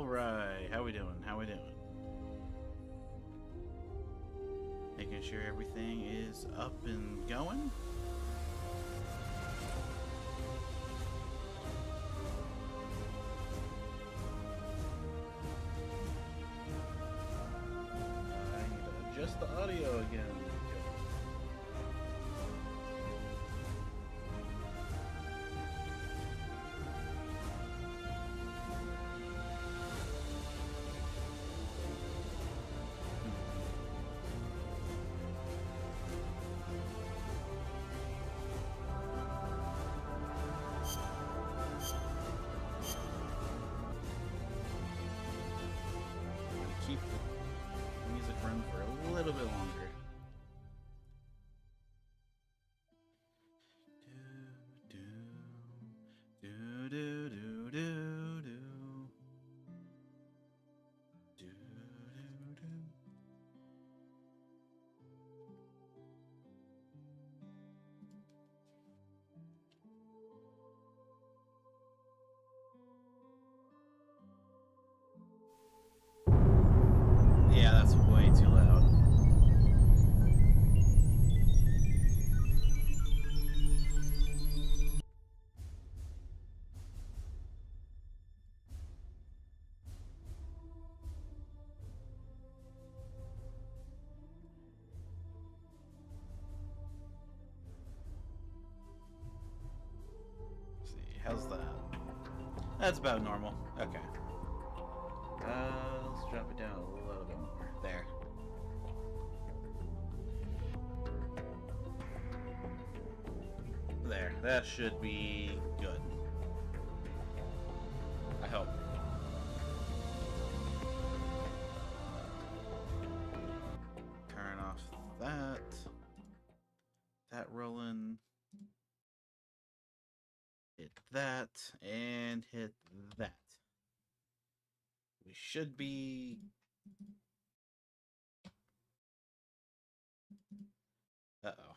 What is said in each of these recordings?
Alright, how we doing? How we doing? Making sure everything is up and going. I need to adjust the audio again. Keep the music run for a little bit longer. Do do do do do do do do do. Yeah, that's way too loud. Let's see, how's that? That's about normal. Okay. Let's drop it down a little bit more. There. There. That should be good. I hope. Turn off that. That rolling. Hit that. And hit that. We should be... Uh-oh.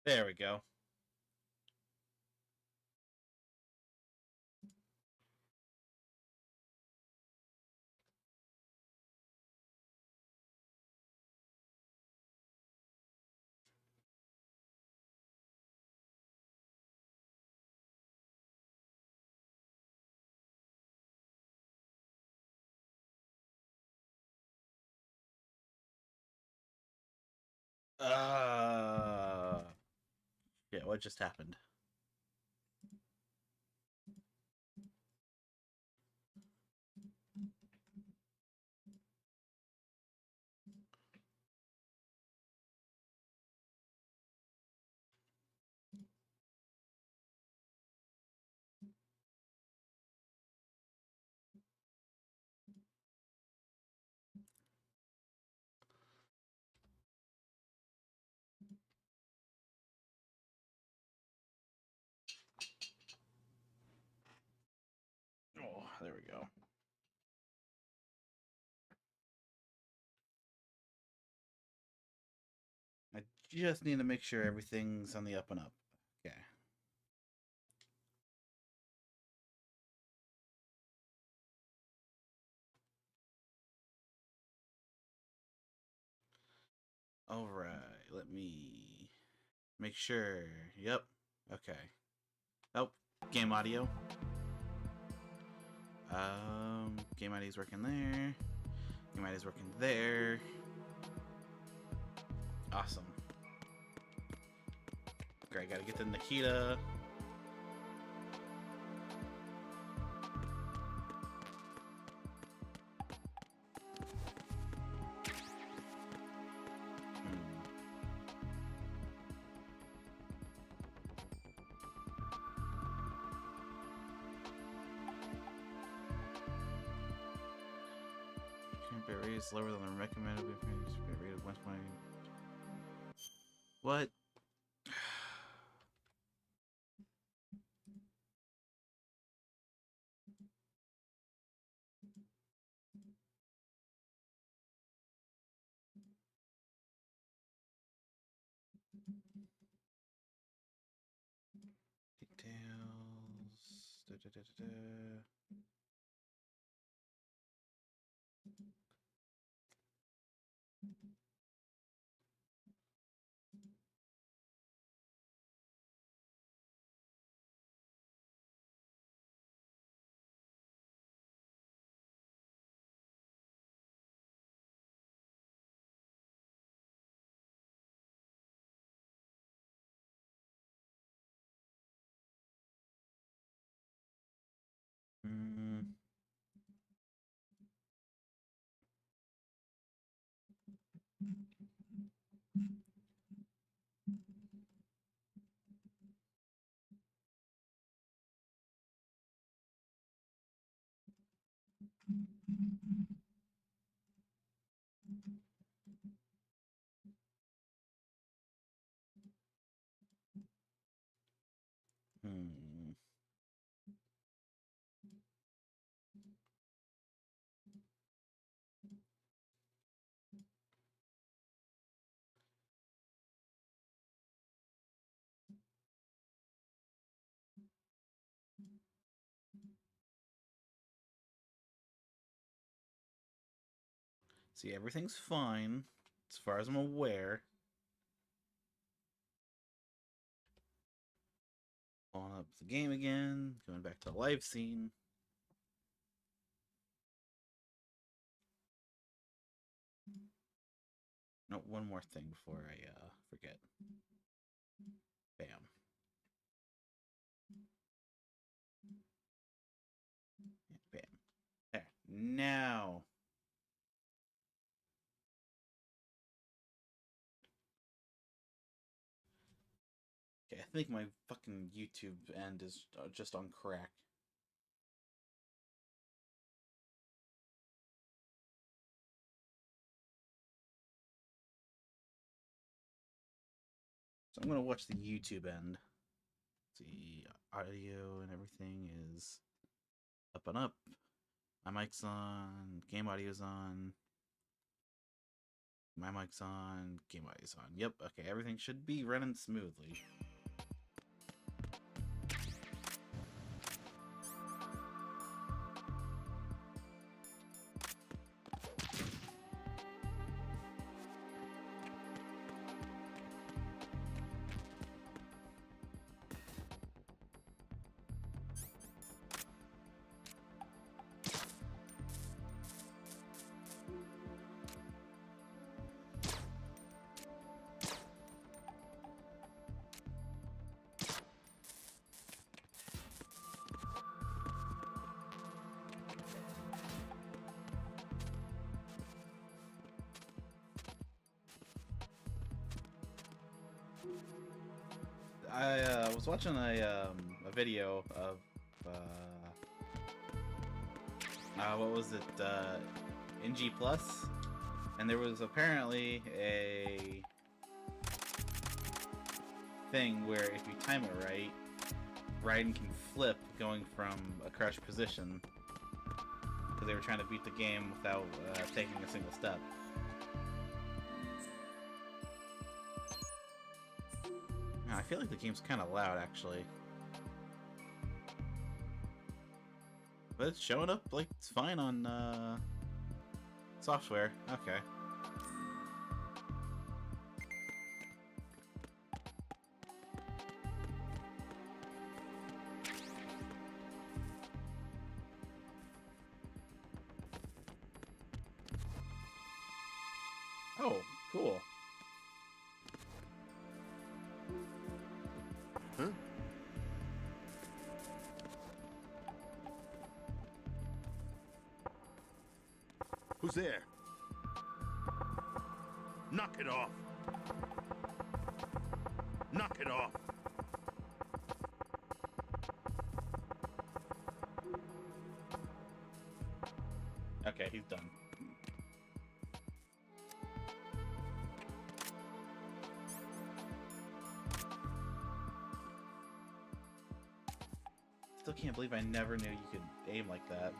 There we go. Yeah, what just happened? Oh, there we go. I just need to make sure everything's on the up and up. Okay. Alright, let me make sure. Yep. Okay. Oh, game audio. Game audio is working there. Game audio is working there. Awesome. Great, gotta get the Nikita. Bit rate is lower than the recommended bit rate of 1.8. What? Details. Da, da, da, da, da. Mm. Hmm. See, everything's fine as far as I'm aware. Pulling up the game again, going back to the live scene. No, one more thing before I forget. Bam. Yeah, bam. There. Now. Okay, I think my fucking YouTube end is just on crack. So I'm gonna watch the YouTube end. The audio and everything is up and up. My mic's on, game audio's on. My mic's on, game audio's on. Yep, okay, everything should be running smoothly. I was watching a video of what was it, NG Plus, and there was apparently a thing where if you time it right, Raiden can flip going from a crouched position, because they were trying to beat the game without taking a single step. I feel like the game's kind of loud, actually. But it's showing up like it's fine on software. Okay. Oh, cool. Huh? Who's there? Knock it off! Knock it off! Okay, he's done. still can't believe I never knew you could aim like that.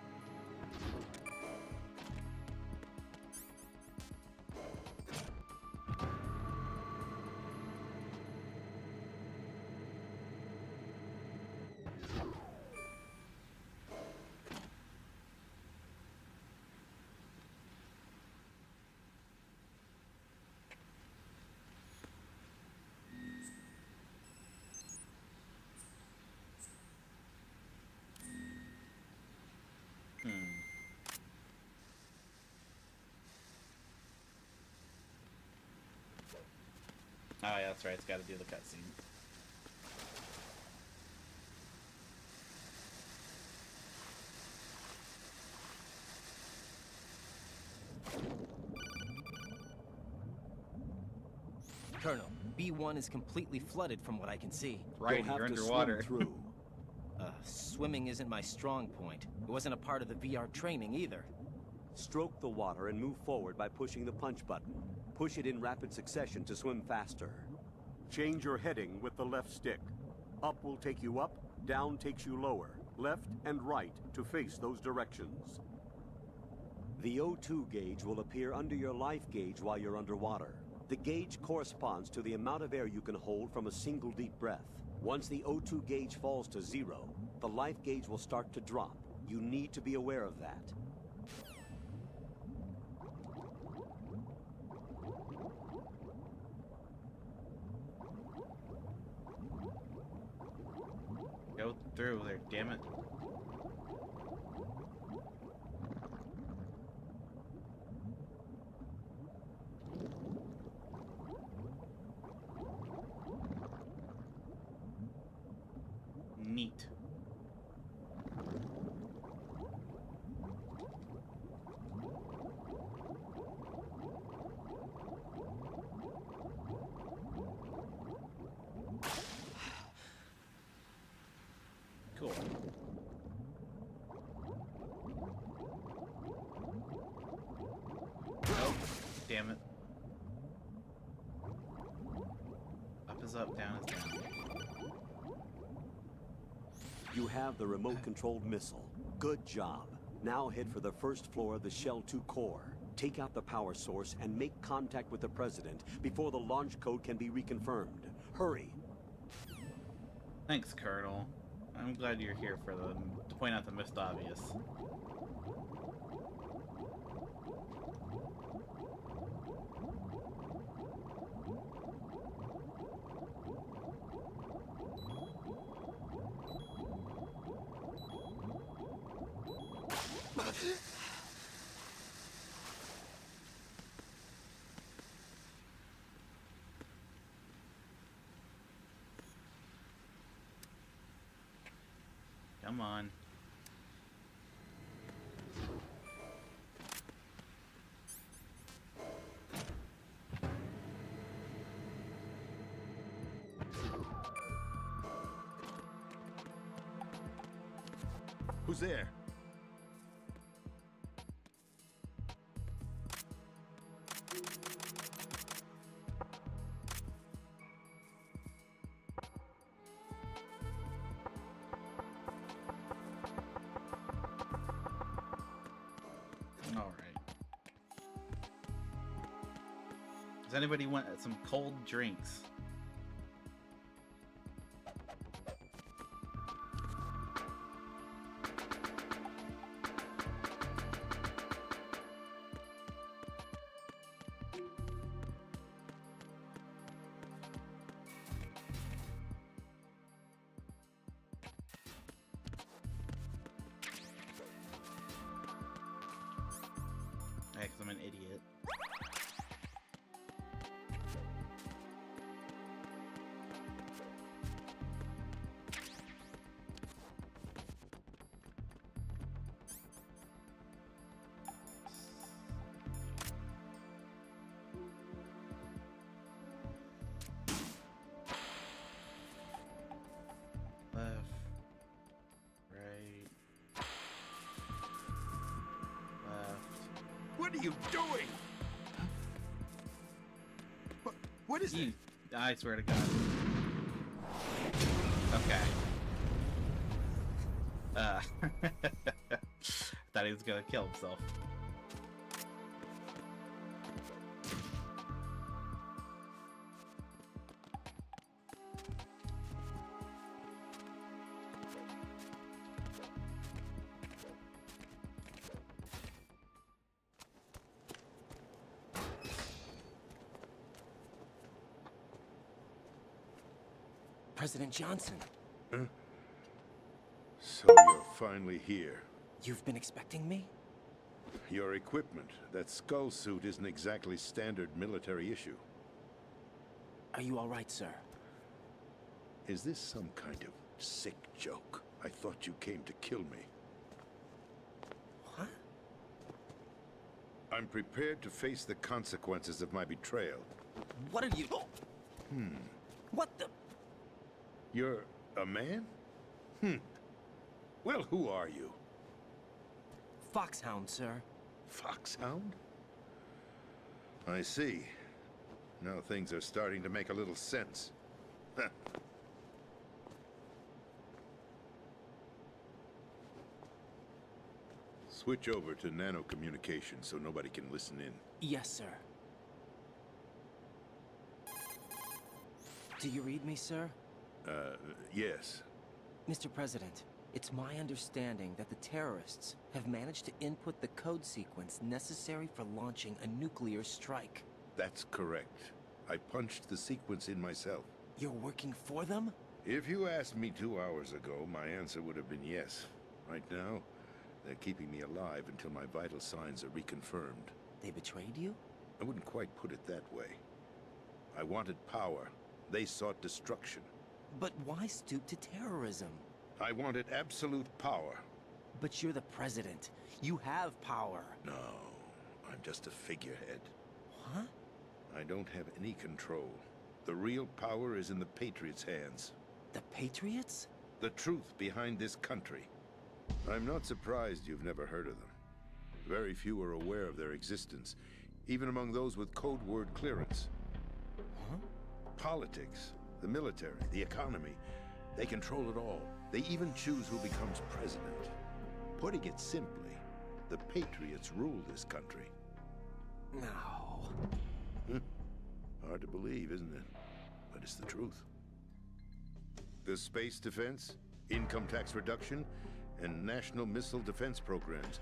Oh yeah, that's right, it's gotta do the cutscene. Colonel, B1 is completely flooded from what I can see. Right, You'll have you're to underwater. swim through. Swimming isn't my strong point. It wasn't a part of the VR training either. Stroke the water and move forward by pushing the punch button. Push it in rapid succession to swim faster. Change your heading with the left stick. Up will take you up, down takes you lower. Left and right to face those directions. The O2 gauge will appear under your life gauge while you're underwater. The gauge corresponds to the amount of air you can hold from a single deep breath. Once the O2 gauge falls to 0, the life gauge will start to drop. You need to be aware of that. Go through there, damn it. Neat. Cool. Oh, damn it. Up is up, down is down. You have the remote-controlled missile. Good job. Now head for the first floor of the Shell 2 core. Take out the power source and make contact with the President before the launch code can be reconfirmed. Hurry. Thanks, Colonel. I'm glad you're here for to point out the most obvious. Come on. Who's there? Does anybody want some cold drinks? Yeah, 'cause I'm an idiot. Left, right, left. What are you doing? What is it? I swear to God. Okay. Uh, thought he was gonna kill himself. President Johnson, So you're finally here. you've been expecting me? Your equipment, that skull suit isn't exactly standard military issue. Are you all right, sir? Is this some kind of sick joke? I thought you came to kill me. What? I'm prepared to face the consequences of my betrayal. What are you... What the... You're a man? Well, who are you? Foxhound, sir. Foxhound? I see. Now things are starting to make a little sense. Huh. Switch over to nano-communication so nobody can listen in. Yes, sir. Do you read me, sir? Yes. Mr. President, it's my understanding that the terrorists have managed to input the code sequence necessary for launching a nuclear strike. That's correct. I punched the sequence in myself. You're working for them? If you asked me 2 hours ago, my answer would have been yes. Right now, they're keeping me alive until my vital signs are reconfirmed. They betrayed you? I wouldn't quite put it that way. I wanted power. They sought destruction. But why stoop to terrorism? I wanted absolute power. But you're the president. You have power. No, I'm just a figurehead. What? I don't have any control. The real power is in the Patriots' hands. The Patriots? The truth behind this country. I'm not surprised you've never heard of them. Very few are aware of their existence, even among those with code word clearance. Huh? Politics, the military, the economy, they control it all. They even choose who becomes president. Putting it simply, the Patriots rule this country. No. Hard to believe, isn't it? But it's the truth. The space defense, income tax reduction, and national missile defense programs.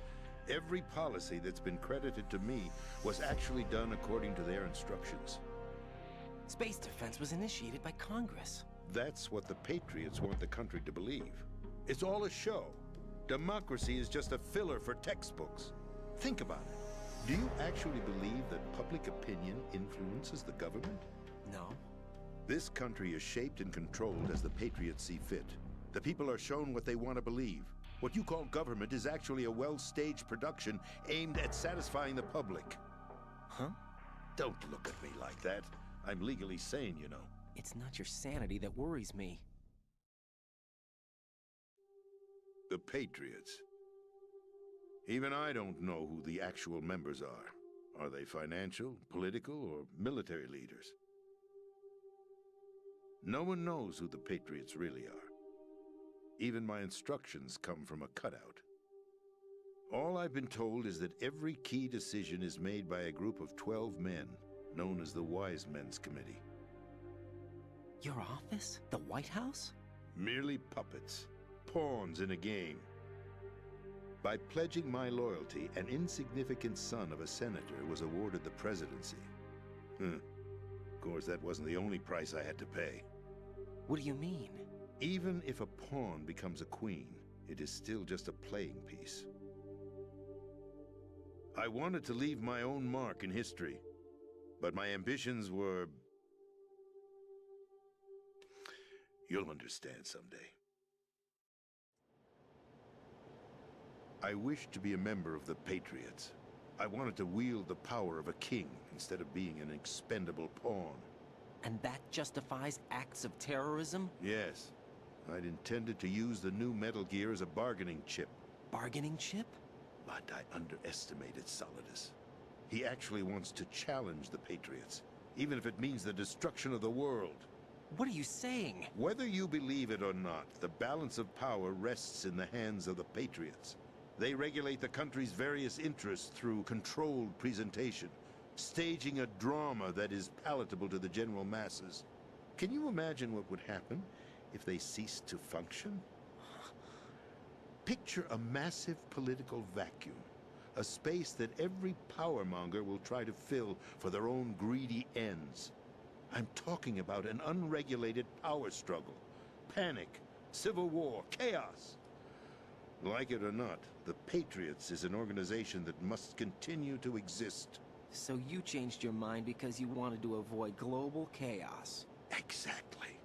Every policy that's been credited to me was actually done according to their instructions. Space defense was initiated by Congress. That's what the Patriots want the country to believe. It's all a show. Democracy is just a filler for textbooks. Think about it. Do you actually believe that public opinion influences the government? No. This country is shaped and controlled as the Patriots see fit. The people are shown what they want to believe. What you call government is actually a well-staged production aimed at satisfying the public. Huh? Don't look at me like that. I'm legally sane, you know. It's not your sanity that worries me. The Patriots. Even I don't know who the actual members are. Are they financial, political, or military leaders? No one knows who the Patriots really are. Even my instructions come from a cutout. All I've been told is that every key decision is made by a group of 12 men, known as the Wise Men's Committee. Your office? The White House? Merely puppets, pawns in a game. By pledging my loyalty, an insignificant son of a senator was awarded the presidency. Of course, that wasn't the only price I had to pay. What do you mean? Even if a pawn becomes a queen, it is still just a playing piece. I wanted to leave my own mark in history, but my ambitions were... You'll understand someday. I wished to be a member of the Patriots. I wanted to wield the power of a king instead of being an expendable pawn. And that justifies acts of terrorism? Yes. I'd intended to use the new Metal Gear as a bargaining chip. Bargaining chip? But I underestimated Solidus. He actually wants to challenge the Patriots, even if it means the destruction of the world. What are you saying? Whether you believe it or not, the balance of power rests in the hands of the Patriots. They regulate the country's various interests through controlled presentation, staging a drama that is palatable to the general masses. Can you imagine what would happen if they ceased to function? Picture a massive political vacuum, a space that every powermonger will try to fill for their own greedy ends. I'm talking about an unregulated power struggle, panic, civil war, chaos. Like it or not, the Patriots is an organization that must continue to exist. So you changed your mind because you wanted to avoid global chaos. Exactly.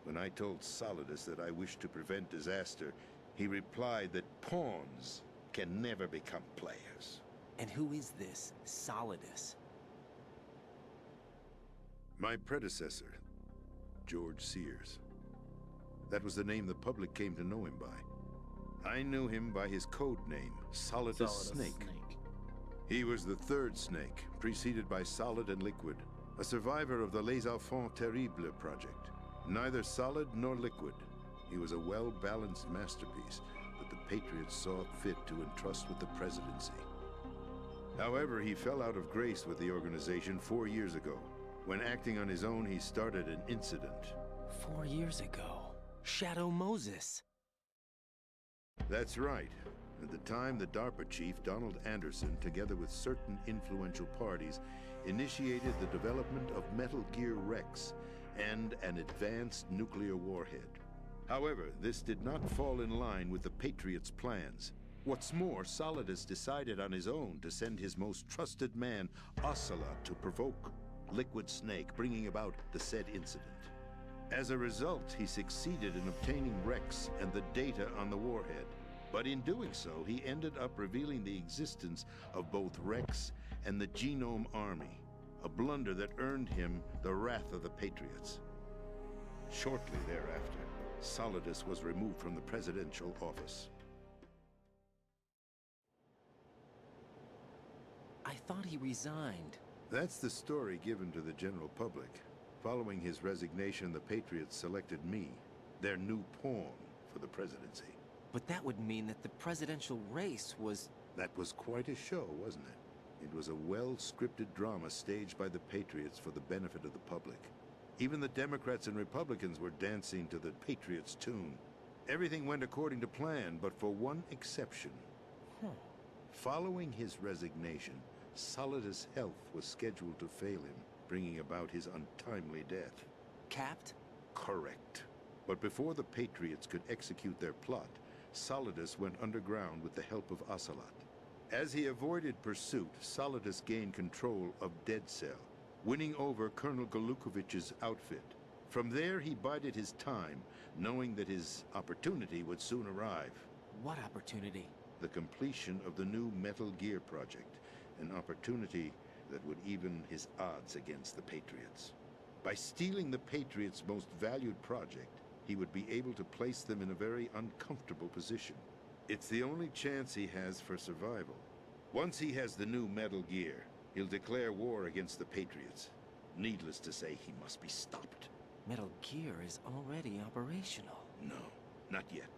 When I told Solidus that I wished to prevent disaster, he replied that pawns can never become players. And who is this Solidus? My predecessor, George Sears. That was the name the public came to know him by. I knew him by his code name, Solidus Snake. He was the third Snake, preceded by Solid and Liquid, a survivor of the Les Enfants Terribles project. Neither solid nor liquid, he was a well-balanced masterpiece that the Patriots saw fit to entrust with the presidency. However, he fell out of grace with the organization 4 years ago. When acting on his own, he started an incident. 4 years ago. Shadow Moses. That's right. At the time, the DARPA chief, Donald Anderson, together with certain influential parties, initiated the development of Metal Gear Rex and an advanced nuclear warhead. However, this did not fall in line with the Patriots' plans. What's more, Solidus decided on his own to send his most trusted man, Ocelot, to provoke Liquid Snake, bringing about the said incident. As a result, he succeeded in obtaining Rex and the data on the warhead. But in doing so, he ended up revealing the existence of both Rex and the Genome Army, a blunder that earned him the wrath of the Patriots. Shortly thereafter, Solidus was removed from the presidential office. I thought he resigned. That's the story given to the general public. Following his resignation, the Patriots selected me, their new pawn, for the presidency. But that would mean that the presidential race was... That was quite a show, wasn't it? It was a well-scripted drama staged by the Patriots for the benefit of the public. Even the Democrats and Republicans were dancing to the Patriots' tune. Everything went according to plan, but for one exception. Following his resignation, Solidus' health was scheduled to fail him, bringing about his untimely death. Capped? Correct. But before the Patriots could execute their plot, Solidus went underground with the help of Ocelot. As he avoided pursuit, Solidus gained control of Dead Cell, winning over Colonel Golukovich's outfit. From there, he bided his time, knowing that his opportunity would soon arrive. What opportunity? The completion of the new Metal Gear project, an opportunity that would even his odds against the Patriots. By stealing the Patriots' most valued project, he would be able to place them in a very uncomfortable position. It's the only chance he has for survival. Once he has the new Metal Gear, he'll declare war against the Patriots. Needless to say, he must be stopped. Metal Gear is already operational. No, not yet.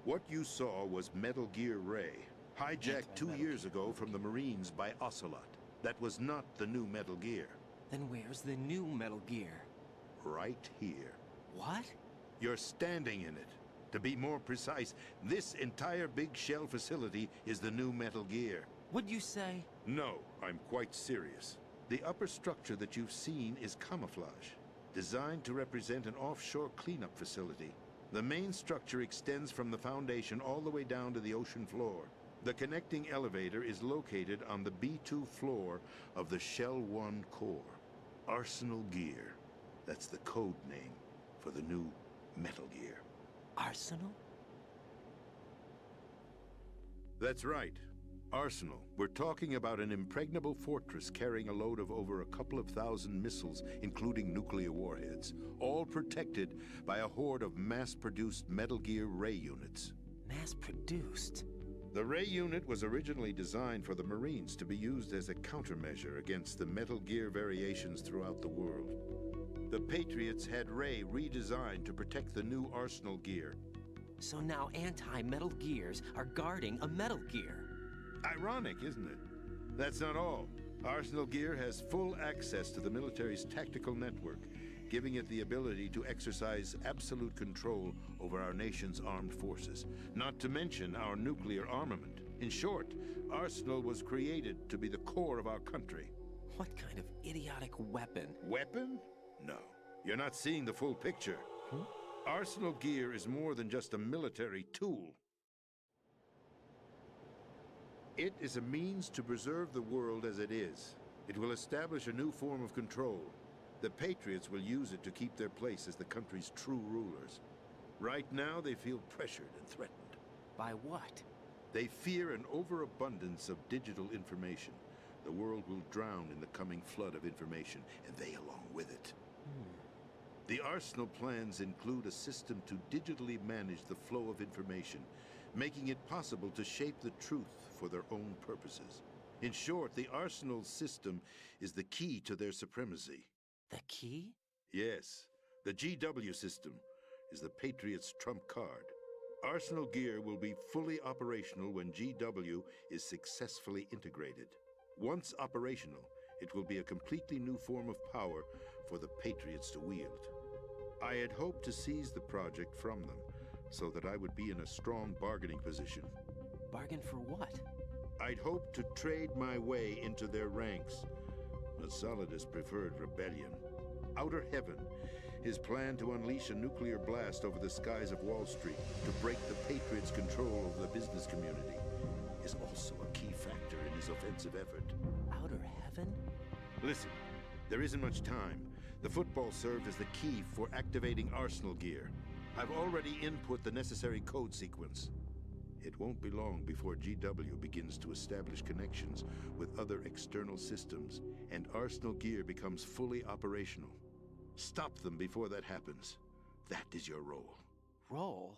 What you saw was Metal Gear Ray, hijacked 2 years ago from the Marines by Ocelot. That was not the new Metal Gear. Then where's the new Metal Gear? Right here. What? You're standing in it. To be more precise, this entire big shell facility is the new Metal Gear. What'd you say? No, I'm quite serious. The upper structure that you've seen is camouflage, designed to represent an offshore cleanup facility. The main structure extends from the foundation all the way down to the ocean floor. The connecting elevator is located on the B2 floor of the Shell 1 core. Arsenal Gear. That's the code name for the new Metal Gear. Arsenal? That's right. Arsenal. We're talking about an impregnable fortress carrying a load of over a couple of thousand missiles, including nuclear warheads, all protected by a horde of mass-produced Metal Gear Ray units. Mass-produced? The Ray unit was originally designed for the Marines to be used as a countermeasure against the Metal Gear variations throughout the world. The Patriots had Ray redesigned to protect the new Arsenal gear. So now anti-Metal Gears are guarding a Metal Gear. Ironic, isn't it? That's not all. Arsenal Gear has full access to the military's tactical network, giving it the ability to exercise absolute control over our nation's armed forces, not to mention our nuclear armament. In short, Arsenal was created to be the core of our country. What kind of idiotic weapon? Weapon? No. You're not seeing the full picture. Arsenal Gear is more than just a military tool. It is a means to preserve the world as it is. It will establish a new form of control. The Patriots will use it to keep their place as the country's true rulers. Right now, they feel pressured and threatened. By what? They fear an overabundance of digital information. The world will drown in the coming flood of information, and they along with it. The Arsenal plans include a system to digitally manage the flow of information, making it possible to shape the truth for their own purposes. In short, the Arsenal system is the key to their supremacy. The key? Yes, the GW system is the Patriots' trump card. Arsenal Gear will be fully operational when GW is successfully integrated. Once operational, it will be a completely new form of power for the Patriots to wield. I had hoped to seize the project from them, so that I would be in a strong bargaining position. Bargain for what? I'd hoped to trade my way into their ranks. But Solidus preferred rebellion. Outer Heaven, his plan to unleash a nuclear blast over the skies of Wall Street to break the Patriots' control over the business community, is also a key factor in his offensive effort. Outer Heaven? Listen, there isn't much time. The football served as the key for activating Arsenal Gear. I've already input the necessary code sequence. It won't be long before GW begins to establish connections with other external systems, and Arsenal Gear becomes fully operational. Stop them before that happens. That is your role. Role?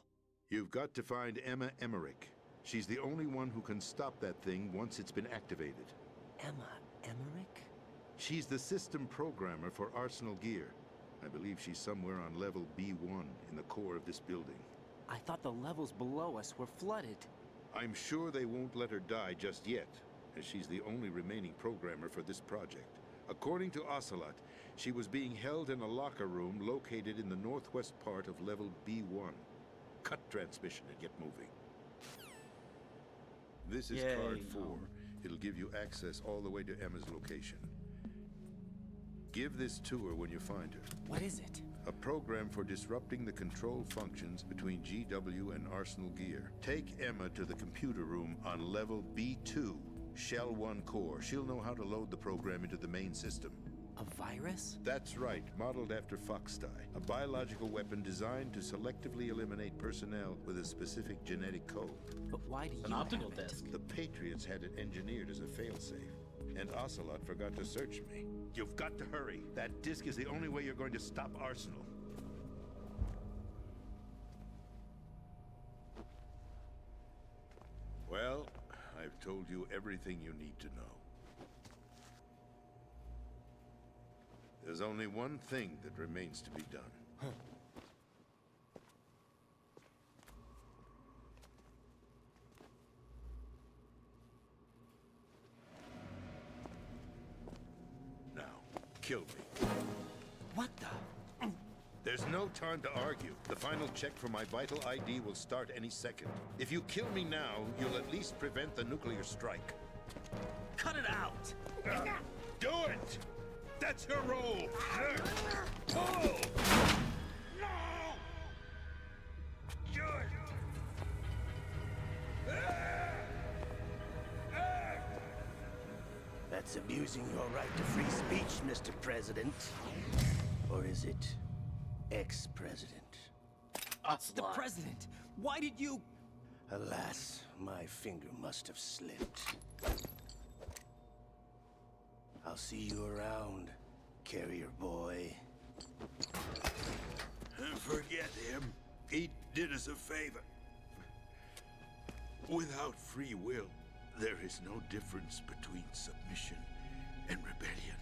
You've got to find Emma Emmerich. She's the only one who can stop that thing once it's been activated. Emma Emmerich? She's the system programmer for Arsenal Gear. I believe she's somewhere on level B1 in the core of this building. I thought the levels below us were flooded. I'm sure they won't let her die just yet, as she's the only remaining programmer for this project. According to Ocelot, she was being held in a locker room located in the northwest part of level B1. Cut transmission and get moving. This is card 4. It'll give you access all the way to Emma's location. Give this to her when you find her. What is it? A program for disrupting the control functions between GW and Arsenal Gear. Take Emma to the computer room on level B2, Shell 1 core. She'll know how to load the program into the main system. A virus? That's right, modeled after Foxdie, a biological weapon designed to selectively eliminate personnel with a specific genetic code. But why do you An optical have it? disc. The Patriots had it engineered as a failsafe, and Ocelot forgot to search me. You've got to hurry. That disc is the only way you're going to stop Arsenal. Well, I've told you everything you need to know. There's only one thing that remains to be done. Now, kill me. What the? There's no time to argue. The final check for my vital ID will start any second. If you kill me now, you'll at least prevent the nuclear strike. Cut it out! Do it! That's your role! Oh! No! Do it! That's abusing your right to free speech, Mr. President. Or is it ex-president? The president! Why did you... Alas, my finger must have slipped. I'll see you around, carrier boy. Forget him. He did us a favor. Without free will, there is no difference between submission and rebellion.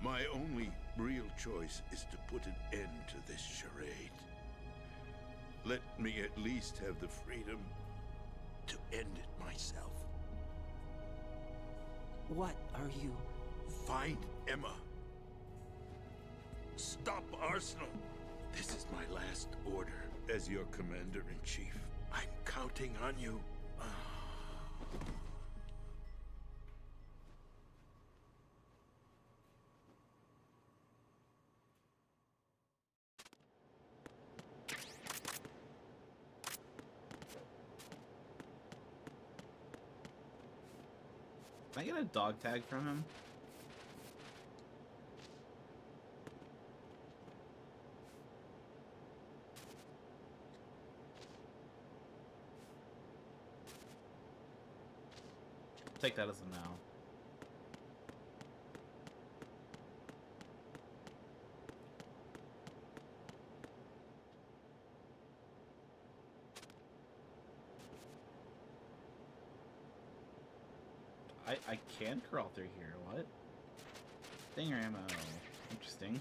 My only real choice is to put an end to this charade. Let me at least have the freedom to end it myself. What are you... Find Emma. Stop Arsenal. This is my last order as your commander-in-chief. I'm counting on you. Can I get a dog tag from him? Take that as a no. I can crawl through here. What? Stinger ammo. Interesting.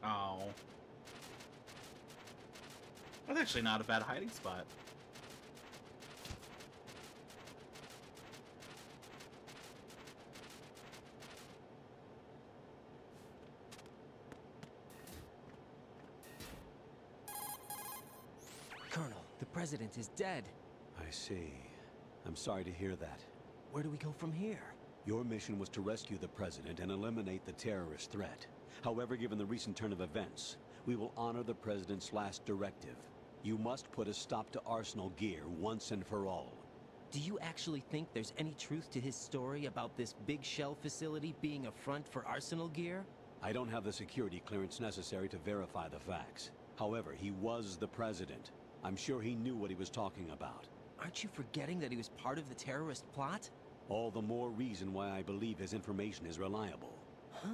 Oh. That's actually not a bad hiding spot. Colonel, the president is dead. I see. I'm sorry to hear that. Where do we go from here? Your mission was to rescue the president and eliminate the terrorist threat. However, given the recent turn of events, we will honor the president's last directive. You must put a stop to Arsenal Gear once and for all. Do you actually think there's any truth to his story about this big shell facility being a front for Arsenal Gear? I don't have the security clearance necessary to verify the facts. However, he was the president. I'm sure he knew what he was talking about. Aren't you forgetting that he was part of the terrorist plot? All the more reason why I believe his information is reliable. Huh?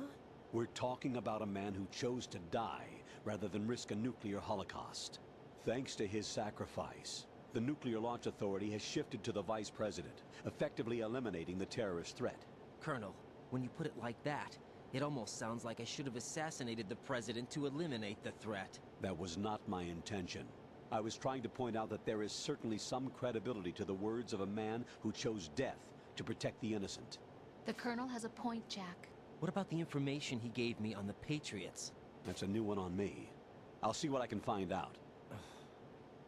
We're talking about a man who chose to die rather than risk a nuclear holocaust. Thanks to his sacrifice, the Nuclear Launch Authority has shifted to the vice president, effectively eliminating the terrorist threat. Colonel, when you put it like that, it almost sounds like I should have assassinated the president to eliminate the threat. That was not my intention. I was trying to point out that there is certainly some credibility to the words of a man who chose death to protect the innocent. The Colonel has a point, Jack. What about the information he gave me on the Patriots? That's a new one on me. I'll see what I can find out.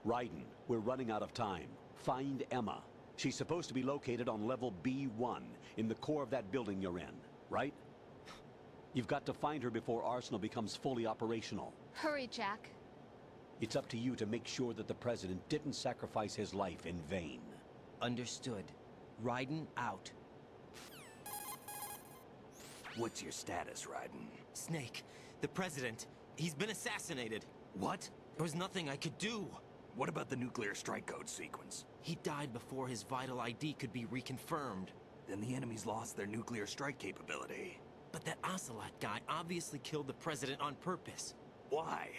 Raiden, we're running out of time. Find Emma. She's supposed to be located on level B1, in the core of that building you're in, right? You've got to find her before Arsenal becomes fully operational. Hurry, Jack. It's up to you to make sure that the president didn't sacrifice his life in vain. Understood. Raiden out. What's your status, Raiden? Snake, the president, he's been assassinated. What? There was nothing I could do. What about the nuclear strike code sequence? He died before his vital ID could be reconfirmed. Then the enemy's lost their nuclear strike capability. But that Ocelot guy obviously killed the president on purpose. Why?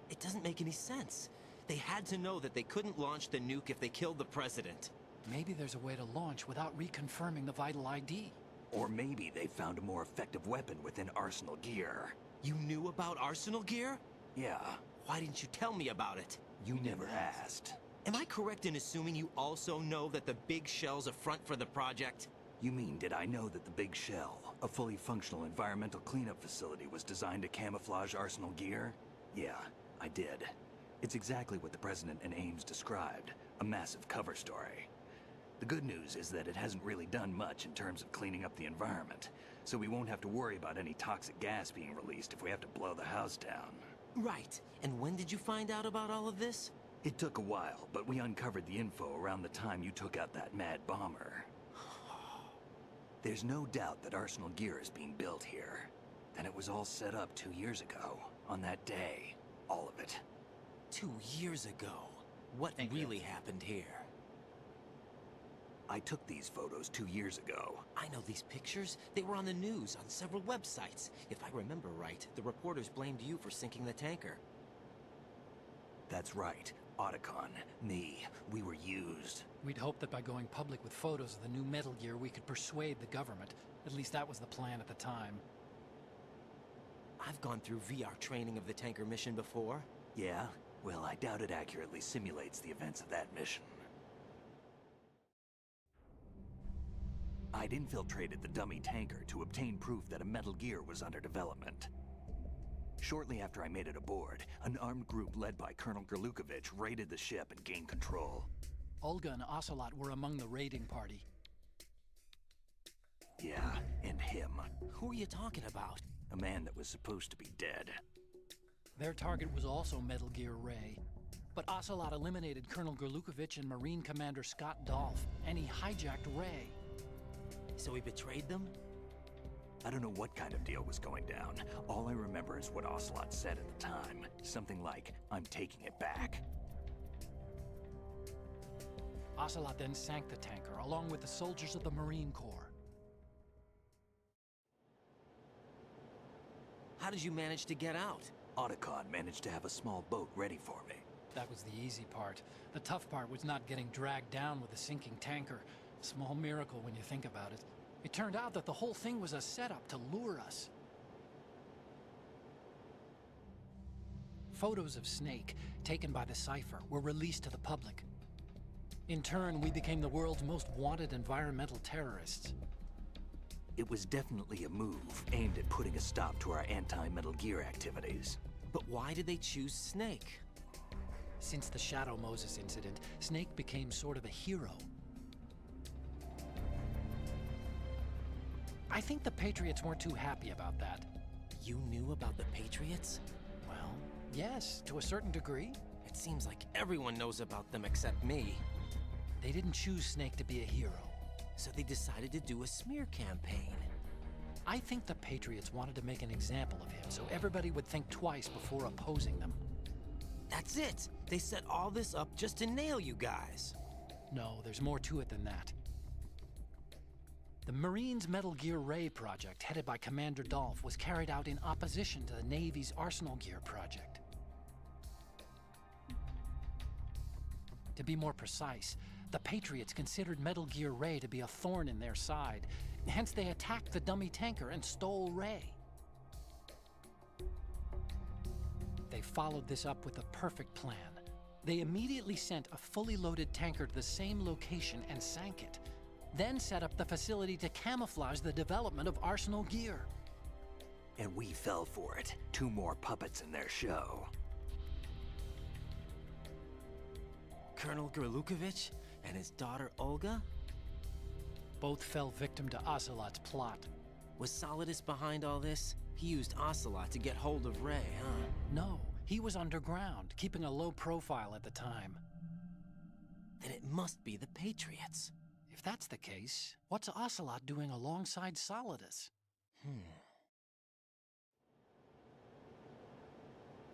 It doesn't make any sense. They had to know that they couldn't launch the nuke if they killed the president. Maybe there's a way to launch without reconfirming the vital ID. Or maybe they found a more effective weapon within Arsenal Gear. You knew about Arsenal Gear? Yeah, Why didn't you tell me about it? you never asked. Am I correct in assuming you also know that the big shell's a front for the project? You mean, did I know that the Big Shell, a fully functional environmental cleanup facility, was designed to camouflage Arsenal Gear? Yeah, I did. It's exactly what the President and Ames described, a massive cover story. The good news is that it hasn't really done much in terms of cleaning up the environment, so we won't have to worry about any toxic gas being released if we have to blow the house down. Right. And when did you find out about all of this? It took a while, but we uncovered the info around the time you took out that mad bomber. There's no doubt that Arsenal Gear is being built here. And it was all set up 2 years ago, on that day. All of it. 2 years ago. What Thank you. really happened here? I took these photos 2 years ago. I know these pictures. They were on the news, on several websites. If I remember right, the reporters blamed you for sinking the tanker. That's right. Otacon, me, we were used. We'd hoped that by going public with photos of the new Metal Gear, we could persuade the government. At least that was the plan at the time. I've gone through VR training of the tanker mission before. Yeah? Well, I doubt it accurately simulates the events of that mission. I'd infiltrated the dummy tanker to obtain proof that a Metal Gear was under development. Shortly after I made it aboard, an armed group led by Colonel Gerlukovich raided the ship and gained control. Olga and Ocelot were among the raiding party. Yeah, and him. Who are you talking about? A man that was supposed to be dead. Their target was also Metal Gear Ray. But Ocelot eliminated Colonel Gerlukovich and Marine Commander Scott Dolph, and he hijacked Ray. So he betrayed them? I don't know what kind of deal was going down. All I remember is what Ocelot said at the time. Something like, "I'm taking it back." Ocelot then sank the tanker, along with the soldiers of the Marine Corps. How did you manage to get out? Otacon managed to have a small boat ready for me. That was the easy part. The tough part was not getting dragged down with a sinking tanker. Small miracle when you think about it. It turned out that the whole thing was a setup to lure us. Photos of Snake, taken by the Cypher, were released to the public. In turn, we became the world's most wanted environmental terrorists. It was definitely a move aimed at putting a stop to our anti-Metal Gear activities. But why did they choose Snake? Since the Shadow Moses incident, Snake became sort of a hero. I think the Patriots weren't too happy about that. You knew about the Patriots? Well, yes, to a certain degree. It seems like everyone knows about them except me. They didn't choose Snake to be a hero. So they decided to do a smear campaign. I think the Patriots wanted to make an example of him so everybody would think twice before opposing them. That's it! They set all this up just to nail you guys. No, there's more to it than that. The Marines' Metal Gear Ray project, headed by Commander Dolph, was carried out in opposition to the Navy's Arsenal Gear project. To be more precise, the Patriots considered Metal Gear Ray to be a thorn in their side. Hence, they attacked the dummy tanker and stole Ray. They followed this up with a perfect plan. They immediately sent a fully loaded tanker to the same location and sank it. Then set up the facility to camouflage the development of Arsenal Gear. And we fell for it. 2 more puppets in their show. Colonel Gerlukovich and his daughter Olga? Both fell victim to Ocelot's plot. Was Solidus behind all this? He used Ocelot to get hold of Ray, huh? No, he was underground, keeping a low profile at the time. Then it must be the Patriots. If that's the case, what's Ocelot doing alongside Solidus?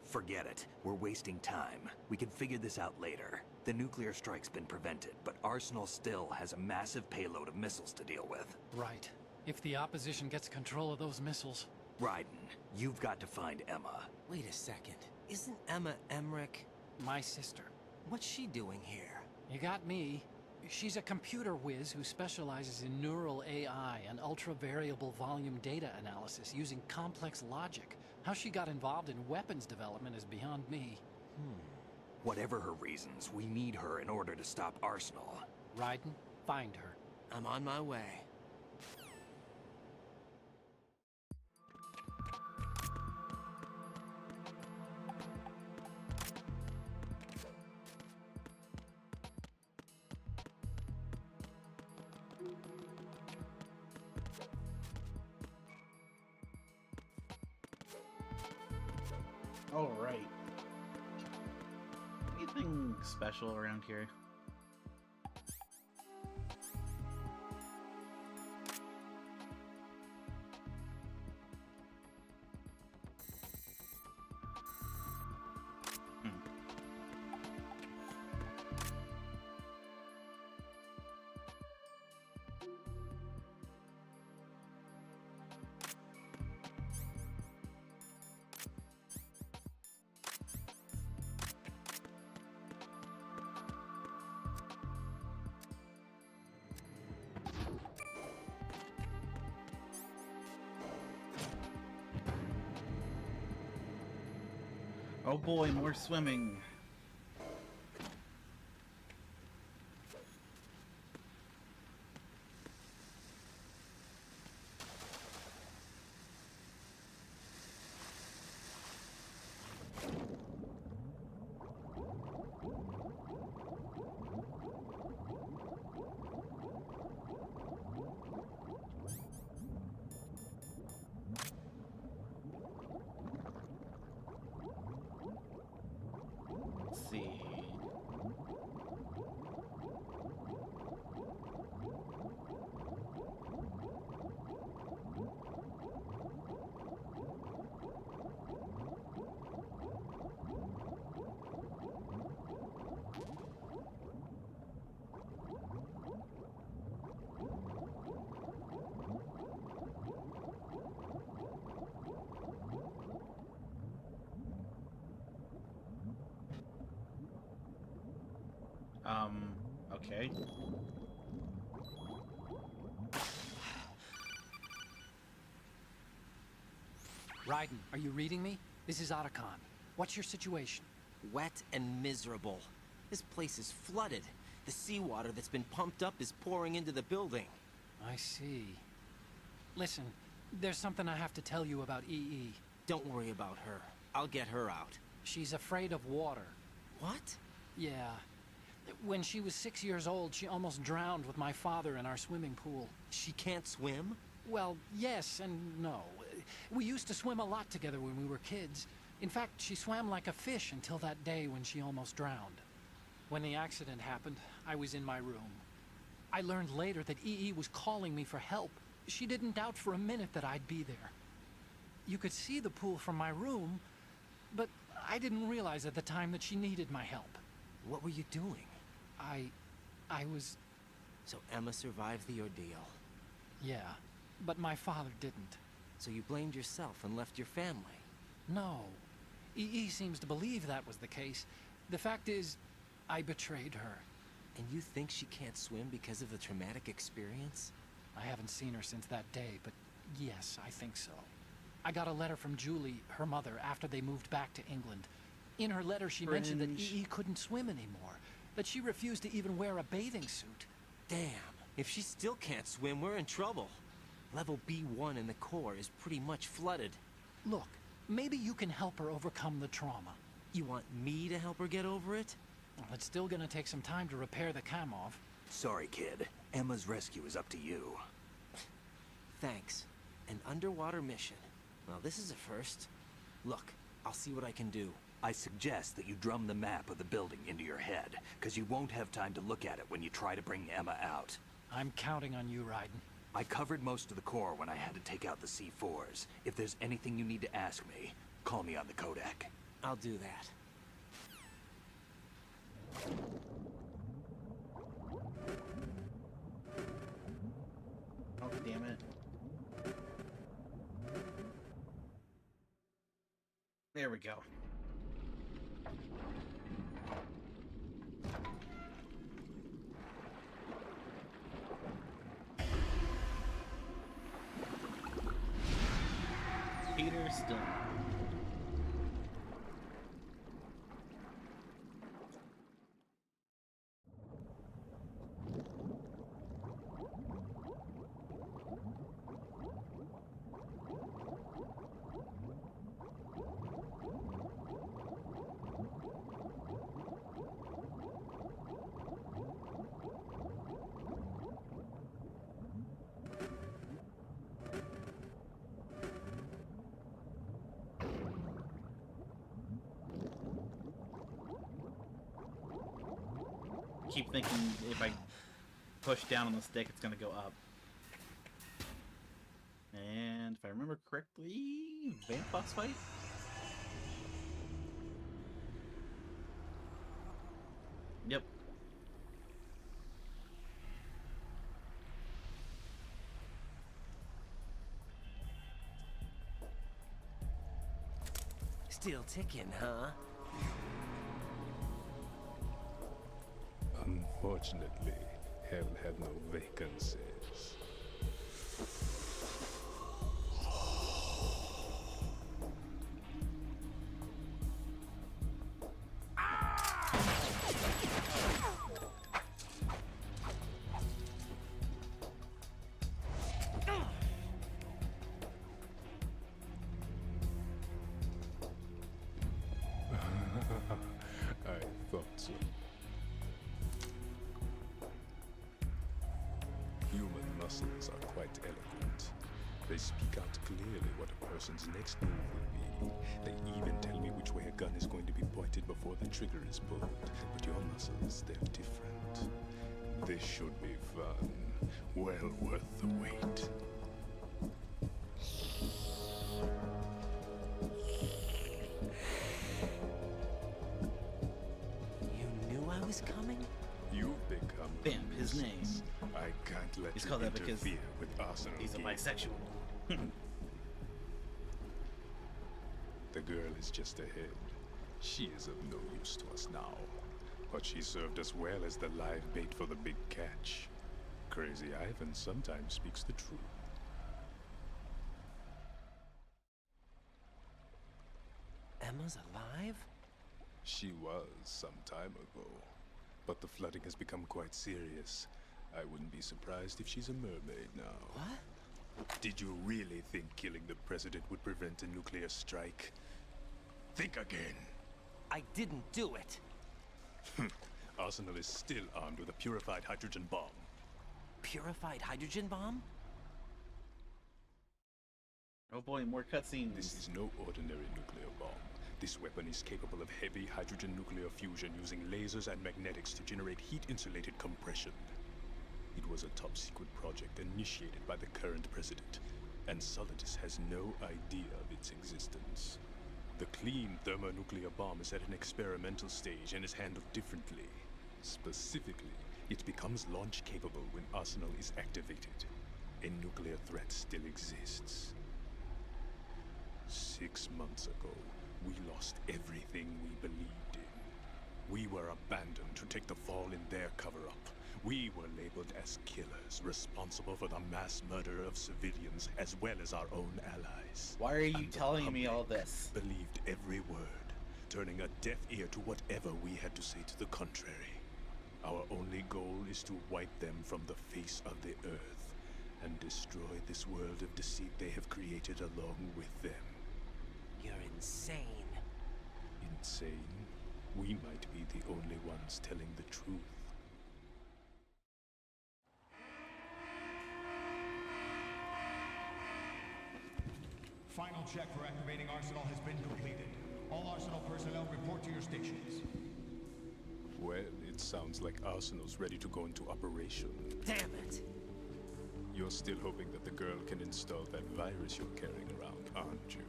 Forget it. We're wasting time. We can figure this out later. The nuclear strike's been prevented, but Arsenal still has a massive payload of missiles to deal with. Right. If the opposition gets control of those missiles... Raiden, you've got to find Emma. Wait a second. Isn't Emma Emmerich? My sister. What's she doing here? You got me. She's a computer whiz who specializes in neural AI and ultra-variable volume data analysis using complex logic. How she got involved in weapons development is beyond me. Whatever her reasons, we need her in order to stop Arsenal. Raiden, find her. I'm on my way. All right. Anything special around here? Oh boy, more swimming. Let's see. Okay. Raiden, are you reading me? This is Otacon. What's your situation? Wet and miserable. This place is flooded. The seawater that's been pumped up is pouring into the building. I see. Listen, there's something I have to tell you about EE. Don't worry about her. I'll get her out. She's afraid of water. What? Yeah. When she was 6 years old, she almost drowned with my father in our swimming pool. She can't swim? Well, yes and no. We used to swim a lot together when we were kids. In fact, she swam like a fish until that day when she almost drowned. When the accident happened, I was in my room. I learned later that EE was calling me for help. She didn't doubt for a minute that I'd be there. You could see the pool from my room, but I didn't realize at the time that she needed my help. What were you doing? I was... So Emma survived the ordeal. Yeah, but my father didn't. So you blamed yourself and left your family? No. EE seems to believe that was the case. The fact is, I betrayed her. And you think she can't swim because of the traumatic experience? I haven't seen her since that day, but yes, I think so. I got a letter from Julie, her mother, after they moved back to England. In her letter, she mentioned that EE couldn't swim anymore, that she refused to even wear a bathing suit. Damn, if she still can't swim, we're in trouble. Level B1 in the core is pretty much flooded. Look, maybe you can help her overcome the trauma. You want me to help her get over it? Well, it's still gonna take some time to repair the Kamov. Sorry, kid. Emma's rescue is up to you. Thanks. An underwater mission. Well, this is a first. Look, I'll see what I can do. I suggest that you drum the map of the building into your head, because you won't have time to look at it when you try to bring Emma out. I'm counting on you, Raiden. I covered most of the core when I had to take out the C4s. If there's anything you need to ask me, call me on the codec. I'll do that. Oh, damn it. There we go. Peter Stone. Keep thinking if I push down on the stick, it's gonna go up. And if I remember correctly, vamp boss fight? Yep. Still ticking, huh? Unfortunately, hell had no vacancies. quite eloquent. They speak out clearly what a person's next move will be. They even tell me which way a gun is going to be pointed before the trigger is pulled. But your muscles, they're different. This should be fun. Well worth the wait. You knew I was coming? You've become Bam, his name. nuisance. I can't let He's you called that because interfere with Arsenal. He's a Gear. bisexual. The girl is just ahead. She is of no use to us now. But she served us well as the live bait for the big catch. Crazy Ivan sometimes speaks the truth. Emma's alive? She was some time ago. But the flooding has become quite serious. I wouldn't be surprised if she's a mermaid now. What? Did you really think killing the president would prevent a nuclear strike? Think again. I didn't do it. Arsenal is still armed with a purified hydrogen bomb. Purified hydrogen bomb? Oh boy, more cutscenes. This is no ordinary nuclear bomb. This weapon is capable of heavy hydrogen nuclear fusion using lasers and magnetics to generate heat-insulated compression. It was a top-secret project initiated by the current president, and Solidus has no idea of its existence. The clean thermonuclear bomb is at an experimental stage and is handled differently. Specifically, it becomes launch-capable when Arsenal is activated. A nuclear threat still exists. 6 months ago, we lost everything we believed in. We were abandoned to take the fall in their cover-up. We were labeled as killers, responsible for the mass murder of civilians as well as our own allies. Why are you And the telling me all public this? Believed every word, turning a deaf ear to whatever we had to say to the contrary. Our only goal is to wipe them from the face of the earth and destroy this world of deceit they have created along with them. You're insane. Insane? We might be the only ones telling the truth. Final check for activating Arsenal has been completed. All Arsenal personnel report to your stations. Well, it sounds like Arsenal's ready to go into operation. Damn it! You're still hoping that the girl can install that virus you're carrying around, aren't you?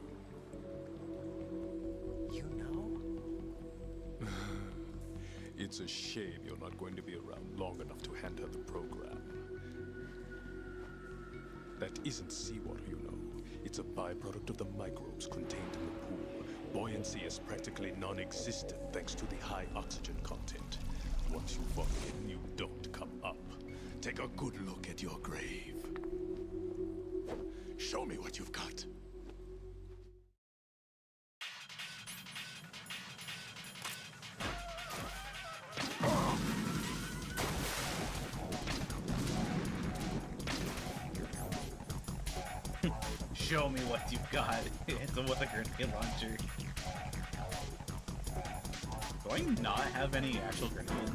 You know? It's a shame you're not going to be around long enough to hand her the program. That isn't seawater, you know. It's a byproduct of the microbes contained in the pool. Buoyancy is practically non-existent thanks to the high oxygen content. Once you fall in, you don't come up. Take a good look at your grave. Show me what you've got. Show me what you've got. It's with a grenade launcher. Do I not have any actual grenades?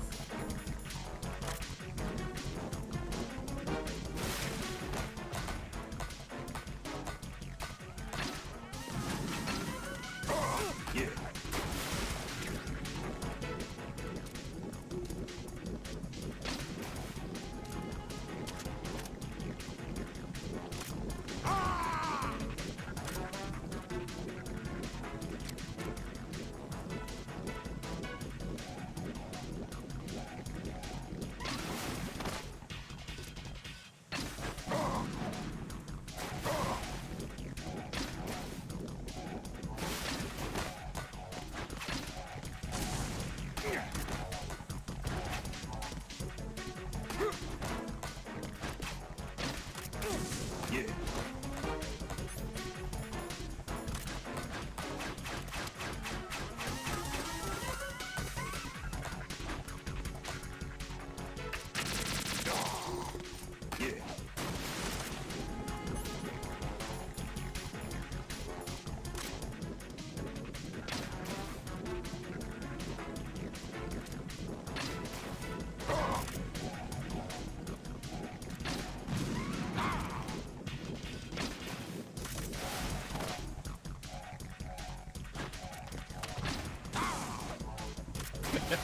You're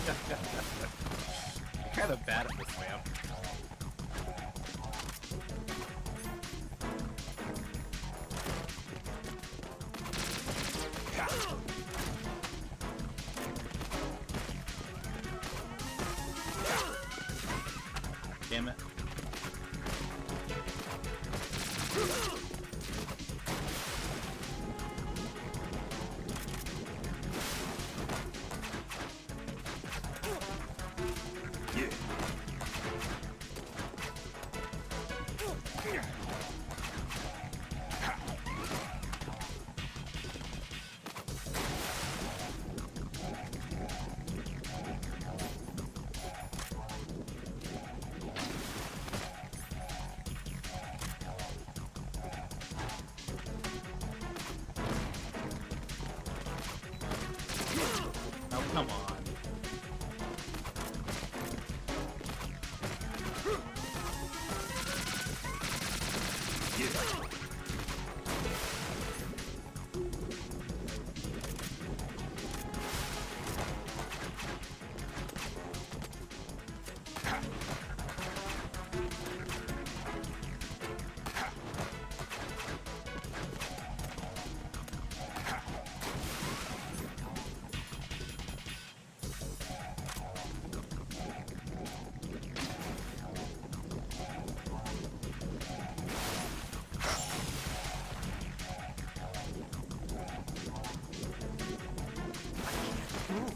kind of bad at this, man. Damn it. Oh, come on.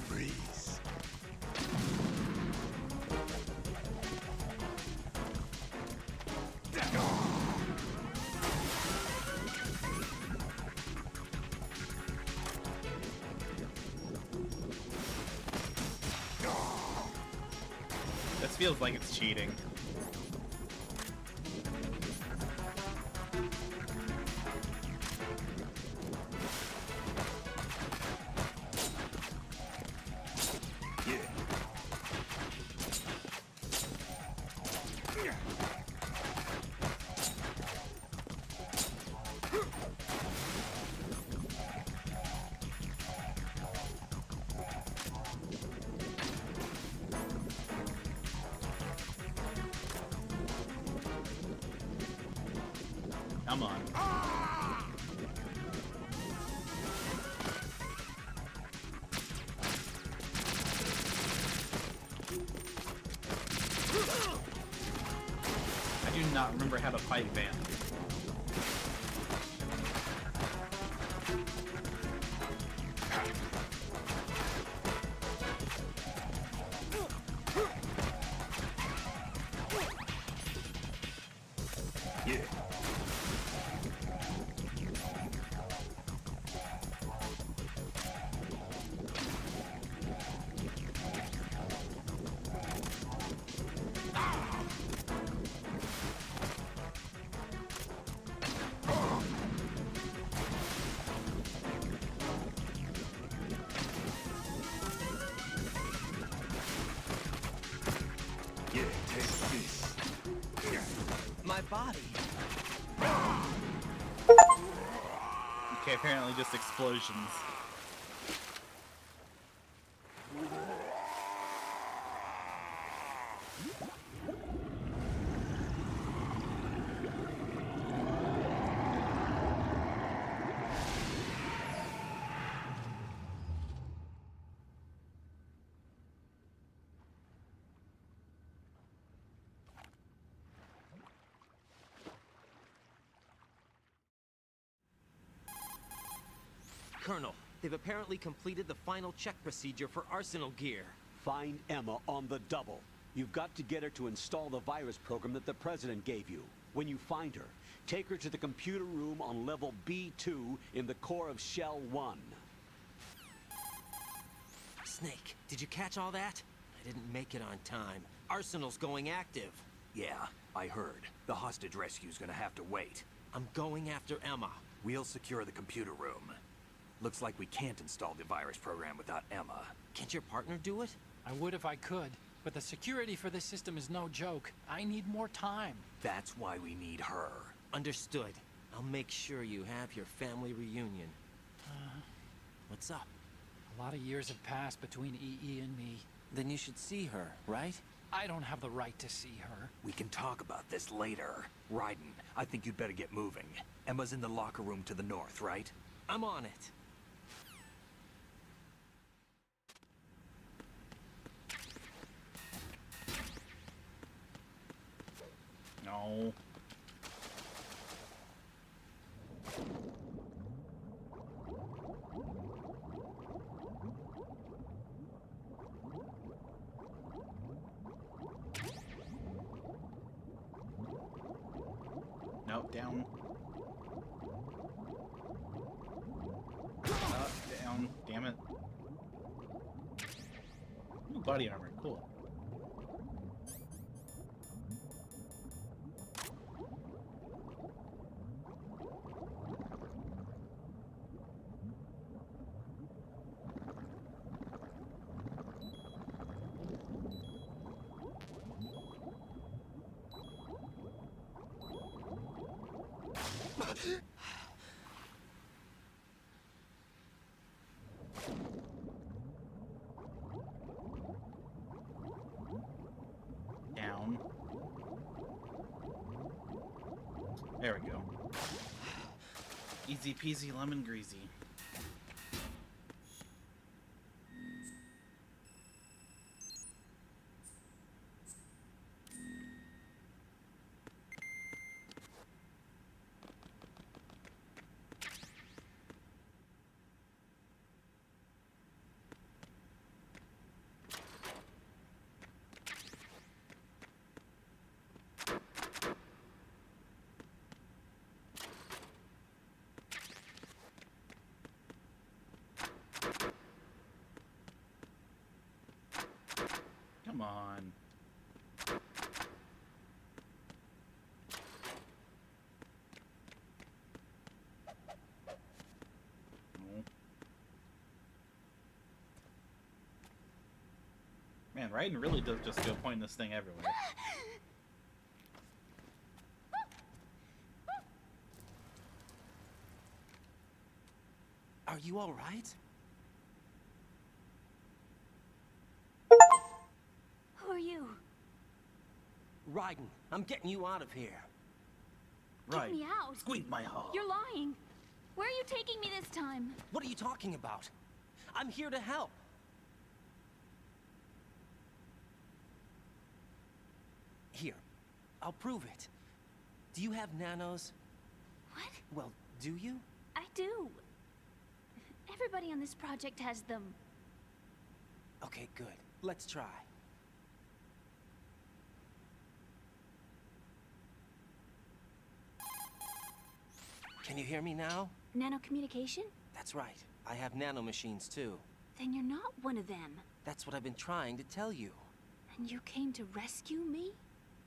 Freeze. This feels like it's cheating. Come on. I do not remember how to fight Van. My body. Okay, apparently just explosions. Colonel, they've apparently completed the final check procedure for arsenal gear. Find Emma on the double. You've got to get her to install the virus program that the President gave you. When you find her, take her to the computer room on level B2 in the core of Shell 1. Snake, did you catch all that? I didn't make it on time. Arsenal's going active. Yeah, I heard. The hostage rescue's gonna have to wait. I'm going after Emma. We'll secure the computer room. Looks like we can't install the virus program without Emma. Can't your partner do it? I would if I could, but the security for this system is no joke. I need more time. That's why we need her. Understood. I'll make sure you have your family reunion. What's up? A lot of years have passed between EE and me. Then you should see her, right? I don't have the right to see her. We can talk about this later. Raiden, I think you'd better get moving. Emma's in the locker room to the north, right? I'm on it. No. Nope, down. Down. Damn it. Ooh, body armor. Cool. Down. There we go. Easy peasy lemon greasy. Come on. No. Man, Raiden really does just go pointing this thing everywhere. Are you all right? Who are you? Raiden, I'm getting you out of here. Get me out. Squeak my hole. You're lying. Where are you taking me this time? What are you talking about? I'm here to help. Here, I'll prove it. Do you have nanos? What? Well, do you? I do. Everybody on this project has them. Okay, good. Let's try. Can you hear me now? Nanocommunication? That's right. I have nanomachines too. Then you're not one of them. That's what I've been trying to tell you. And you came to rescue me?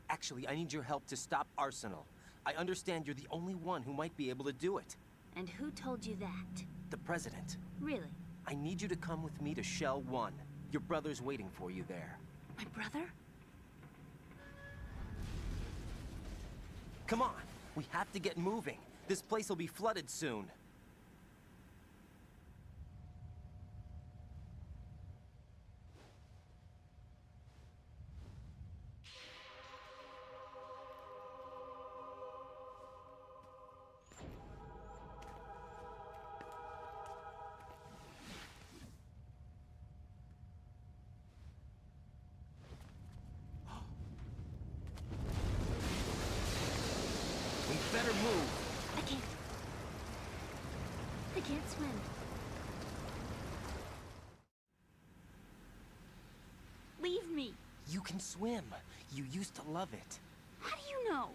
Actually, I need your help to stop Arsenal. I understand you're the only one who might be able to do it. And who told you that? The President. Really? I need you to come with me to Shell 1. Your brother's waiting for you there. My brother? Come on! We have to get moving. This place will be flooded soon. We better move. I can't. I can't swim. Leave me. You can swim. You used to love it. How do you know?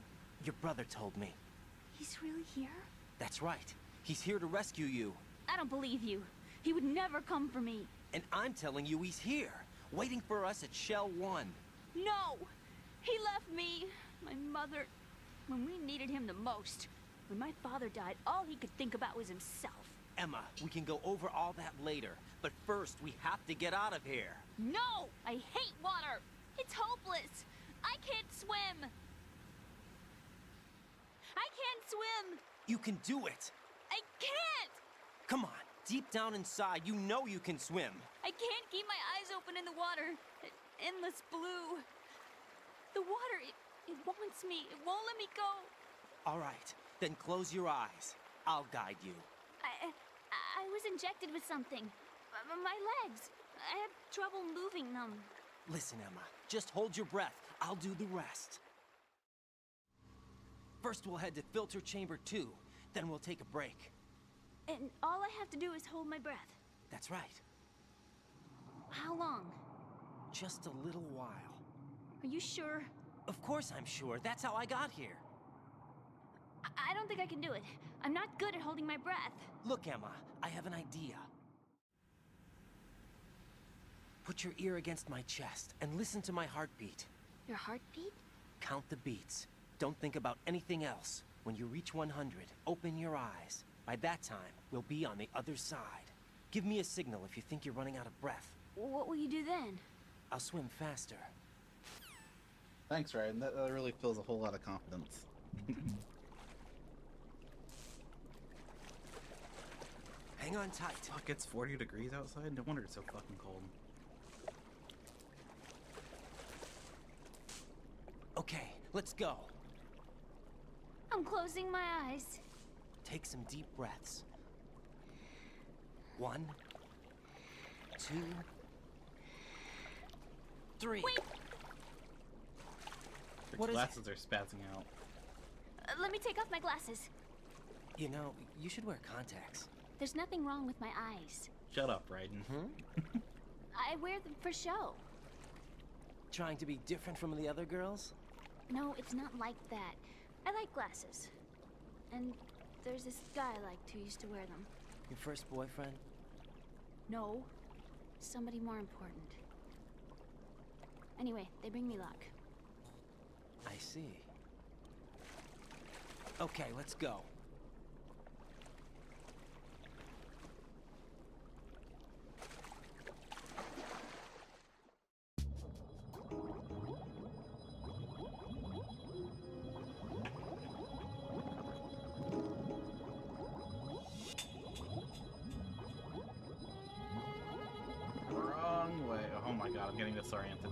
Your brother told me. He's really here? That's right. He's here to rescue you. I don't believe you. He would never come for me. And I'm telling you he's here, waiting for us at Shell 1. No! He left me, my mother, when we needed him the most. When my father died, all he could think about was himself. Emma, we can go over all that later, but first we have to get out of here. No! I hate water! It's hopeless! I can't swim! I can't swim! You can do it. I can't! Come on, Deep down inside, you know you can swim. I can't keep my eyes open in the water. Endless blue. The water, it wants me. It won't let me go. All right, then close your eyes. I'll guide you. I was injected with something. My legs. I have trouble moving them. Listen, Emma, just hold your breath. I'll do the rest. First, we'll head to filter chamber 2. Then we'll take a break. And all I have to do is hold my breath. That's right. How long? Just a little while. Are you sure? Of course I'm sure. That's how I got here. I don't think I can do it. I'm not good at holding my breath. Look, Emma, I have an idea. Put your ear against my chest and listen to my heartbeat. Your heartbeat? Count the beats. Don't think about anything else. When you reach 100, open your eyes. By that time, we'll be on the other side. Give me a signal if you think you're running out of breath. What will you do then? I'll swim faster. Thanks, Raiden. That really feels a whole lot of confidence. Hang on tight. Fuck, it's 40 degrees outside? No wonder it's so fucking cold. Okay, let's go. I'm closing my eyes. Take some deep breaths. 1, 2, 3. Wait! Your glasses are spazzing out. Let me take off my glasses. You know, you should wear contacts. There's nothing wrong with my eyes. Shut up, Raiden. I wear them for show. Trying to be different from the other girls? No, it's not like that. I like glasses. And there's this guy I liked who used to wear them. Your first boyfriend? No. Somebody more important. Anyway, they bring me luck. I see. Okay, let's go. Wrong way. Oh my god, I'm getting disoriented.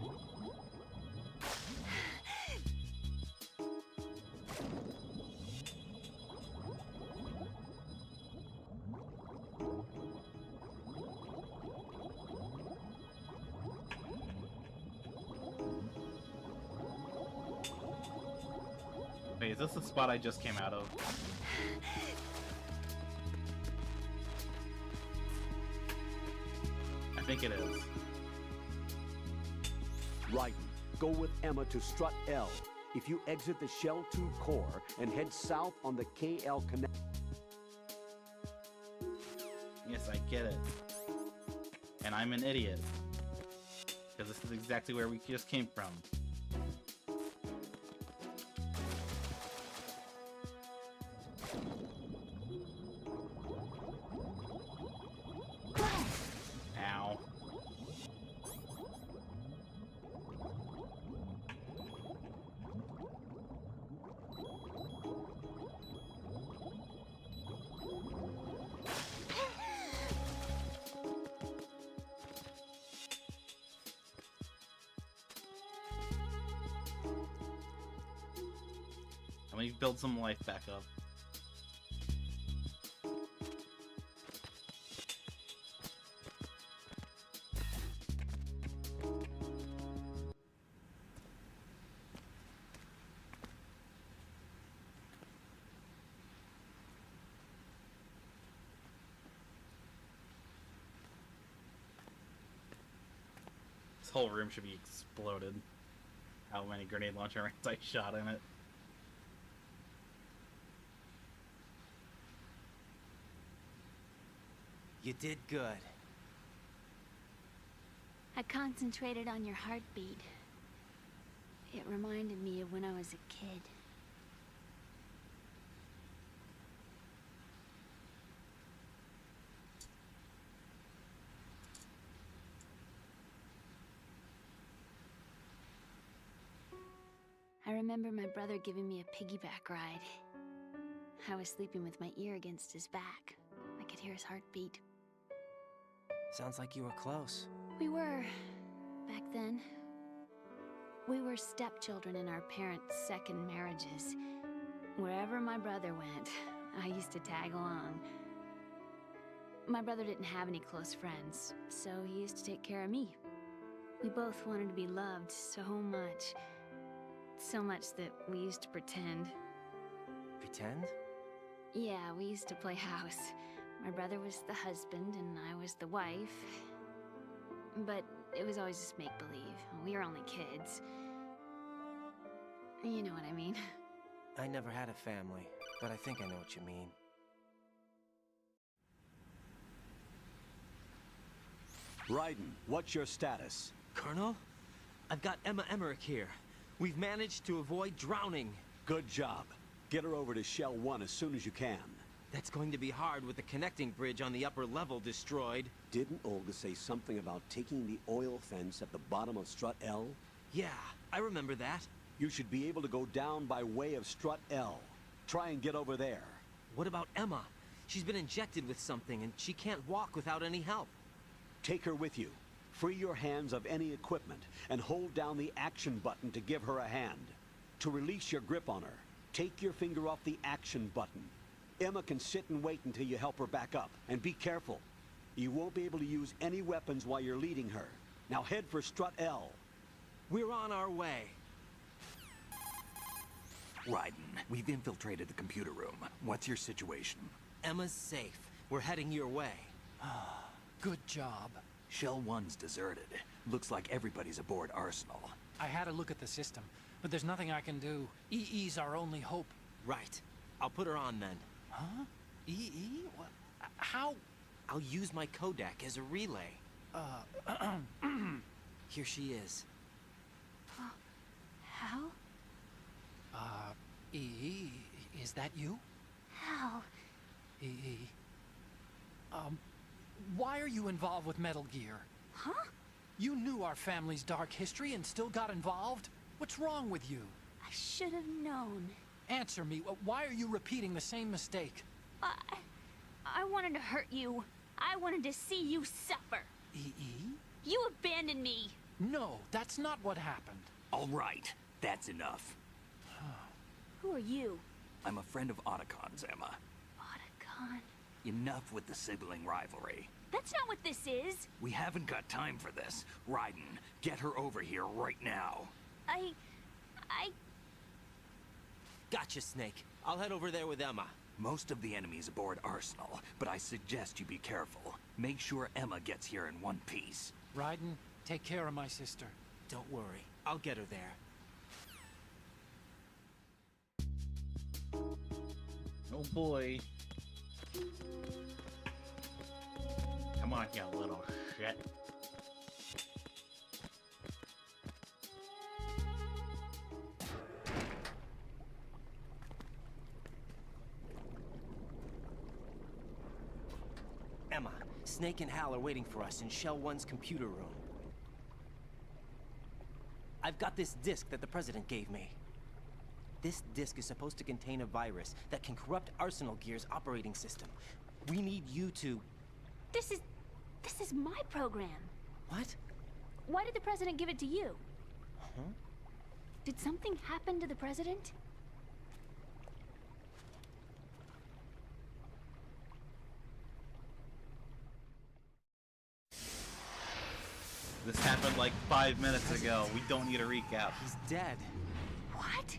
Wait, is this the spot I just came out of? I think it is. Raiden, go with Emma to strut L. If you exit the Shell 2 core and head south on the KL connect... Yes, I get it. And I'm an idiot. Because this is exactly where we just came from. Ow. Let me build some life back up. This whole room should be exploded. How many grenade launcher rounds I shot in it. You did good. I concentrated on your heartbeat. It reminded me of when I was a kid. I remember my brother giving me a piggyback ride. I was sleeping with my ear against his back. I could hear his heartbeat. Sounds like you were close. We were, back then. We were stepchildren in our parents' second marriages. Wherever my brother went, I used to tag along. My brother didn't have any close friends, so he used to take care of me. We both wanted to be loved so much. So much that we used to pretend. Pretend? Yeah, we used to play house. My brother was the husband and I was the wife. But it was always just make-believe. We were only kids. You know what I mean. I never had a family, but I think I know what you mean. Raiden, what's your status? Colonel? I've got Emma Emmerich here. We've managed to avoid drowning. Good job. Get her over to Shell 1 as soon as you can. That's going to be hard with the connecting bridge on the upper level destroyed. Didn't Olga say something about taking the oil fence at the bottom of Strut L? Yeah, I remember that. You should be able to go down by way of Strut L. Try and get over there. What about Emma? She's been injected with something and she can't walk without any help. Take her with you. Free your hands of any equipment and hold down the action button to give her a hand. To release your grip on her, take your finger off the action button. Emma can sit and wait until you help her back up. And be careful. You won't be able to use any weapons while you're leading her. Now head for Strut L. We're on our way. Raiden, we've infiltrated the computer room. What's your situation? Emma's safe. We're heading your way. Good job. Shell 1's deserted. Looks like everybody's aboard Arsenal. I had a look at the system, but there's nothing I can do. EE's our only hope. Right. I'll put her on then. Huh? EE? What? How? I'll use my Kodak as a relay. Here she is. How? EE, is that you? How? EE. Why are you involved with Metal Gear? Huh? You knew our family's dark history and still got involved? What's wrong with you? I should have known. Answer me. Why are you repeating the same mistake? I wanted to hurt you. I wanted to see you suffer. EE? You abandoned me. No, that's not what happened. All right, that's enough. Who are you? I'm a friend of Otacon's, Emma. Otacon? Enough with the sibling rivalry. That's not what this is. We haven't got time for this. Raiden, get her over here right now. I... Gotcha, Snake. I'll head over there with Emma. Most of the enemy's aboard Arsenal, but I suggest you be careful. Make sure Emma gets here in one piece. Raiden, take care of my sister. Don't worry. I'll get her there. Oh boy. Come on, you little shit. Emma, Snake and Hal are waiting for us in Shell 1's computer room. I've got this disk that the President gave me. This disk is supposed to contain a virus that can corrupt Arsenal Gear's operating system. We need you to... This is my program. What? Why did the President give it to you? Huh? Did something happen to the President? This happened like 5 minutes ago. We don't need a recap. He's dead. What?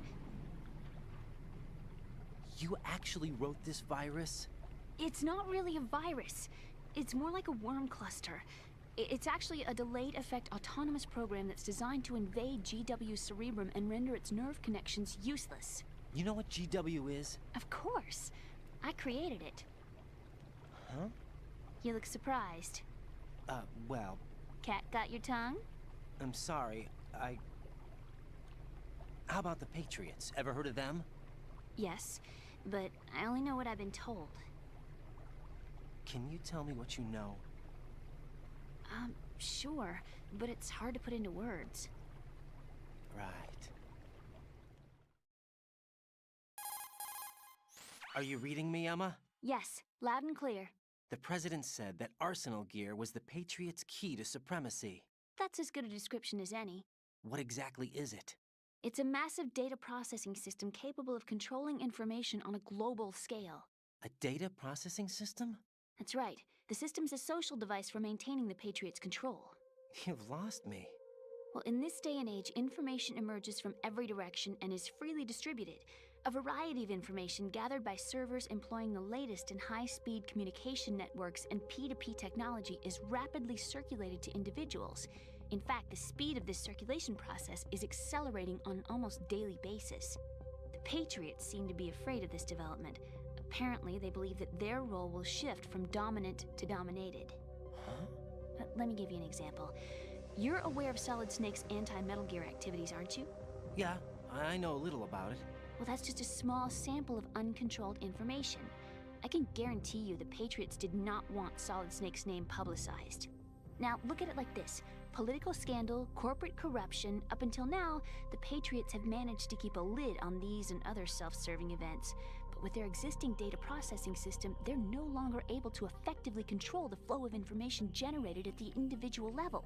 You actually wrote this virus? It's not really a virus. It's more like a worm cluster. It's actually a delayed effect autonomous program that's designed to invade GW's cerebrum and render its nerve connections useless. You know what GW is? Of course. I created it. Huh? You look surprised. Well... Cat got your tongue? I'm sorry, How about the Patriots? Ever heard of them? Yes, but I only know what I've been told. Can you tell me what you know? Sure, but it's hard to put into words. Right. Are you reading me, Emma? Yes, loud and clear. The President said that Arsenal gear was the Patriots' key to supremacy. That's as good a description as any. What exactly is it? It's a massive data processing system capable of controlling information on a global scale. A data processing system? That's right. The system's a social device for maintaining the Patriots' control. You've lost me. Well, in this day and age, information emerges from every direction and is freely distributed. A variety of information gathered by servers employing the latest in high-speed communication networks and P2P technology is rapidly circulated to individuals. In fact, the speed of this circulation process is accelerating on an almost daily basis. The Patriots seem to be afraid of this development. Apparently, they believe that their role will shift from dominant to dominated. Huh? Let me give you an example. You're aware of Solid Snake's anti-Metal Gear activities, aren't you? Yeah, I know a little about it. Well, that's just a small sample of uncontrolled information. I can guarantee you the Patriots did not want Solid Snake's name publicized. Now, look at it like this. Political scandal, corporate corruption, up until now, the Patriots have managed to keep a lid on these and other self-serving events. But with their existing data processing system, they're no longer able to effectively control the flow of information generated at the individual level.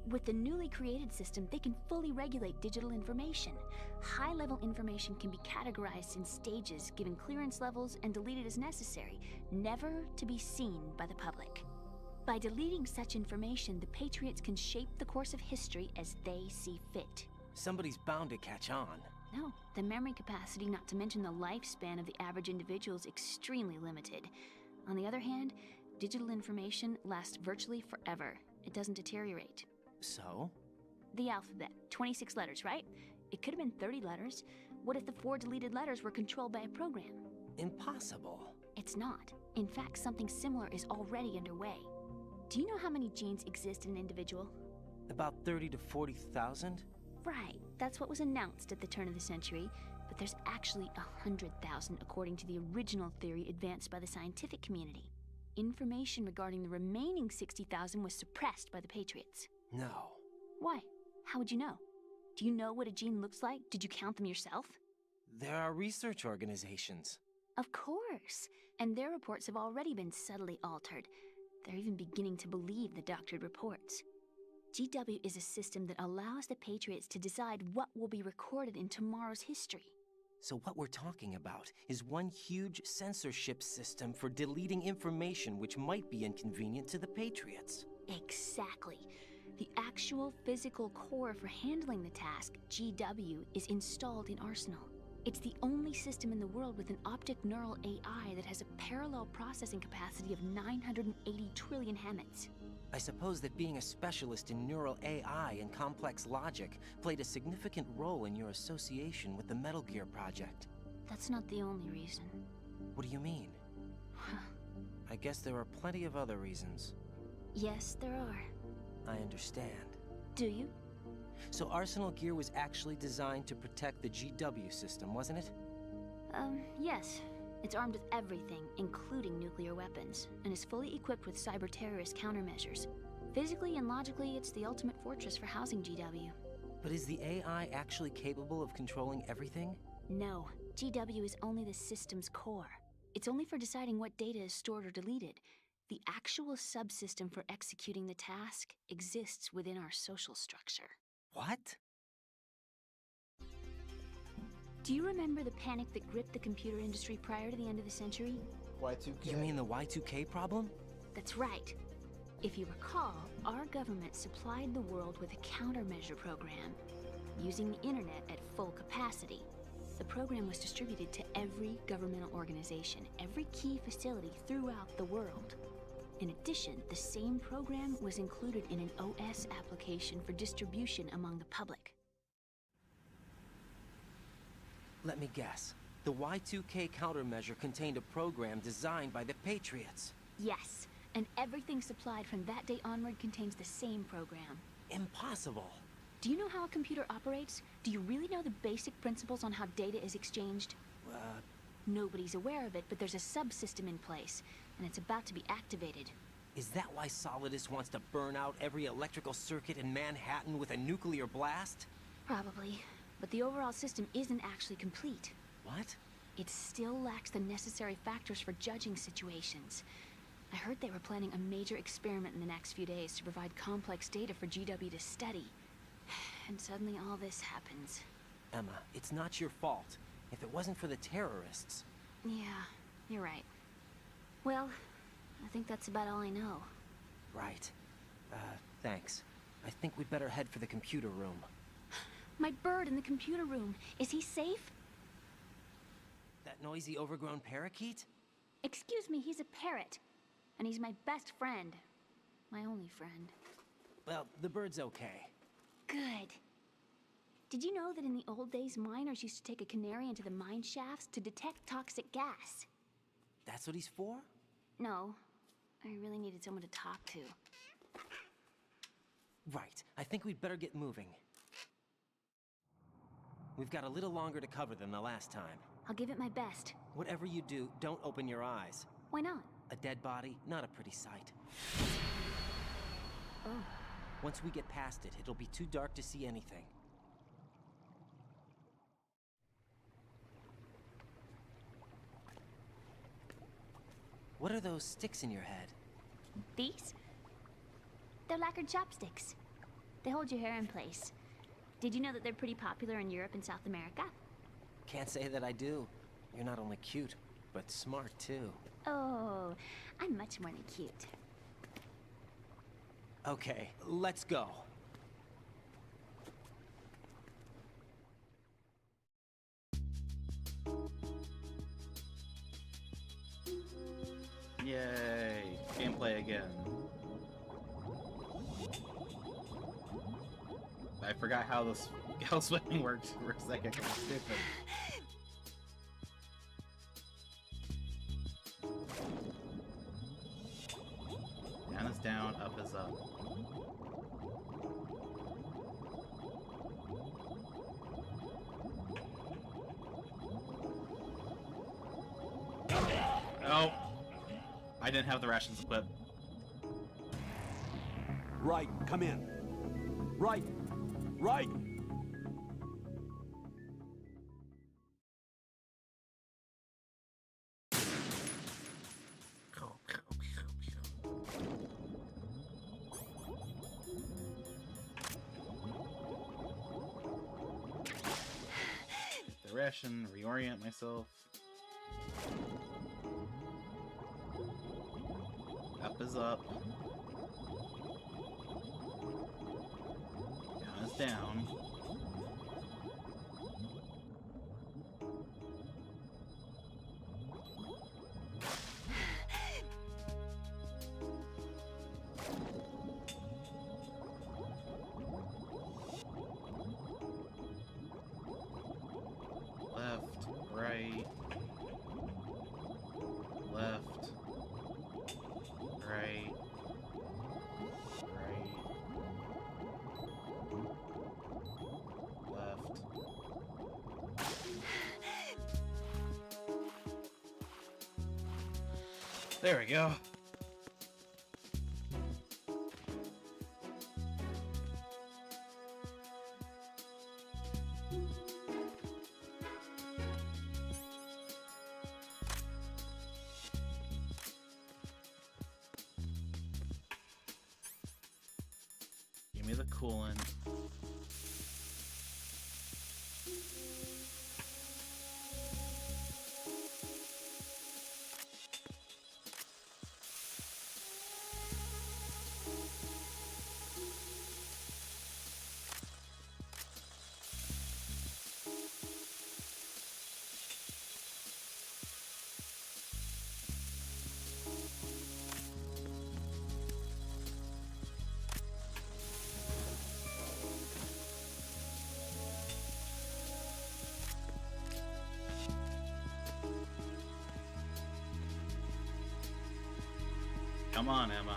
With the newly created system, they can fully regulate digital information. High-level information can be categorized in stages, given clearance levels, and deleted as necessary, never to be seen by the public. By deleting such information, the Patriots can shape the course of history as they see fit. Somebody's bound to catch on. No, the memory capacity, not to mention the lifespan of the average individual, is extremely limited. On the other hand, digital information lasts virtually forever. It doesn't deteriorate. So? The alphabet, 26 letters, right? It could have been 30 letters. What if the 4 deleted letters were controlled by a program? Impossible. It's not. In fact, something similar is already underway. Do you know how many genes exist in an individual? About 30 to 40,000? Right, that's what was announced at the turn of the century, but there's actually 100,000 according to the original theory advanced by the scientific community. Information regarding the remaining 60,000 was suppressed by the Patriots. No. Why? How would you know? Do you know what a gene looks like? Did you count them yourself? There are research organizations. Of course, and their reports have already been subtly altered. They're even beginning to believe the doctored reports. GW is a system that allows the Patriots to decide what will be recorded in tomorrow's history. So what we're talking about is one huge censorship system for deleting information which might be inconvenient to the Patriots. Exactly. The actual physical core for handling the task, GW, is installed in Arsenal. It's the only system in the world with an optic neural AI that has a parallel processing capacity of 980 trillion Hammets. I suppose that being a specialist in neural AI and complex logic played a significant role in your association with the Metal Gear project. That's not the only reason. What do you mean? I guess there are plenty of other reasons. Yes, there are. I understand. Do you? So Arsenal gear was actually designed to protect the GW system, wasn't it? Yes. It's armed with everything, including nuclear weapons, and is fully equipped with cyber-terrorist countermeasures. Physically and logically, it's the ultimate fortress for housing GW. But is the AI actually capable of controlling everything? No. GW is only the system's core. It's only for deciding what data is stored or deleted. The actual subsystem for executing the task exists within our social structure. What? Do you remember the panic that gripped the computer industry prior to the end of the century? Y2K. You mean the Y2K problem? That's right. If you recall, our government supplied the world with a countermeasure program, using the internet at full capacity. The program was distributed to every governmental organization, every key facility throughout the world. In addition, the same program was included in an OS application for distribution among the public. Let me guess. The Y2K countermeasure contained a program designed by the Patriots. Yes, and everything supplied from that day onward contains the same program. Impossible. Do you know how a computer operates? Do you really know the basic principles on how data is exchanged? Nobody's aware of it, but there's a subsystem in place, and it's about to be activated. Is that why Solidus wants to burn out every electrical circuit in Manhattan with a nuclear blast? Probably, but the overall system isn't actually complete. What? It still lacks the necessary factors for judging situations. I heard they were planning a major experiment in the next few days to provide complex data for GW to study. And suddenly all this happens. Emma, it's not your fault. If it wasn't for the terrorists... Yeah, you're right. Well, I think that's about all I know. Right. Thanks. I think we'd better head for the computer room. My bird in the computer room. Is he safe? That noisy, overgrown parakeet? Excuse me, he's a parrot. And he's my best friend. My only friend. Well, the bird's okay. Good. Did you know that in the old days, miners used to take a canary into the mine shafts to detect toxic gas? That's what he's for? No. I really needed someone to talk to. Right. I think we'd better get moving. We've got a little longer to cover than the last time. I'll give it my best. Whatever you do, don't open your eyes. Why not? A dead body, not a pretty sight. Oh. Once we get past it, it'll be too dark to see anything. What are those sticks in your head? These? They're lacquered chopsticks. They hold your hair in place. Did you know that they're pretty popular in Europe and South America? Can't say that I do. You're not only cute, but smart too. Oh, I'm much more than cute. Okay, let's go. Yay! Gameplay again. I forgot how this how swimming worked for a second. It was stupid. Down is down, up is up. Oh! I didn't have the rations equipped. Right, come in. Right! Right! The ration, reorient myself. Up is up. Down is down. Left, right. Left. Right. Right. Left. There we go. Give me the coolant. Come on, Emma.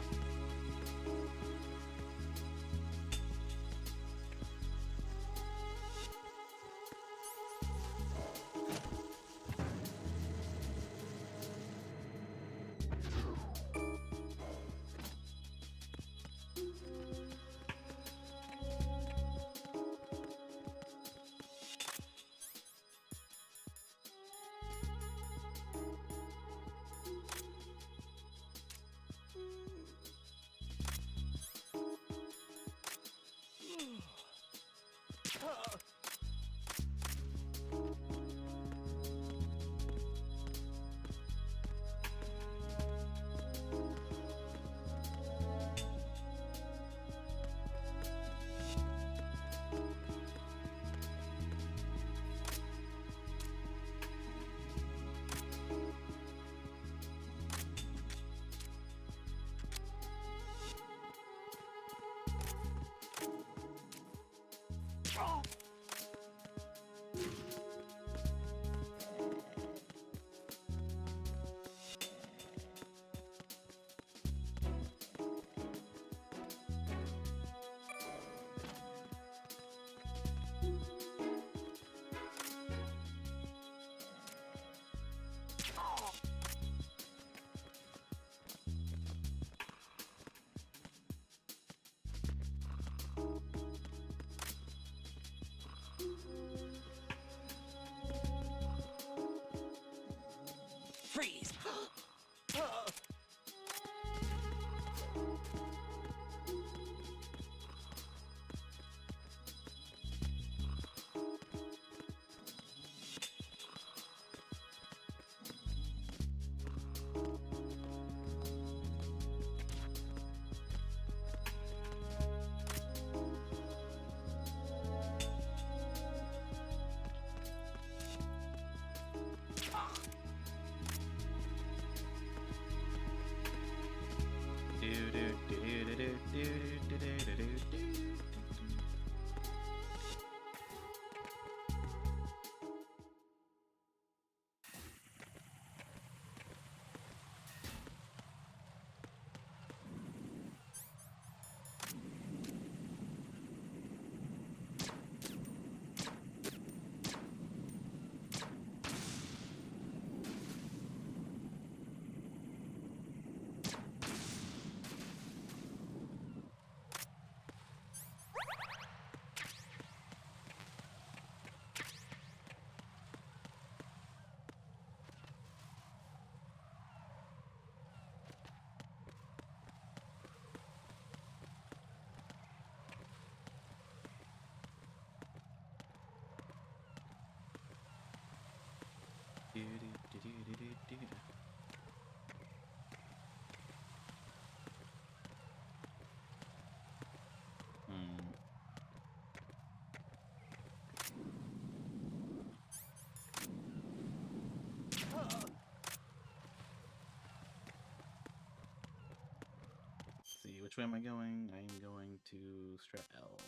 See, which way am I going? I am going to Strat L.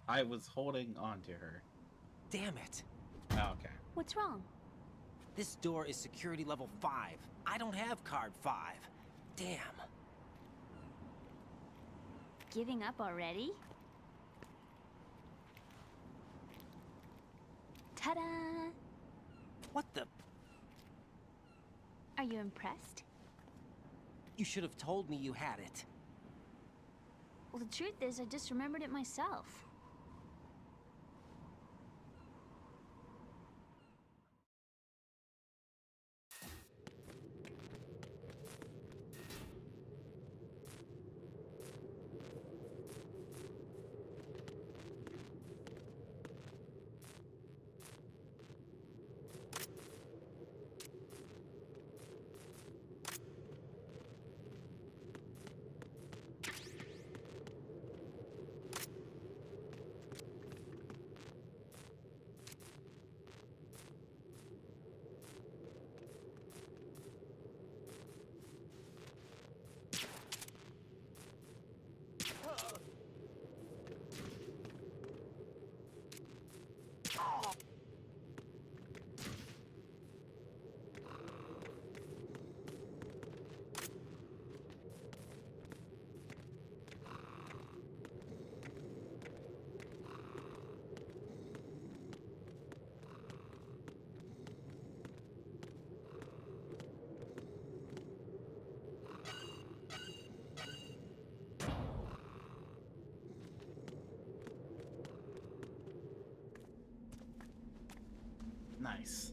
I was holding on to her. Damn it. Oh, okay. What's wrong? This door is security level 5. I don't have card 5. Damn. Giving up already? Ta-da! What the? Are you impressed? You should have told me you had it. Well, the truth is, I just remembered it myself. Nice.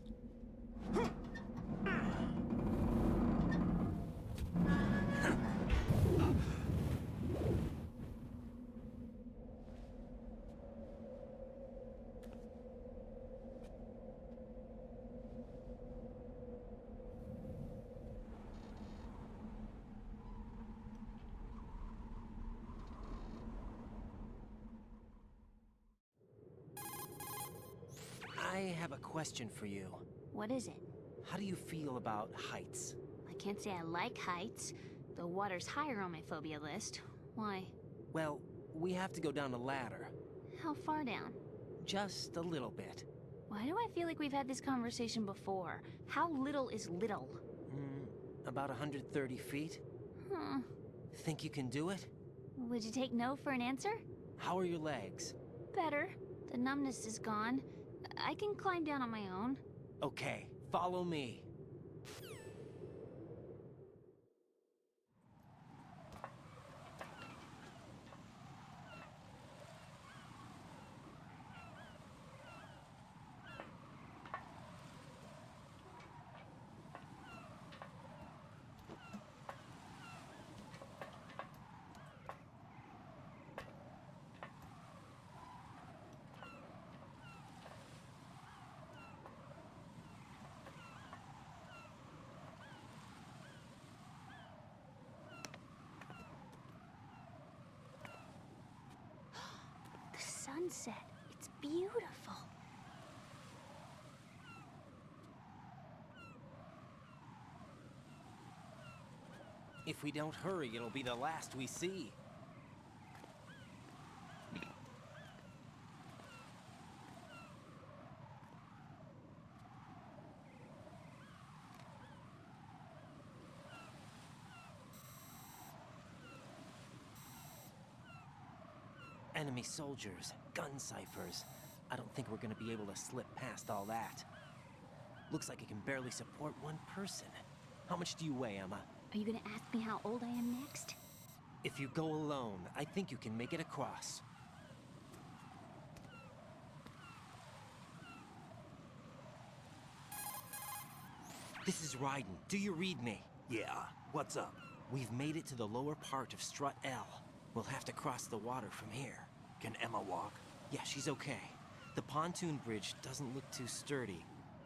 I have a question for you. What is it? How do you feel about heights? I can't say I like heights. The water's higher on my phobia list. Why? Well, we have to go down a ladder. How far down? Just a little bit. Why do I feel like we've had this conversation before? How little is little? About 130 feet. Huh. Think you can do it? Would you take no for an answer? How are your legs? Better. The numbness is gone. I can climb down on my own. Okay, follow me. Sunset. It's beautiful. If we don't hurry, it'll be the last we see. Enemy soldiers, gun ciphers. I don't think we're gonna be able to slip past all that. Looks like it can barely support one person. How much do you weigh, Emma? Are you gonna ask me how old I am next? If you go alone, I think you can make it across. This is Raiden. Do you read me? Yeah, what's up? We've made it to the lower part of Strut L. We'll have to cross the water from here. Can Emma walk? Yeah, she's okay. The pontoon bridge doesn't look too sturdy.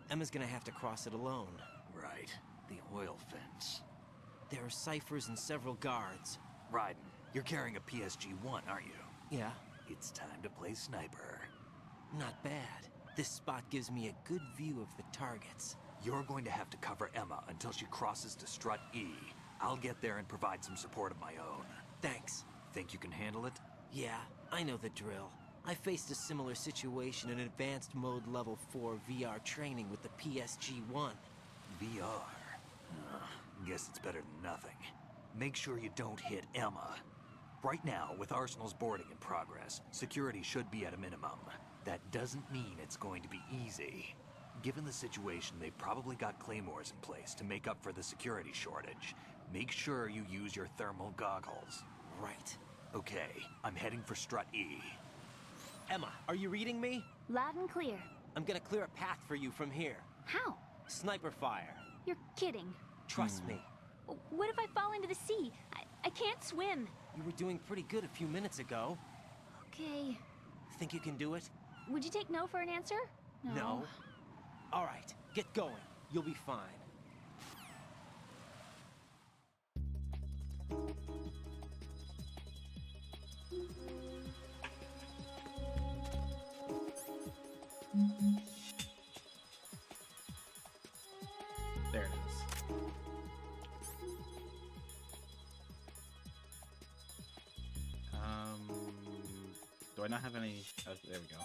Emma's gonna have to cross it alone. Right, the oil fence. There are ciphers and several guards. Raiden, you're carrying a PSG-1, aren't you? Yeah, It's time to play sniper. not bad. This spot gives me a good view of the targets. You're going to have to cover Emma until she crosses to Strut E. I'll get there and provide some support of my own. Thanks. Think you can handle it? Yeah, I know the drill. I faced a similar situation in advanced mode level 4 VR training with the PSG-1. VR. Guess it's better than nothing. Make sure you don't hit Emma. Right now, with Arsenal's boarding in progress, security should be at a minimum. That doesn't mean it's going to be easy. Given the situation, they've probably got claymores in place to make up for the security shortage. Make sure you use your thermal goggles. Right. Okay, I'm heading for Strut E. Emma, are you reading me? Loud and clear. I'm gonna clear a path for you from here. How? Sniper fire. You're kidding. Trust me. What if I fall into the sea? I can't swim. You were doing pretty good a few minutes ago. Okay. Think you can do it? Would you take no for an answer? No. All right, get going. You'll be fine. There it is. Do I not have any? Oh, there we go.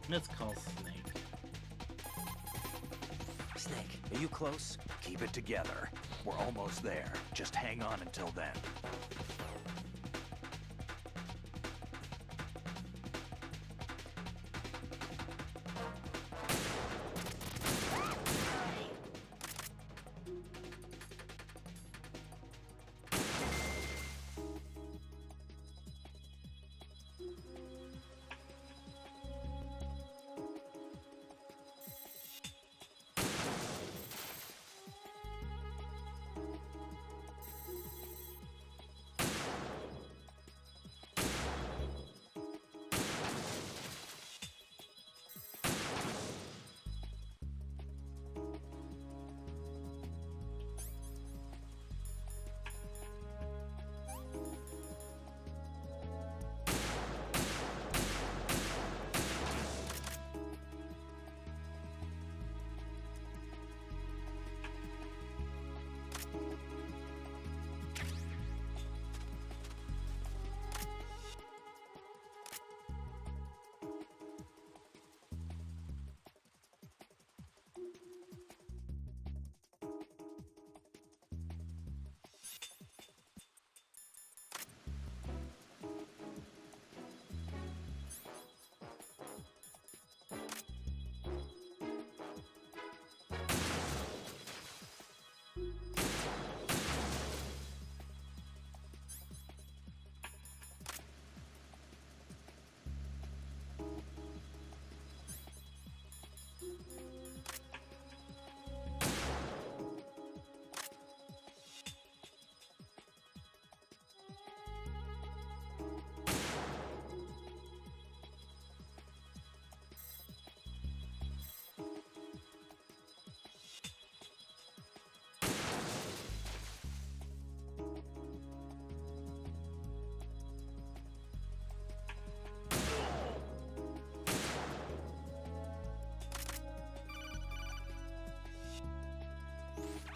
Let's call Snake. Snake, are you close? Keep it together. We're almost there. Just hang on until then.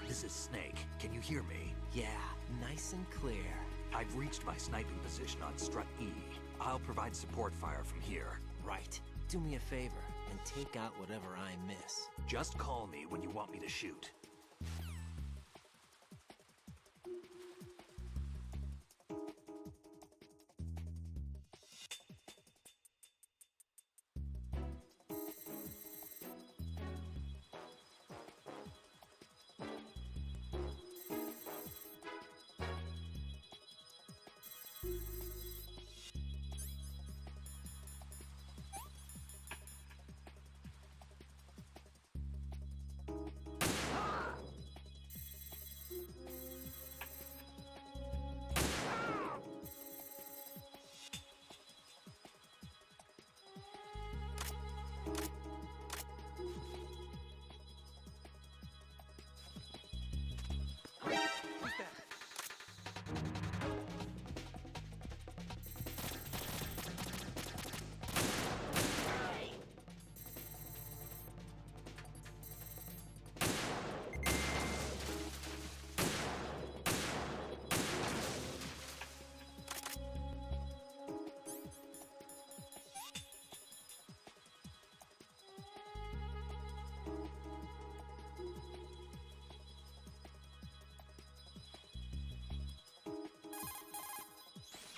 This is Snake. Can you hear me? Yeah, nice and clear. I've reached my sniping position on Strut E. I'll provide support fire from here. Right. Do me a favor and take out whatever I miss. Just call me when you want me to shoot.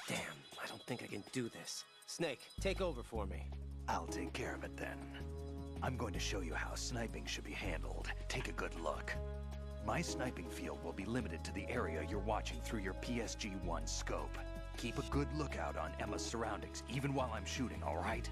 Damn, I don't think I can do this. Snake, take over for me. I'll take care of it then. I'm going to show you how sniping should be handled. Take a good look. My sniping field will be limited to the area you're watching through your PSG-1 scope. Keep a good lookout on Emma's surroundings, even while I'm shooting, all right?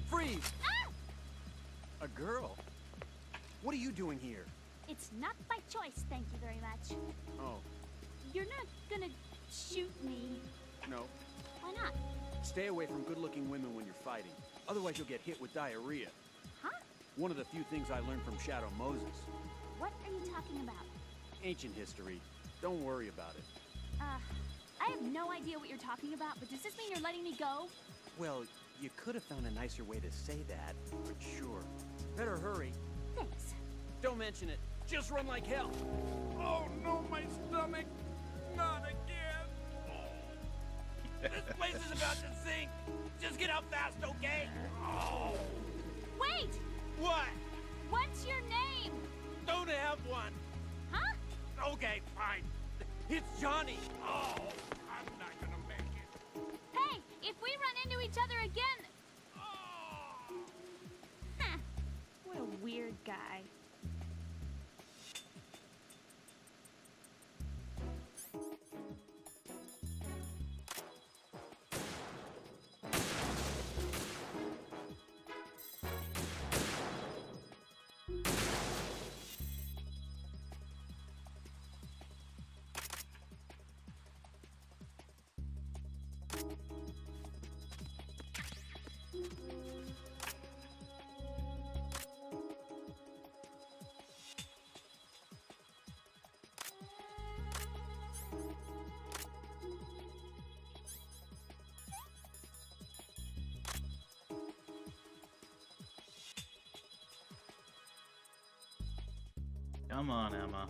Freeze! A girl? What are you doing here? It's not by choice, thank you very much. Oh, You're not gonna shoot me. no. Why not? Stay away from good-looking women when you're fighting. Otherwise you'll get hit with diarrhea. Huh? One of the few things I learned from Shadow Moses. What are you talking about? Ancient history. Don't worry about it. I have no idea what you're talking about, but does this mean you're letting me go? Well, you could have found a nicer way to say that, but sure. Better hurry. Thanks. Don't mention it. Just run like hell. Oh no, my stomach! Not again! This place is about to sink! Just get out fast, okay? Oh! Wait! What? What's your name? Don't have one! Huh? Okay, fine. It's Johnny! Oh, I'm not gonna make it. Hey, if we run into each other again... Huh. What a weird guy. Come on, Emma.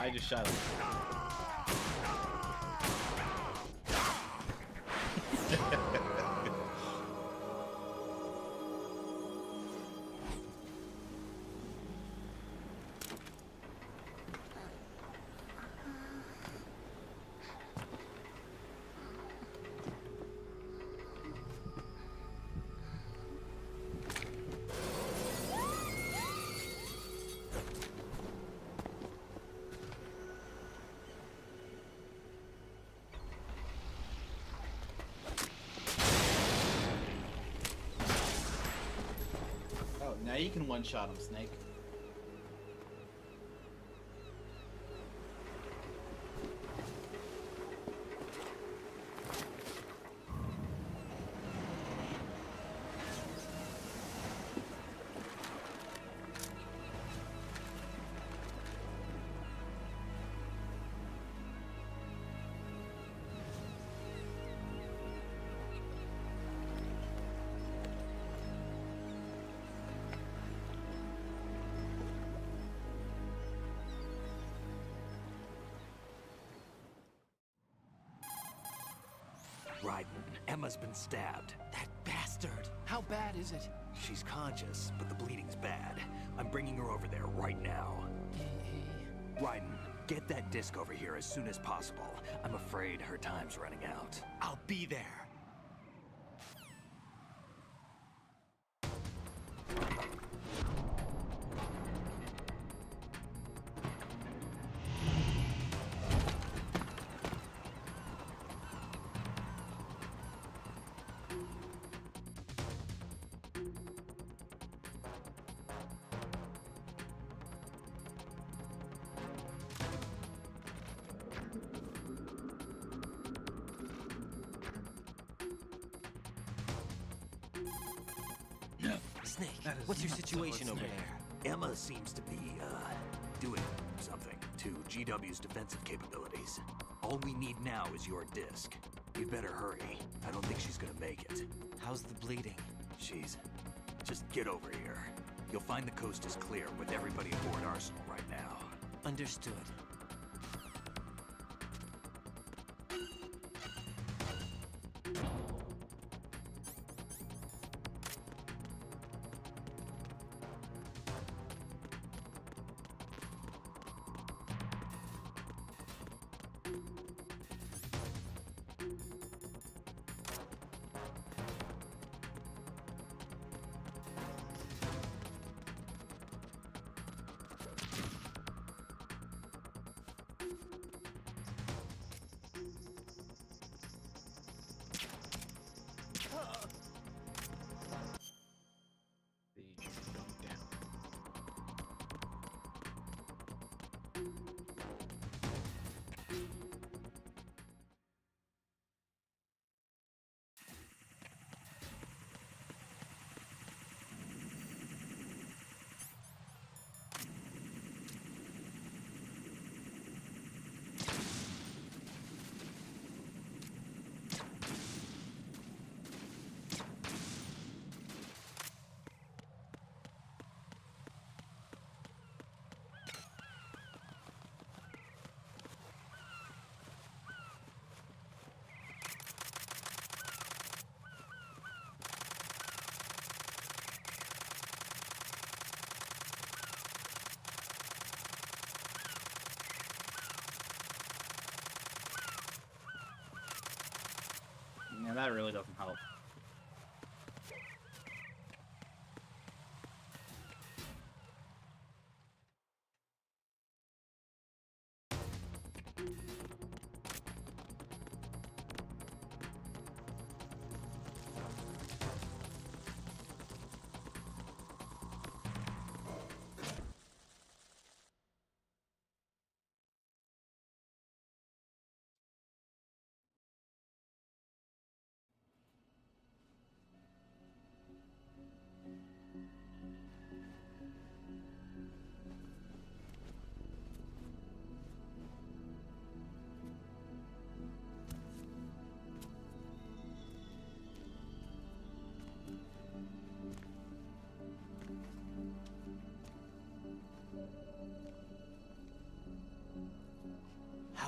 I just shot him. Now you can one-shot him, Snake. Raiden, Emma's been stabbed. That bastard! How bad is it? She's conscious, but the bleeding's bad. I'm bringing her over there right now. Raiden, get that disc over here as soon as possible. I'm afraid her time's running out. I'll be there. Snake, what's your situation over there? Emma seems to be, doing something to GW's defensive capabilities. All we need now is your disc. You'd better hurry. I don't think she's gonna make it. How's the bleeding? Just get over here. You'll find the coast is clear with everybody aboard Arsenal right now. Understood. Yeah, that really doesn't help.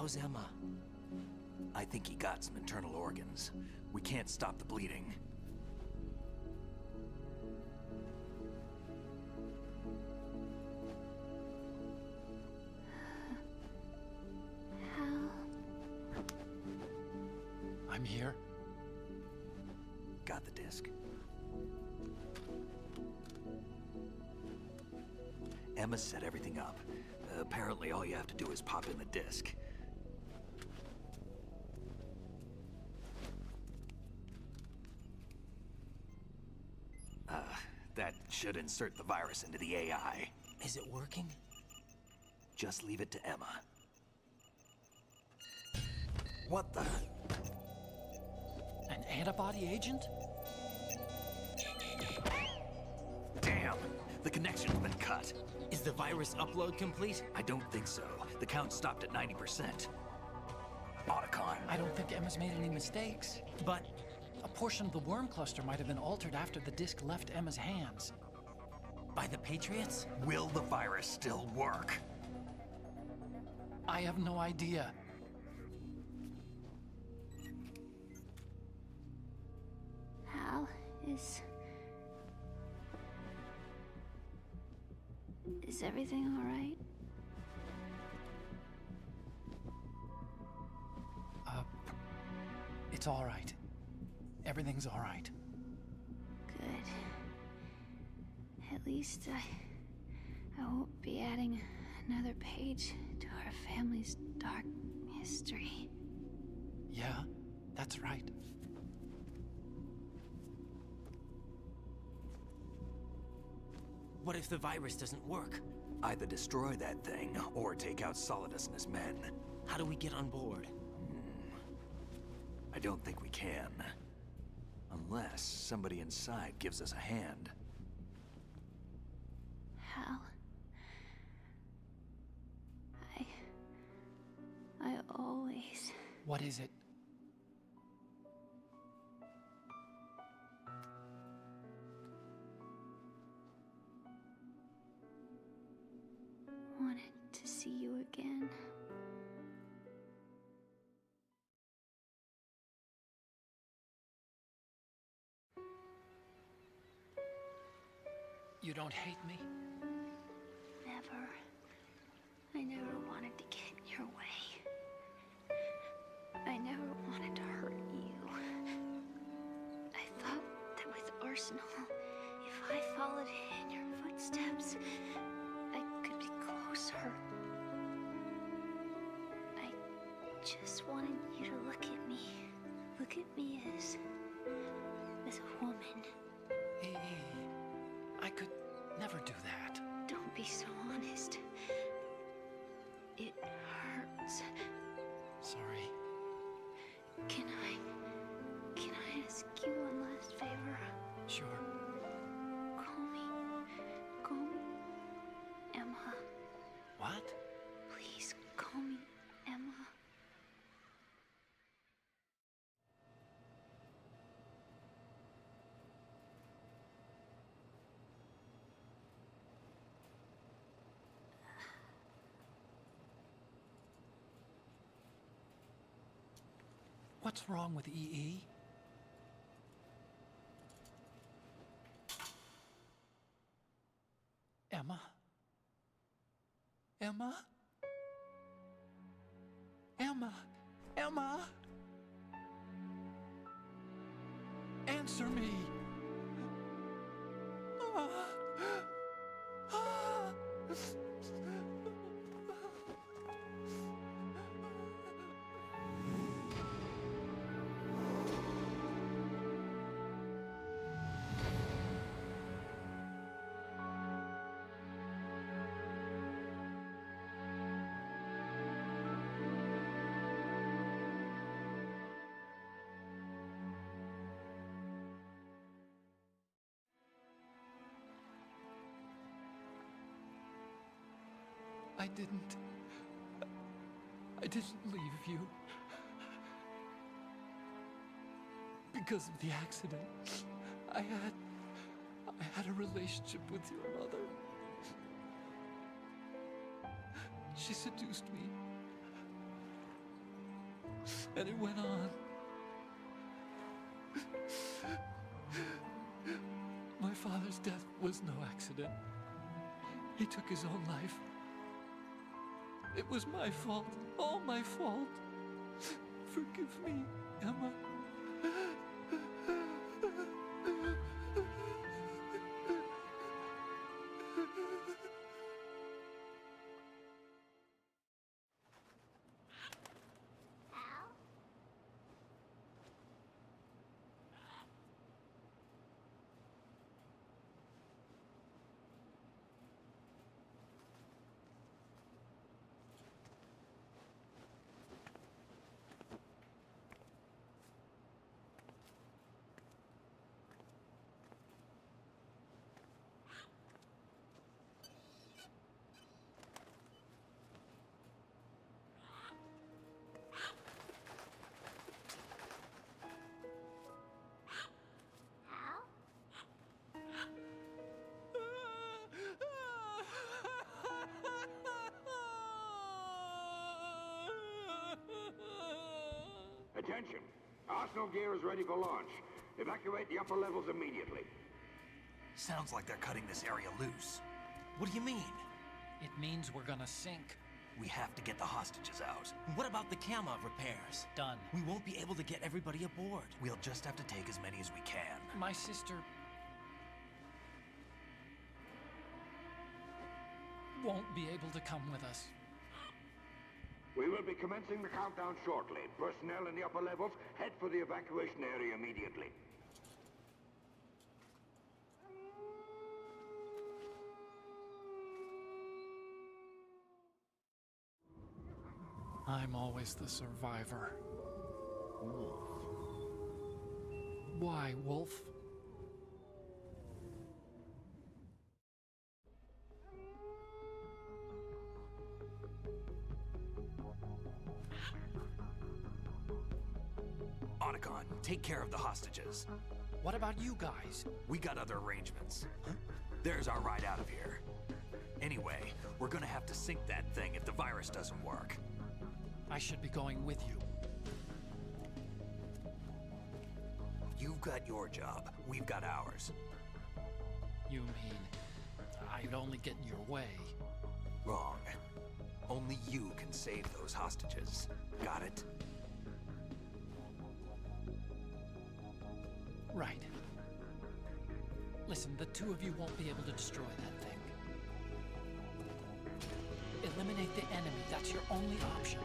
How's Emma? I think he got some internal organs. We can't stop the bleeding. I'm here. Got the disc. Emma set everything up. Apparently all you have to do is pop in the disc. That should insert the virus into the AI. Is it working? Just leave it to Emma. What the? An antibody agent? Damn! The connection's been cut. Is the virus upload complete? I don't think so. The count stopped at 90%. Otacon. I don't think Emma's made any mistakes. But a portion of the worm cluster might have been altered after the disc left Emma's hands. by the Patriots? Will the virus still work? I have no idea. Hal, is everything all right? It's all right. Everything's all right. Good. At least I won't be adding another page to our family's dark history. Yeah, that's right. What if the virus doesn't work? Either destroy that thing, or take out Solidus and his men. How do we get on board? I don't think we can. Unless somebody inside gives us a hand. Hal, I always... What is it? wanted to see you again. You don't hate me? Never. I never wanted to get in your way. I never wanted to hurt you. I thought that with Arsenal, if I followed in your footsteps, I could be closer. I just wanted you to look at me. Look at me as a woman. I could never do that. Don't be so honest. It hurts. Sorry. Can I ask you one last favor? Sure. Call me Emma. What? Please call me Emma. What's wrong with EE? Emma? Emma? Emma? Emma? Answer me! I didn't leave you. Because of the accident, I had a relationship with your mother. She seduced me. And it went on. My father's death was no accident. He took his own life. It was my fault, all my fault. Forgive me, Emma. Attention! Arsenal gear is ready for launch. Evacuate the upper levels immediately. Sounds like they're cutting this area loose. What do you mean? It means we're gonna sink. We have to get the hostages out. What about the camo repairs? Done. We won't be able to get everybody aboard. We'll just have to take as many as we can. My sister won't be able to come with us. We will be commencing the countdown shortly. Personnel in the upper levels, head for the evacuation area immediately. I'm always the survivor. Wolf. Why, Wolf? Otacon, take care of the hostages. What about you guys? We got other arrangements. There's our ride out of here. Anyway, we're gonna have to sink that thing if the virus doesn't work. I should be going with you. You've got your job. We've got ours. You mean I'd only get in your way? Wrong. Only you can save those hostages. Got it? Right. Listen, the two of you won't be able to destroy that thing. Eliminate the enemy. That's your only option.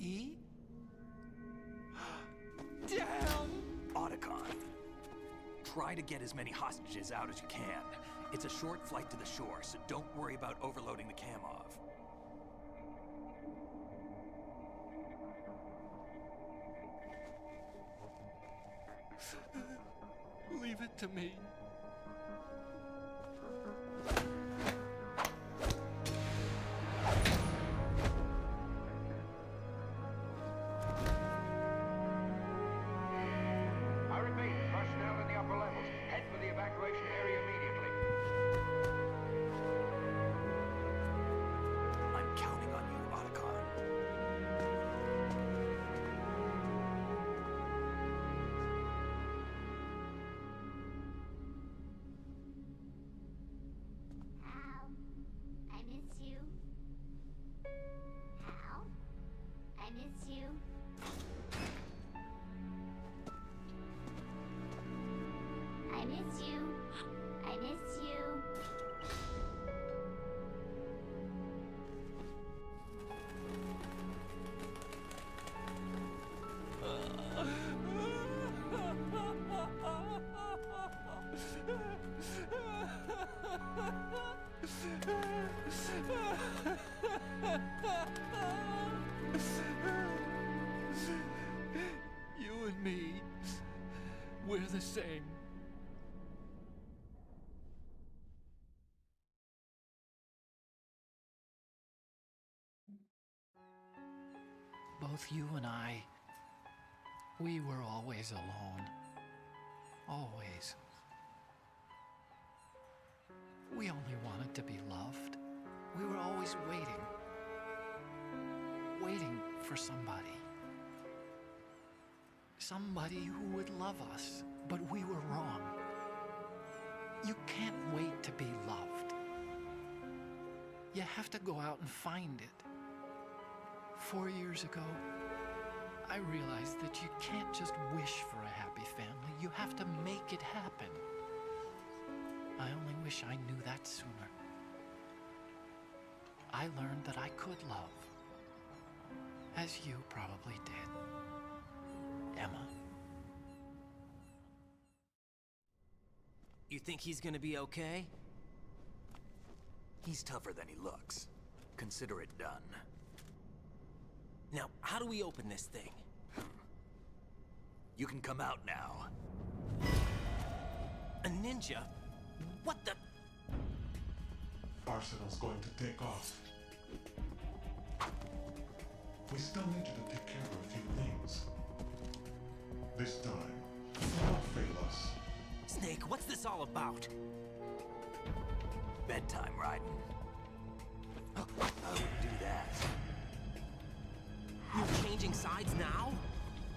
E? Damn! Otacon, try to get as many hostages out as you can. It's a short flight to the shore, so don't worry about overloading the Kamov. Leave it to me. I repeat, personnel in the upper levels, head for the evacuation area immediately. I'm counting on you, Otacon. Hal, I miss you. Hal, I miss you. I miss you. I miss you. You and me, we're the same. both you and I, we were always alone. Always. We only wanted to be loved. We were always waiting. Waiting for somebody. Somebody who would love us, but we were wrong. You can't wait to be loved. You have to go out and find it. 4 years ago, I realized that you can't just wish for a happy family. You have to make it happen. I only wish I knew that sooner. I learned that I could love, as you probably did, Emma. You think he's gonna be okay? He's tougher than he looks. Consider it done. Now, how do we open this thing? You can come out now. A ninja? What the? Arsenal's going to take off. We still need you to take care of a few things. This time, do not fail us. Snake, what's this all about? Bedtime, Raiden. I wouldn't do that. You're changing sides now?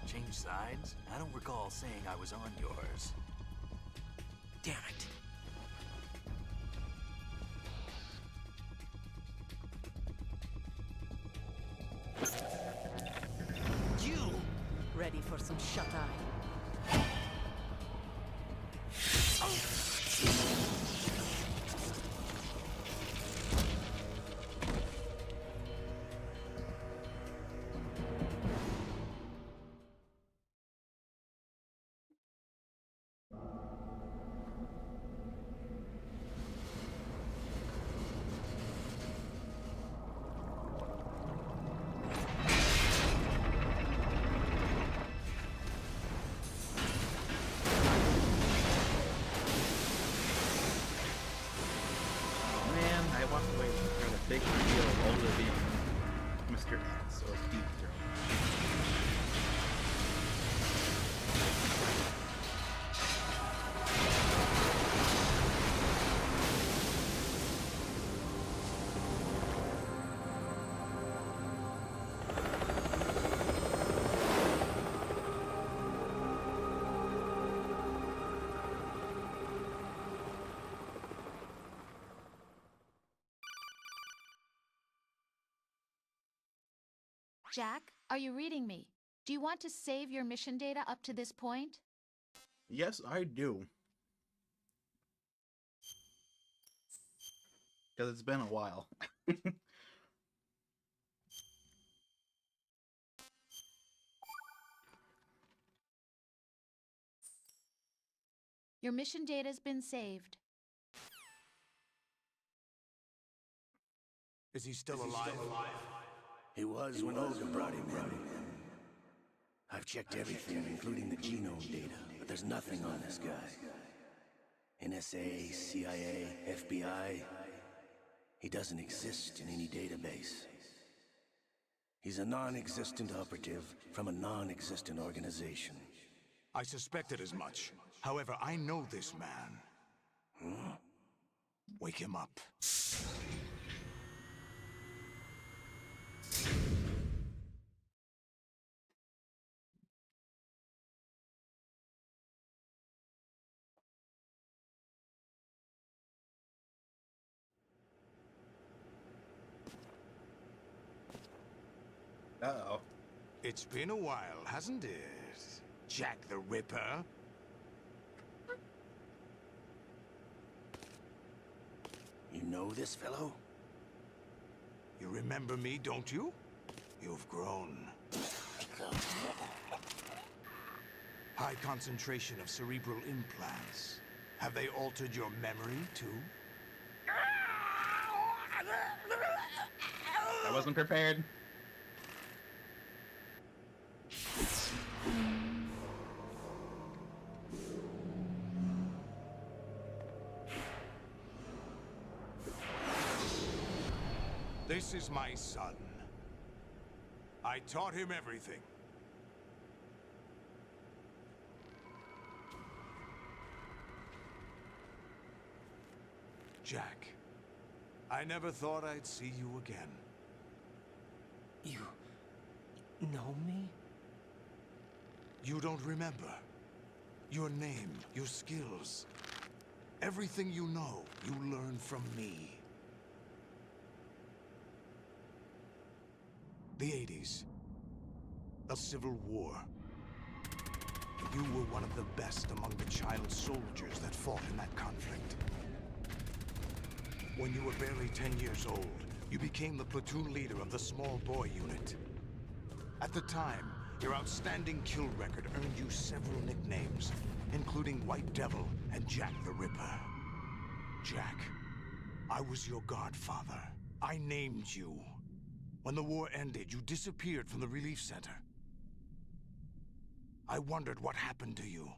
Change sides? I don't recall saying I was on yours. Damn it. You! Ready for some shut-eye? Big reveal of Olga being Mr. X or Deep Throat. Jack, are you reading me? Do you want to save your mission data up to this point? Yes, I do. Because it's been a while. Your mission data's been saved. Is he still alive? He was when Olga brought him in. I've checked everything, including the genome data, but there's nothing on this guy. NSA, CIA, FBI. He doesn't exist in any database. He's a non-existent operative from a non-existent organization. I suspected as much. However, I know this man. Huh? Wake him up. Uh-oh. It's been a while, hasn't it? Jack the Ripper? You know this fellow? You remember me, don't you? You've grown. High concentration of cerebral implants. Have they altered your memory, too? I wasn't prepared. This is my son. I I taught him everything. Jack, I never thought I'd see you again. You know me? You don't remember. Your name, your skills. Everything you know, you learned from me. The 80s. A civil war. You were one of the best among the child soldiers that fought in that conflict. When you were barely 10 years old, you became the platoon leader of the small boy unit. At the time, your outstanding kill record earned you several nicknames, including White Devil and Jack the Ripper. Jack, I was your godfather. I named you. When the war ended, you disappeared from the relief center. I wondered what happened to you.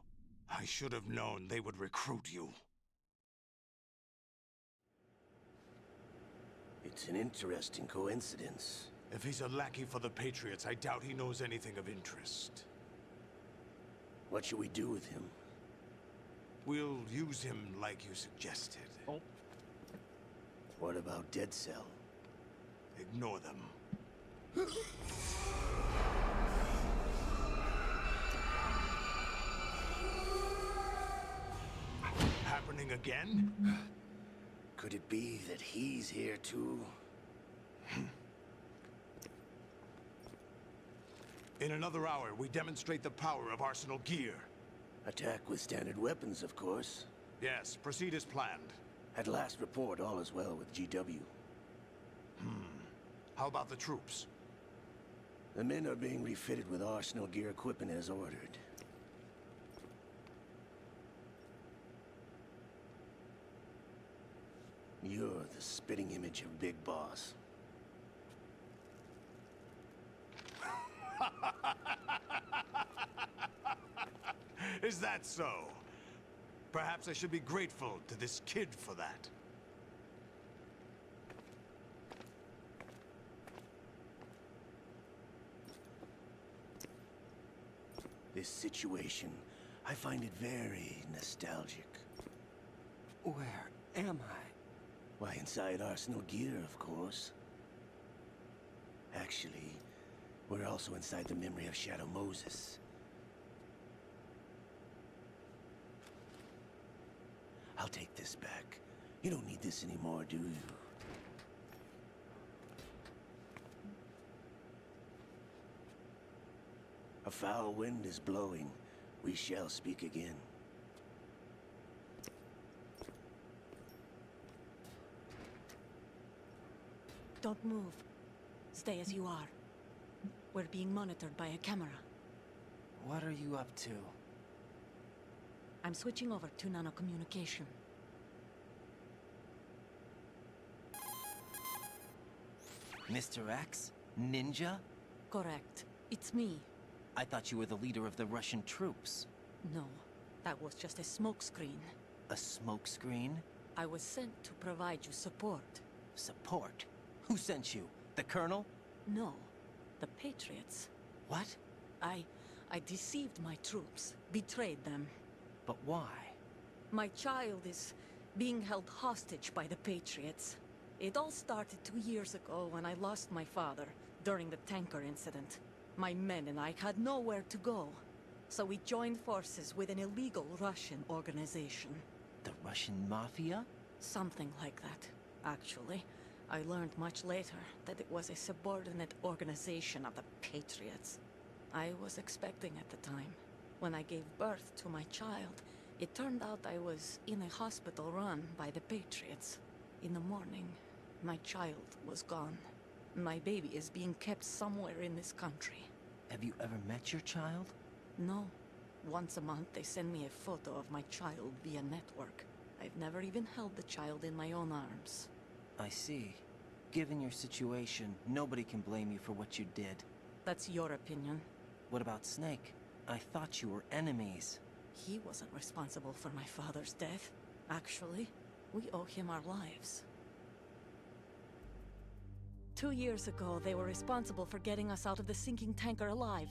I should have known they would recruit you. It's an interesting coincidence. If he's a lackey for the Patriots, I doubt he knows anything of interest. What should we do with him? We'll use him like you suggested. Oh. What about Dead Cell? Ignore them. Happening again? Could it be that he's here too? In another hour, we demonstrate the power of Arsenal gear. Attack with standard weapons, of course. Yes, proceed as planned. At last report, all is well with GW. How about the troops? The men are being refitted with Arsenal gear equipment as ordered. You're the spitting image of Big Boss. Is that so? Perhaps I should be grateful to this kid for that. This situation, I find it very nostalgic. Where am I? Why, inside Arsenal gear, of course. Actually, we're also inside the memory of Shadow Moses. I'll take this back. You don't need this anymore, do you? A foul wind is blowing. We shall speak again. Don't move. Stay as you are. We're being monitored by a camera. What are you up to? I'm switching over to nanocommunication. Mr. X? Ninja? Correct. It's me. I thought you were the leader of the Russian troops. No, that was just a smokescreen. A smokescreen? I was sent to provide you support. Support? Who sent you? The Colonel? No, the Patriots. What? I deceived my troops, betrayed them. But why? My child is being held hostage by the Patriots. It all started 2 years ago when I lost my father during the tanker incident. My men and I had nowhere to go, so we joined forces with an illegal Russian organization. The Russian Mafia? Something like that, actually. I learned much later that it was a subordinate organization of the Patriots. I was expecting at the time. When I gave birth to my child, it turned out I was in a hospital run by the Patriots. In the morning, my child was gone. My baby is being kept somewhere in this country. Have you ever met your child? No. Once a month, they send me a photo of my child via network. I've never even held the child in my own arms. I see. Given your situation, nobody can blame you for what you did. That's your opinion. What about Snake? I thought you were enemies. He wasn't responsible for my father's death. Actually, we owe him our lives. 2 years ago, they were responsible for getting us out of the sinking tanker alive.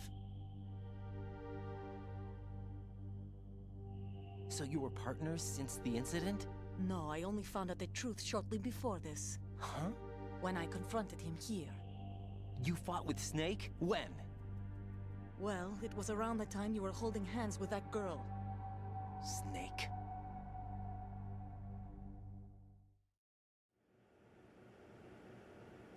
So you were partners since the incident? No, I only found out the truth shortly before this. Huh? When I confronted him here. You fought with Snake? When? Well, it was around the time you were holding hands with that girl. Snake.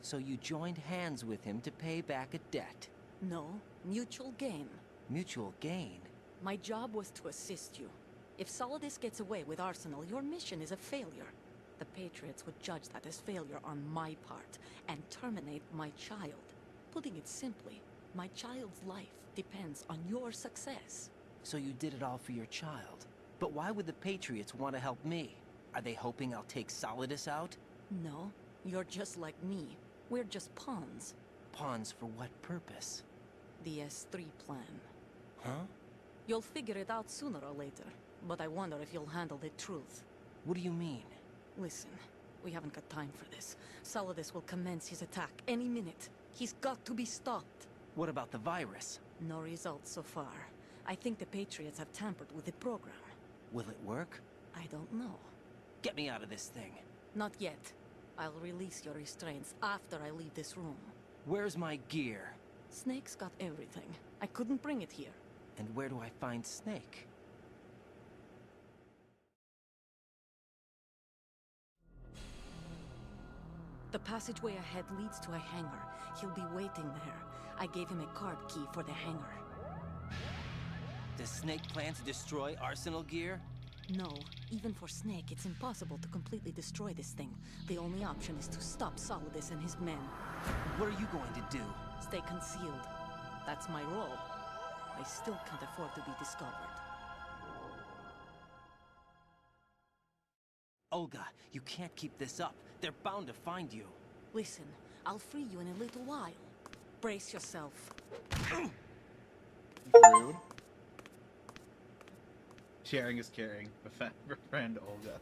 So you joined hands with him to pay back a debt? No, mutual gain. Mutual gain? My job was to assist you. If Solidus gets away with Arsenal, your mission is a failure. The Patriots would judge that as failure on my part, and terminate my child. Putting it simply, my child's life depends on your success. So you did it all for your child. But why would the Patriots want to help me? Are they hoping I'll take Solidus out? No, you're just like me. We're just pawns. Pawns for what purpose? The S3 plan. Huh? You'll figure it out sooner or later, but I wonder if you'll handle the truth. What do you mean? Listen, we haven't got time for this. Solidus will commence his attack any minute. He's got to be stopped. What about the virus? No results so far. I think the Patriots have tampered with the program. Will it work? I don't know. Get me out of this thing. Not yet. I'll release your restraints after I leave this room. Where's my gear? Snake's got everything. I couldn't bring it here. And where do I find Snake? The passageway ahead leads to a hangar. He'll be waiting there. I gave him a card key for the hangar. Does Snake plan to destroy Arsenal gear? No. Even for Snake, it's impossible to completely destroy this thing. The only option is to stop Solidus and his men. What are you going to do? Stay concealed. That's my role. I still can't afford to be discovered. Olga, you can't keep this up. They're bound to find you. Listen, I'll free you in a little while. Brace yourself. Rude. Sharing is caring. Friend Olga.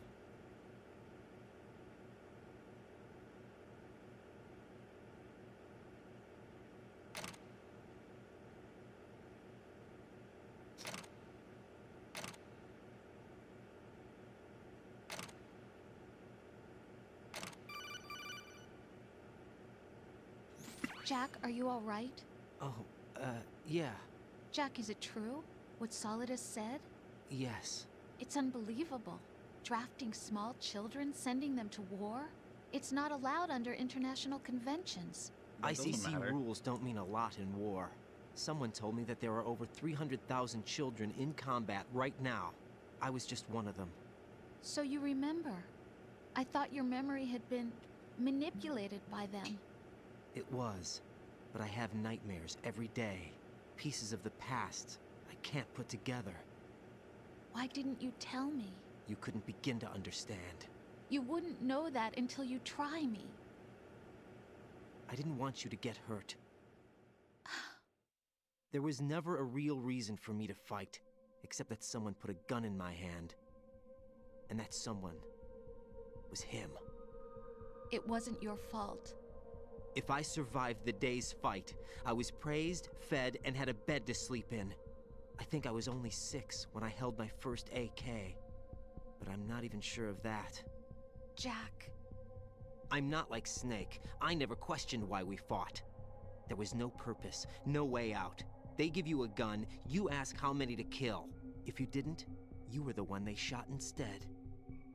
Jack, are you all right? Oh, yeah. Jack, is it true? What Solidus said? Yes. It's unbelievable. Drafting small children, sending them to war? It's not allowed under international conventions. ICC rules don't mean a lot in war. Someone told me that there are over 300,000 children in combat right now. I was just one of them. So you remember? I thought your memory had been manipulated by them. It was, but I have nightmares every day. Pieces of the past I can't put together. Why didn't you tell me? You couldn't begin to understand. You wouldn't know that until you try me. I didn't want you to get hurt. There was never a real reason for me to fight, except that someone put a gun in my hand. And that someone was him. It wasn't your fault. If I survived the day's fight, I was praised, fed, and had a bed to sleep in. I think I was only 6 when I held my first AK. But I'm not even sure of that. Jack. I'm not like Snake. I never questioned why we fought. There was no purpose, no way out. They give you a gun, you ask how many to kill. If you didn't, you were the one they shot instead.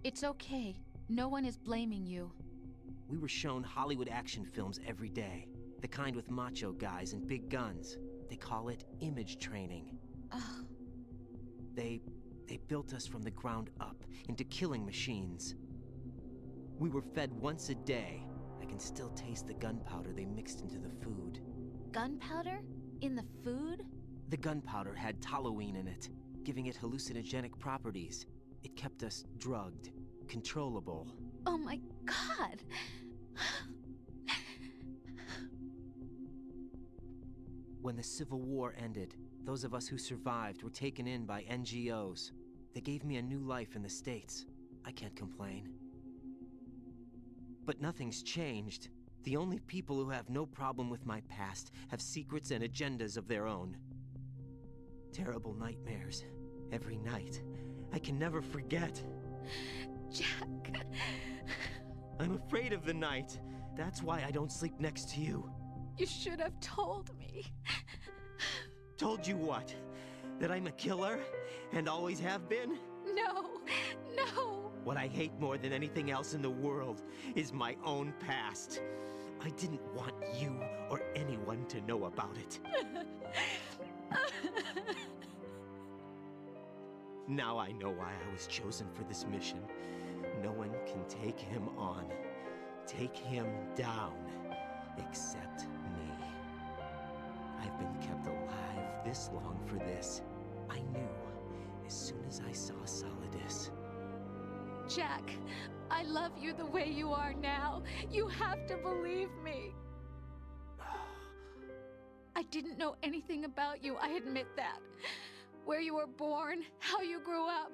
It's okay. No one is blaming you. We were shown Hollywood action films every day. The kind with macho guys and big guns. They call it image training. Ugh. They built us from the ground up into killing machines. We were fed once a day. I can still taste the gunpowder they mixed into the food. Gunpowder? In the food? The gunpowder had toluene in it, giving it hallucinogenic properties. It kept us drugged, controllable. Oh my God! When the Civil War ended, those of us who survived were taken in by NGOs. They gave me a new life in the States. I can't complain. But nothing's changed. The only people who have no problem with my past have secrets and agendas of their own. Terrible nightmares. Every night. I can never forget. Jack. I'm afraid of the night. That's why I don't sleep next to you. You should have told me. Told you what? That I'm a killer? And always have been? No, no. What I hate more than anything else in the world is my own past. I didn't want you or anyone to know about it. Now I know why I was chosen for this mission. No one can take him on, take him down, except me. I've been kept alive this long for this. I knew as soon as I saw Solidus. Jack, I love you the way you are now. You have to believe me. I didn't know anything about you, I admit that. Where you were born, how you grew up.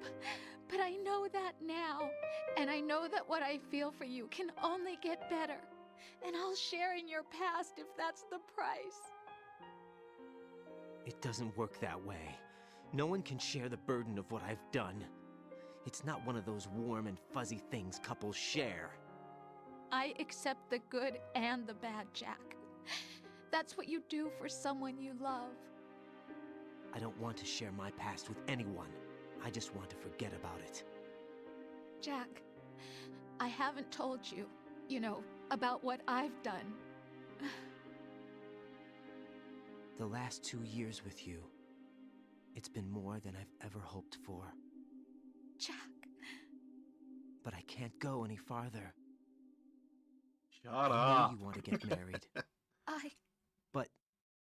But I know that now. And I know that what I feel for you can only get better. And I'll share in your past if that's the price. It doesn't work that way. No one can share the burden of what I've done. It's not one of those warm and fuzzy things couples share. I accept the good and the bad, Jack. That's what you do for someone you love. I don't want to share my past with anyone. I just want to forget about it. Jack, I haven't told you, about what I've done. The last 2 years with you, it's been more than I've ever hoped for. Jack. But I can't go any farther. Shut I up. know you want to get married. But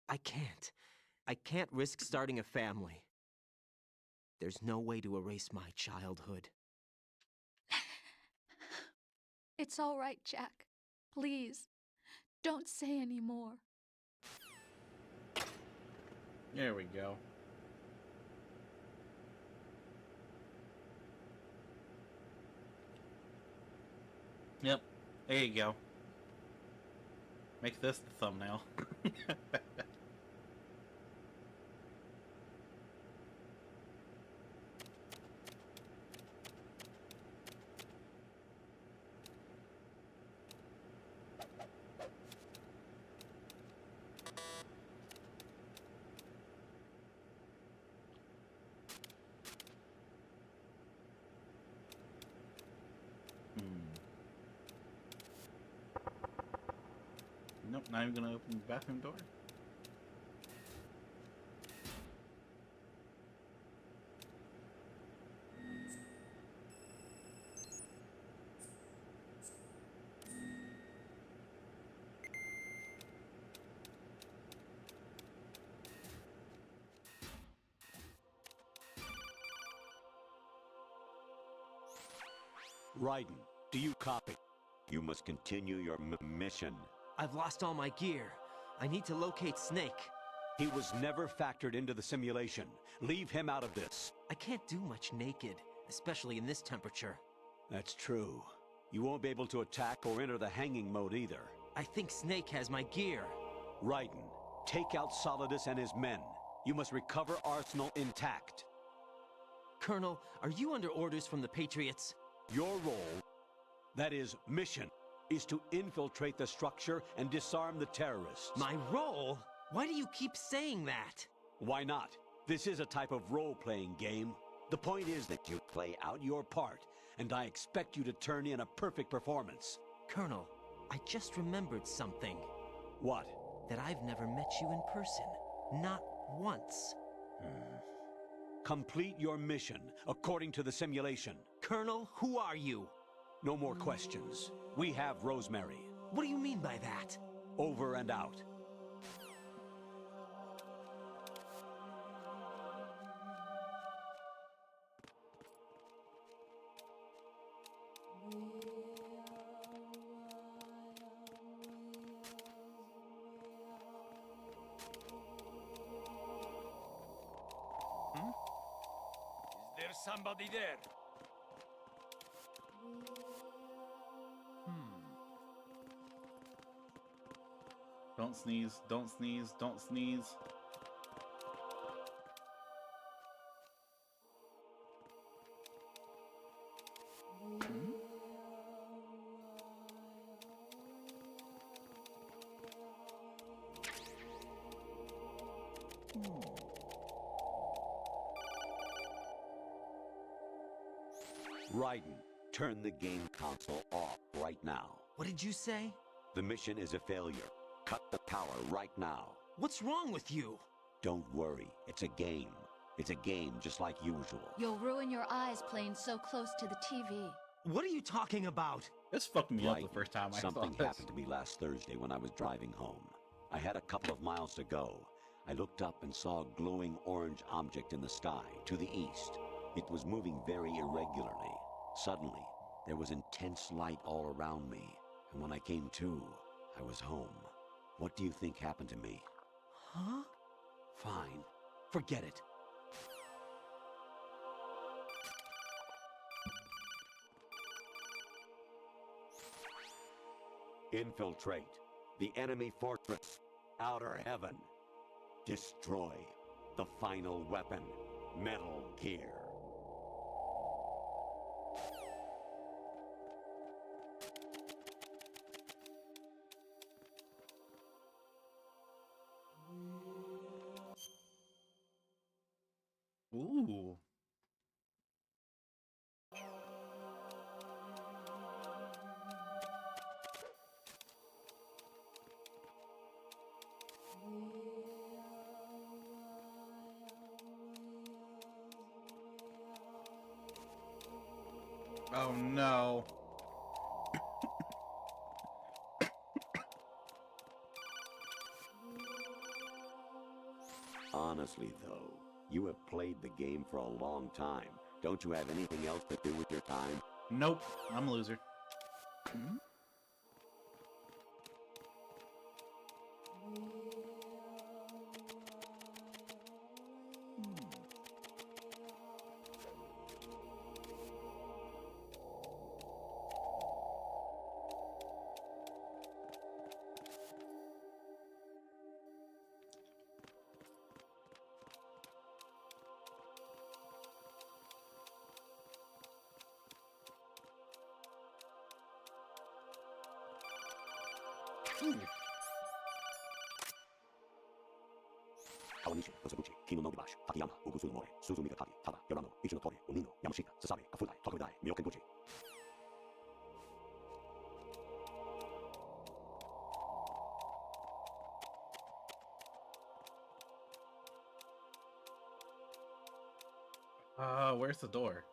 I can't. I can't risk starting a family. There's no way to erase my childhood. It's all right, Jack. Please, don't say any more. There we go. Yep, there you go. Make this the thumbnail. Nope, not even gonna open the bathroom door. Raiden, do you copy? You must continue your mission. I've lost all my gear. I need to locate Snake. He was never factored into the simulation. Leave him out of this. I can't do much naked, especially in this temperature. That's true. You won't be able to attack or enter the hanging mode either. I think Snake has my gear. Raiden, take out Solidus and his men. You must recover Arsenal intact. Colonel, are you under orders from the Patriots? Your role, that is, mission, is to infiltrate the structure and disarm the terrorists. My role? Why do you keep saying that? Why not? This is a type of role-playing game. The point is that you play out your part, and I expect you to turn in a perfect performance. Colonel, I just remembered something. What? That I've never met you in person. Not once. Complete your mission, according to the simulation. Colonel, who are you? No more questions. We have Rosemary. What do you mean by that? Over and out. Is there somebody there? Don't sneeze. Don't sneeze. Don't sneeze. Raiden, turn the game console off right now. What did you say? The mission is a failure. Cut the power right now. What's wrong with you? Don't worry, it's a game. It's a game just like usual. You'll ruin your eyes playing so close to the TV. What are you talking about? This fucked me up Right. the first time I saw Something this. happened to me last Thursday when I was driving home. I had a couple of miles to go. I looked up and saw a glowing orange object in the sky to the east. It was moving very irregularly. Suddenly, there was intense light all around me, and when I came to, I was home. What do you think happened to me? Huh? Fine. Forget it. Infiltrate the enemy fortress, Outer Heaven. Destroy the final weapon, Metal Gear. Ooh. Oh no. Honestly, though, you have played the game for a long time. Don't you have anything else to do with your time? Nope. I'm a loser. Ooh. 川西、ロセブチ、キノノビバシ、ハキヤマ、ウグスルモレ、スズミガタビ、タダ、ヨラノ、イチノトレ、ウニノ、ヤムシータ、スサベ、カフダイ、タクダイ、ミオケンブチ。Where's the door?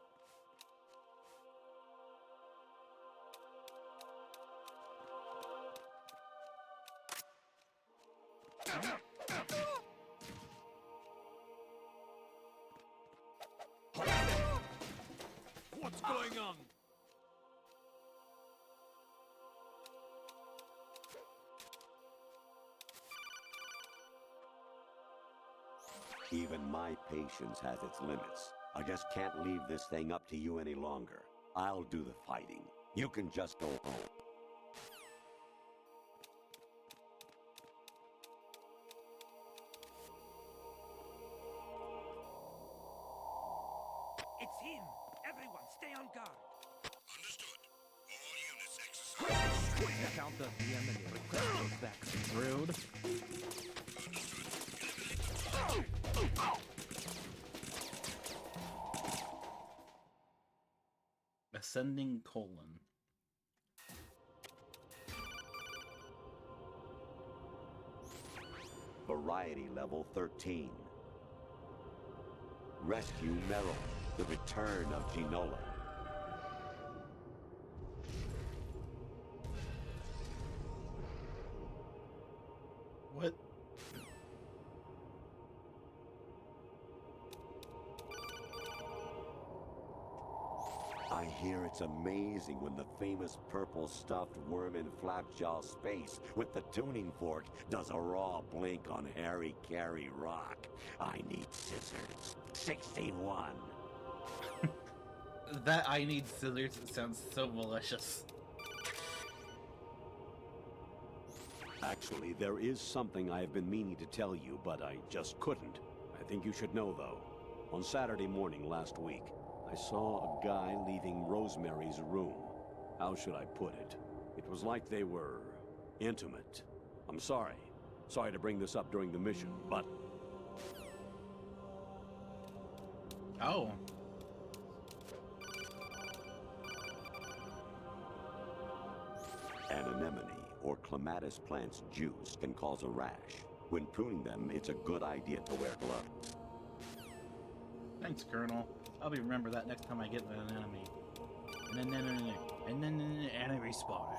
What's going on? Even my patience has its limits. I just can't leave this thing up to you any longer. I'll do the fighting. You can just go home. It's him! Everyone, stay on guard! Understood. All units exercise. Count the enemy. Request back. Rude. Ascending colon. Variety level 13. Rescue Meryl, the return of Ginola. What? I hear it's amazing when the famous purple stuffed worm in Flapjaw space with the tuning fork does a raw blink on Harry Carey rock. I need scissors. 61. That I need scissors sounds so malicious. Actually, there is something I have been meaning to tell you, but I just couldn't. I think you should know, though. On Saturday morning last week, I saw a guy leaving Rosemary's room. How should I put it? It was like they were intimate. I'm sorry. Sorry to bring this up during the mission, but... Oh. An anemone or clematis plant's juice can cause a rash. When pruning them, it's a good idea to wear gloves. Thanks, Colonel. I'll remember that next time I get an enemy. And then an enemy spawn.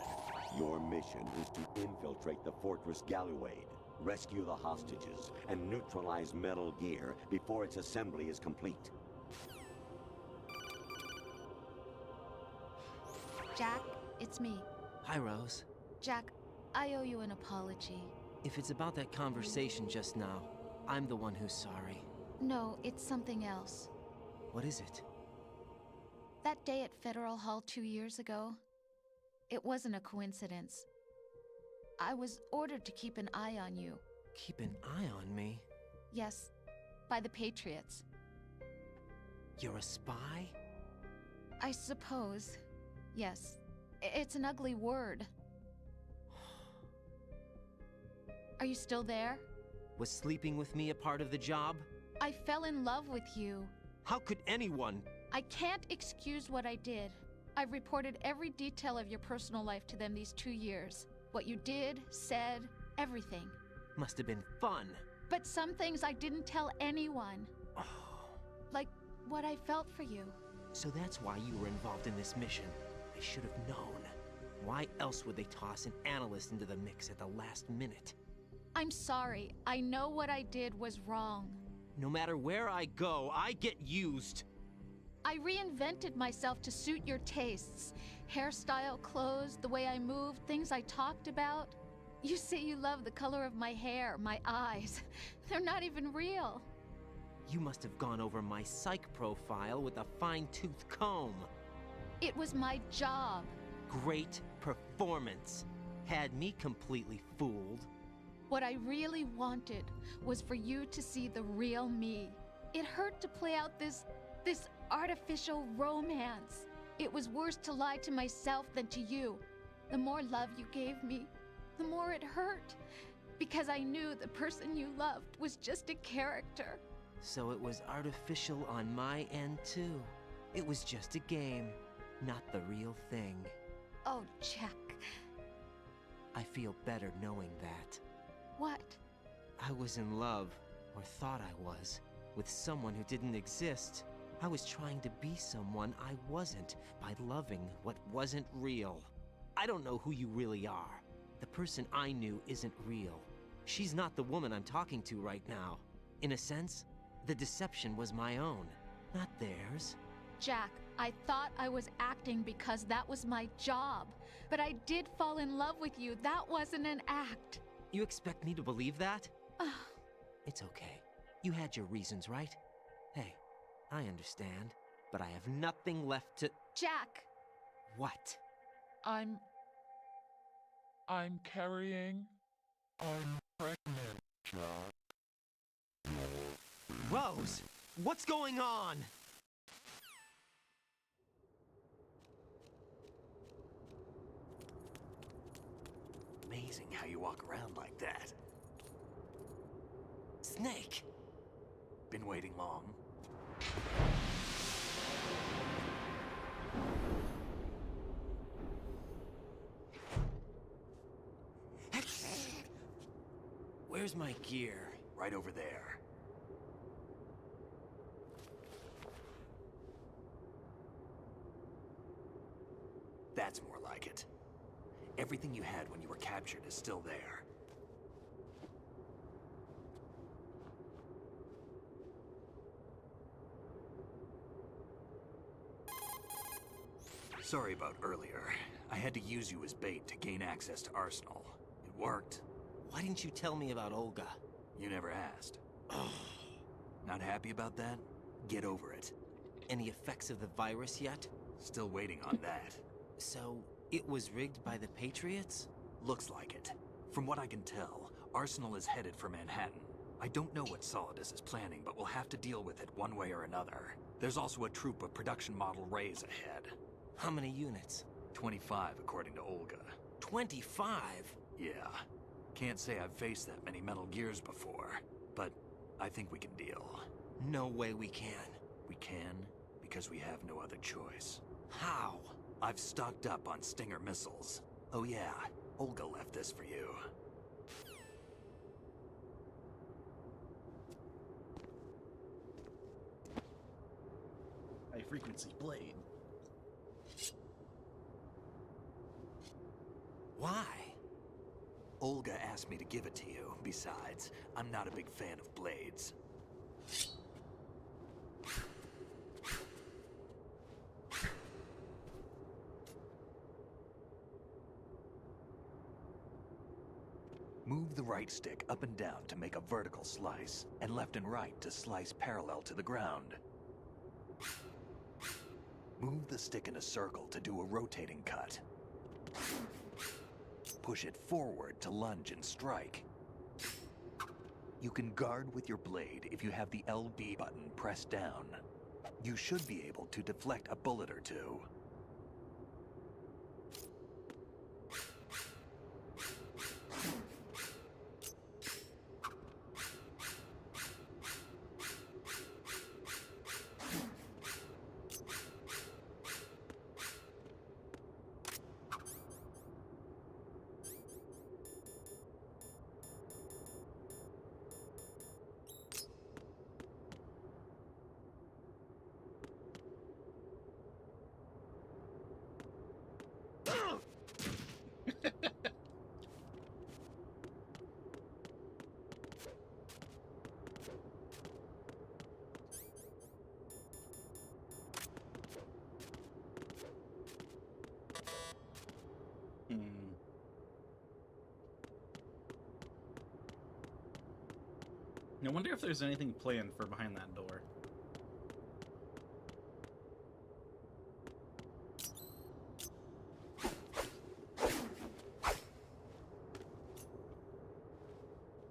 Your mission is to infiltrate the Fortress Galluade, rescue the hostages, and neutralize Metal Gear before its assembly is complete. Jack, it's me. Hi, Rose. Jack, I owe you an apology. If it's about that conversation just now, I'm the one who's sorry. No, it's something else. What is it? That day at Federal Hall 2 years ago, it wasn't a coincidence. I was ordered to keep an eye on you. Keep an eye on me? Yes, by the Patriots. You're a spy? I suppose. Yes. It's an ugly word. Are you still there? Was sleeping with me a part of the job? I fell in love with you. How could anyone? I can't excuse what I did. I've reported every detail of your personal life to them these 2 years. What you did, said, everything. Must have been fun. But some things I didn't tell anyone. Like what I felt for you. So that's why you were involved in this mission. I should have known. Why else would they toss an analyst into the mix at the last minute? I'm sorry. I know what I did was wrong. No matter where I go, I get used. I reinvented myself to suit your tastes. Hairstyle, clothes, the way I moved, things I talked about. You say you love the color of my hair, my eyes. They're not even real. You must have gone over my psych profile with a fine-tooth comb. It was my job. Great performance. Had me completely fooled. What I really wanted was for you to see the real me. It hurt to play out this artificial romance. It was worse to lie to myself than to you. The more love you gave me, the more it hurt. Because I knew the person you loved was just a character. So it was artificial on my end too. It was just a game, not the real thing. Oh, Jack. I feel better knowing that. What? I was in love, or thought I was, with someone who didn't exist. I was trying to be someone I wasn't by loving what wasn't real. I don't know who you really are. The person I knew isn't real. She's not the woman I'm talking to right now. In a sense, the deception was my own, not theirs. Jack, I thought I was acting because that was my job. But I did fall in love with you. That wasn't an act. You expect me to believe that? It's okay. You had your reasons, right? Hey, I understand, but I have nothing left to... Jack! What? I'm carrying... I'm pregnant, Jack. Rose! What's going on? Amazing how you walk around like that. Snake! Been waiting long? Where's my gear? Right over there. That's more like it. Everything you had when you were captured is still there. Sorry about earlier. I had to use you as bait to gain access to Arsenal. It worked. Why didn't you tell me about Olga? You never asked. Not happy about that? Get over it. Any effects of the virus yet? Still waiting on that. So, it was rigged by the Patriots? Looks like it. From what I can tell, Arsenal is headed for Manhattan. I don't know what Solidus is planning, but we'll have to deal with it one way or another. There's also a troop of production model Rays ahead. How many units? 25, according to Olga. 25? Yeah. Can't say I've faced that many Metal Gears before, but I think we can deal. No way we can. We can, because we have no other choice. How? I've stocked up on Stinger missiles. Oh yeah, Olga left this for you. High-frequency blade. Why? Olga asked me to give it to you. Besides, I'm not a big fan of blades. Move the right stick up and down to make a vertical slice, and left and right to slice parallel to the ground. Move the stick in a circle to do a rotating cut. Push it forward to lunge and strike. You can guard with your blade if you have the LB button pressed down. You should be able to deflect a bullet or two. I wonder if there's anything planned for behind that door.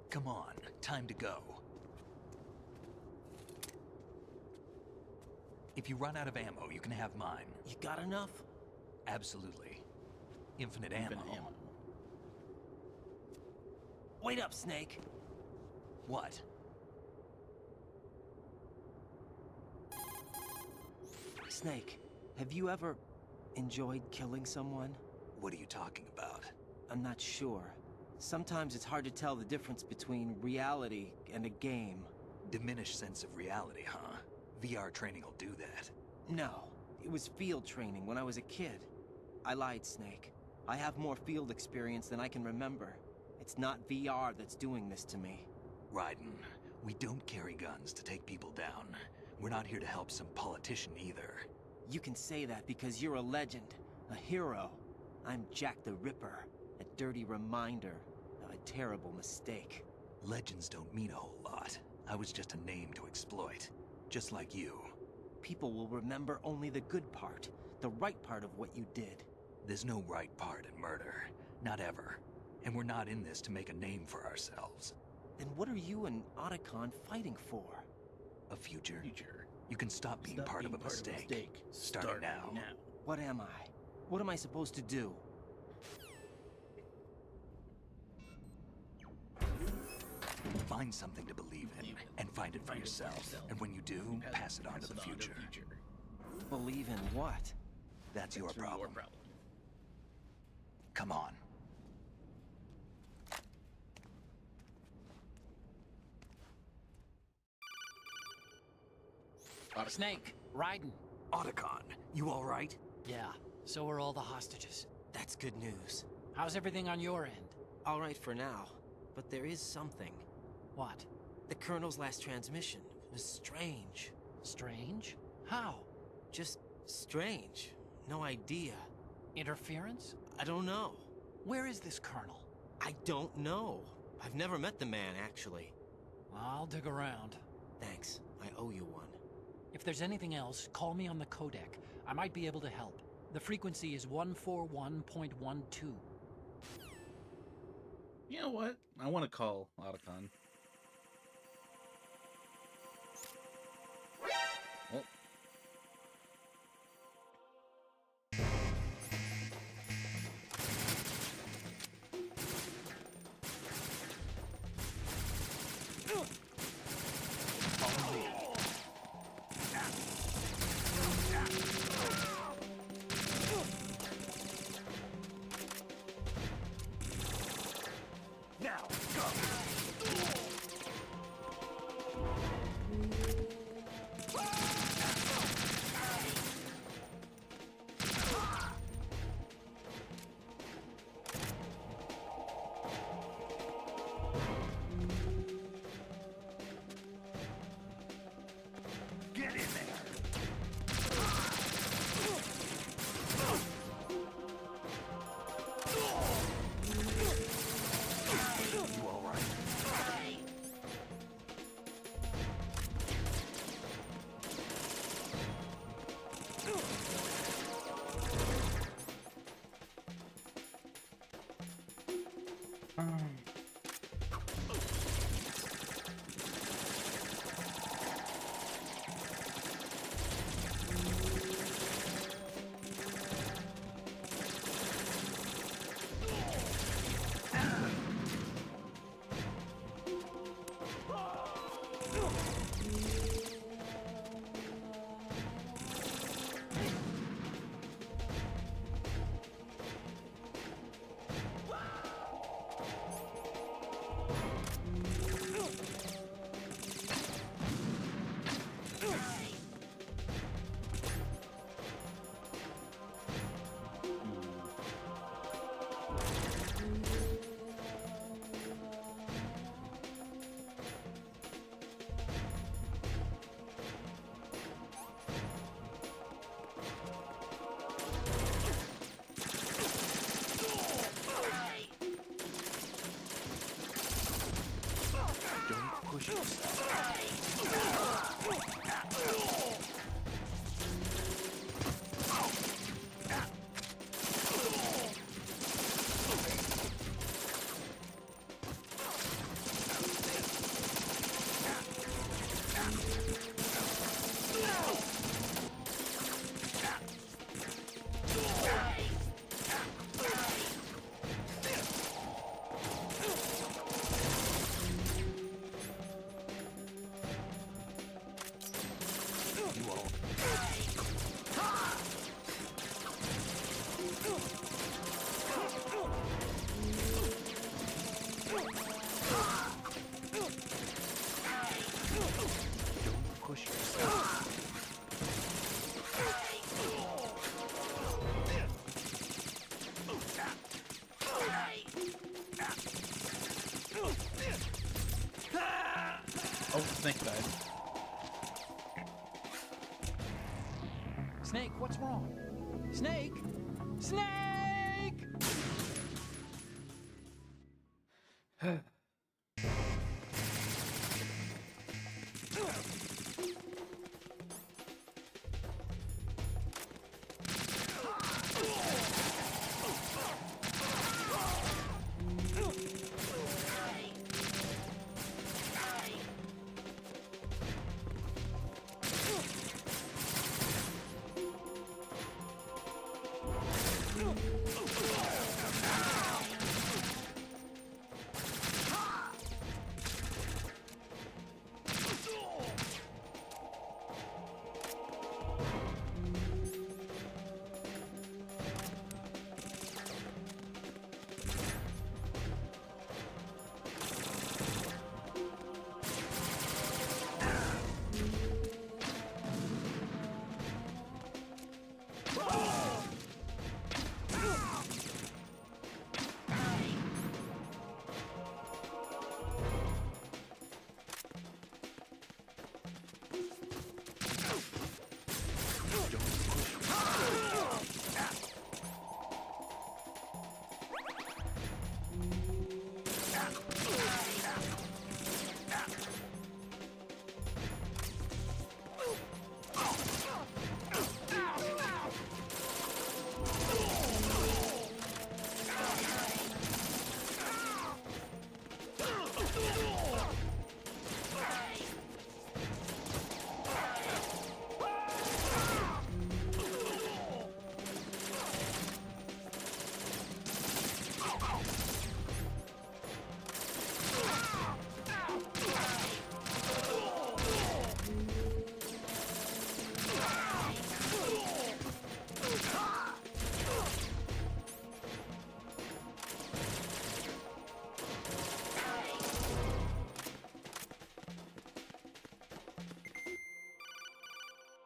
Come on, time to go. If you run out of ammo, you can have mine. You got enough? Absolutely. Infinite ammo. Wait up, Snake. What? Snake, have you ever enjoyed killing someone? What are you talking about? I'm not sure. Sometimes it's hard to tell the difference between reality and a game. Diminished sense of reality, huh? VR training will do that. No, it was field training when I was a kid. I lied, Snake. I have more field experience than I can remember. It's not VR that's doing this to me. Raiden, we don't carry guns to take people down. We're not here to help some politician either. You can say that because you're a legend, a hero. I'm Jack the Ripper, a dirty reminder of a terrible mistake. Legends don't mean a whole lot. I was just a name to exploit, just like you. People will remember only the good part, the right part of what you did. There's no right part in murder, not ever. And we're not in this to make a name for ourselves. Then what are you and Otacon fighting for? A future. You can stop being part of a mistake. Starting now. What am I? What am I supposed to do? Find something to believe in, and find it for yourself. And when you do, pass it on to the future. Believe in what? That's your problem. Come on. Snake, Raiden. Otacon, you all right? Yeah, so are all the hostages. That's good news. How's everything on your end? All right for now, but there is something. What? The Colonel's last transmission was strange. Strange? How? Just strange. No idea. Interference? I don't know. Where is this Colonel? I don't know. I've never met the man, actually. I'll dig around. Thanks. I owe you one. If there's anything else, call me on the codec. I might be able to help. The frequency is 141.12. You know what? I want to call Otacon. Oh. Now, go! Get in there! You all right? Don't push yourself. Don't push yourself. Oh, Snake died. Snake, what's wrong? Snake! Snake!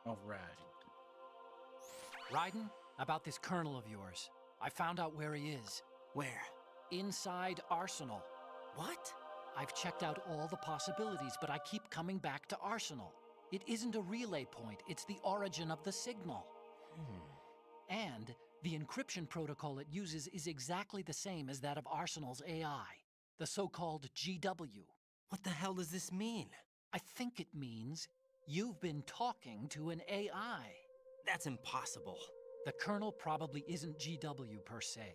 Alright. Raiden, about this colonel of yours. I found out where he is. Where? Inside Arsenal. What? I've checked out all the possibilities, but I keep coming back to Arsenal. It isn't a relay point, it's the origin of the signal. And the encryption protocol it uses is exactly the same as that of Arsenal's AI, the so-called GW. What the hell does this mean? I think it means you've been talking to an AI. That's impossible. The Colonel probably isn't GW per se.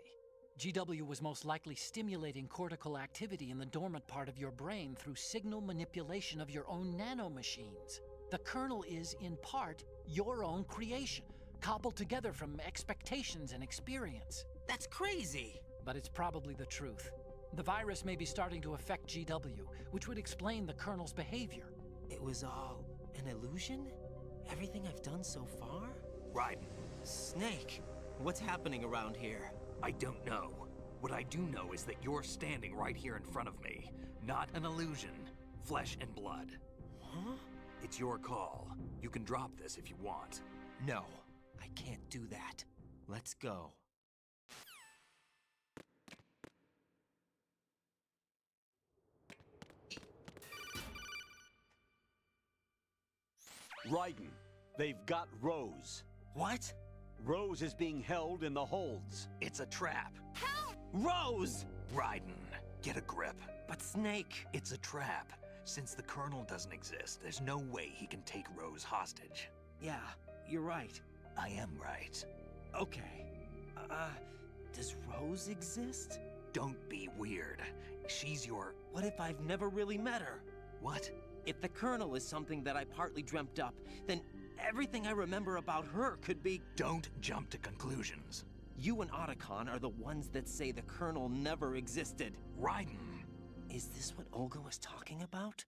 GW was most likely stimulating cortical activity in the dormant part of your brain through signal manipulation of your own nanomachines. The Colonel is, in part, your own creation, cobbled together from expectations and experience. That's crazy! But it's probably the truth. The virus may be starting to affect GW, which would explain the Colonel's behavior. It was all an illusion? Everything I've done so far? Raiden. Snake, what's happening around here? I don't know. What I do know is that you're standing right here in front of me. Not an illusion. Flesh and blood. Huh? It's your call. You can drop this if you want. No, I can't do that. Let's go. Raiden, they've got Rose. What? Rose is being held in the holds. It's a trap. Help! Rose! Raiden, get a grip. But Snake... It's a trap. Since the Colonel doesn't exist, there's no way he can take Rose hostage. Yeah, you're right. I am right. Okay. Does Rose exist? Don't be weird. She's your... What if I've never really met her? What? If the Colonel is something that I partly dreamt up, then everything I remember about her could be... Don't jump to conclusions. You and Otacon are the ones that say the Colonel never existed. Raiden! Is this what Olga was talking about?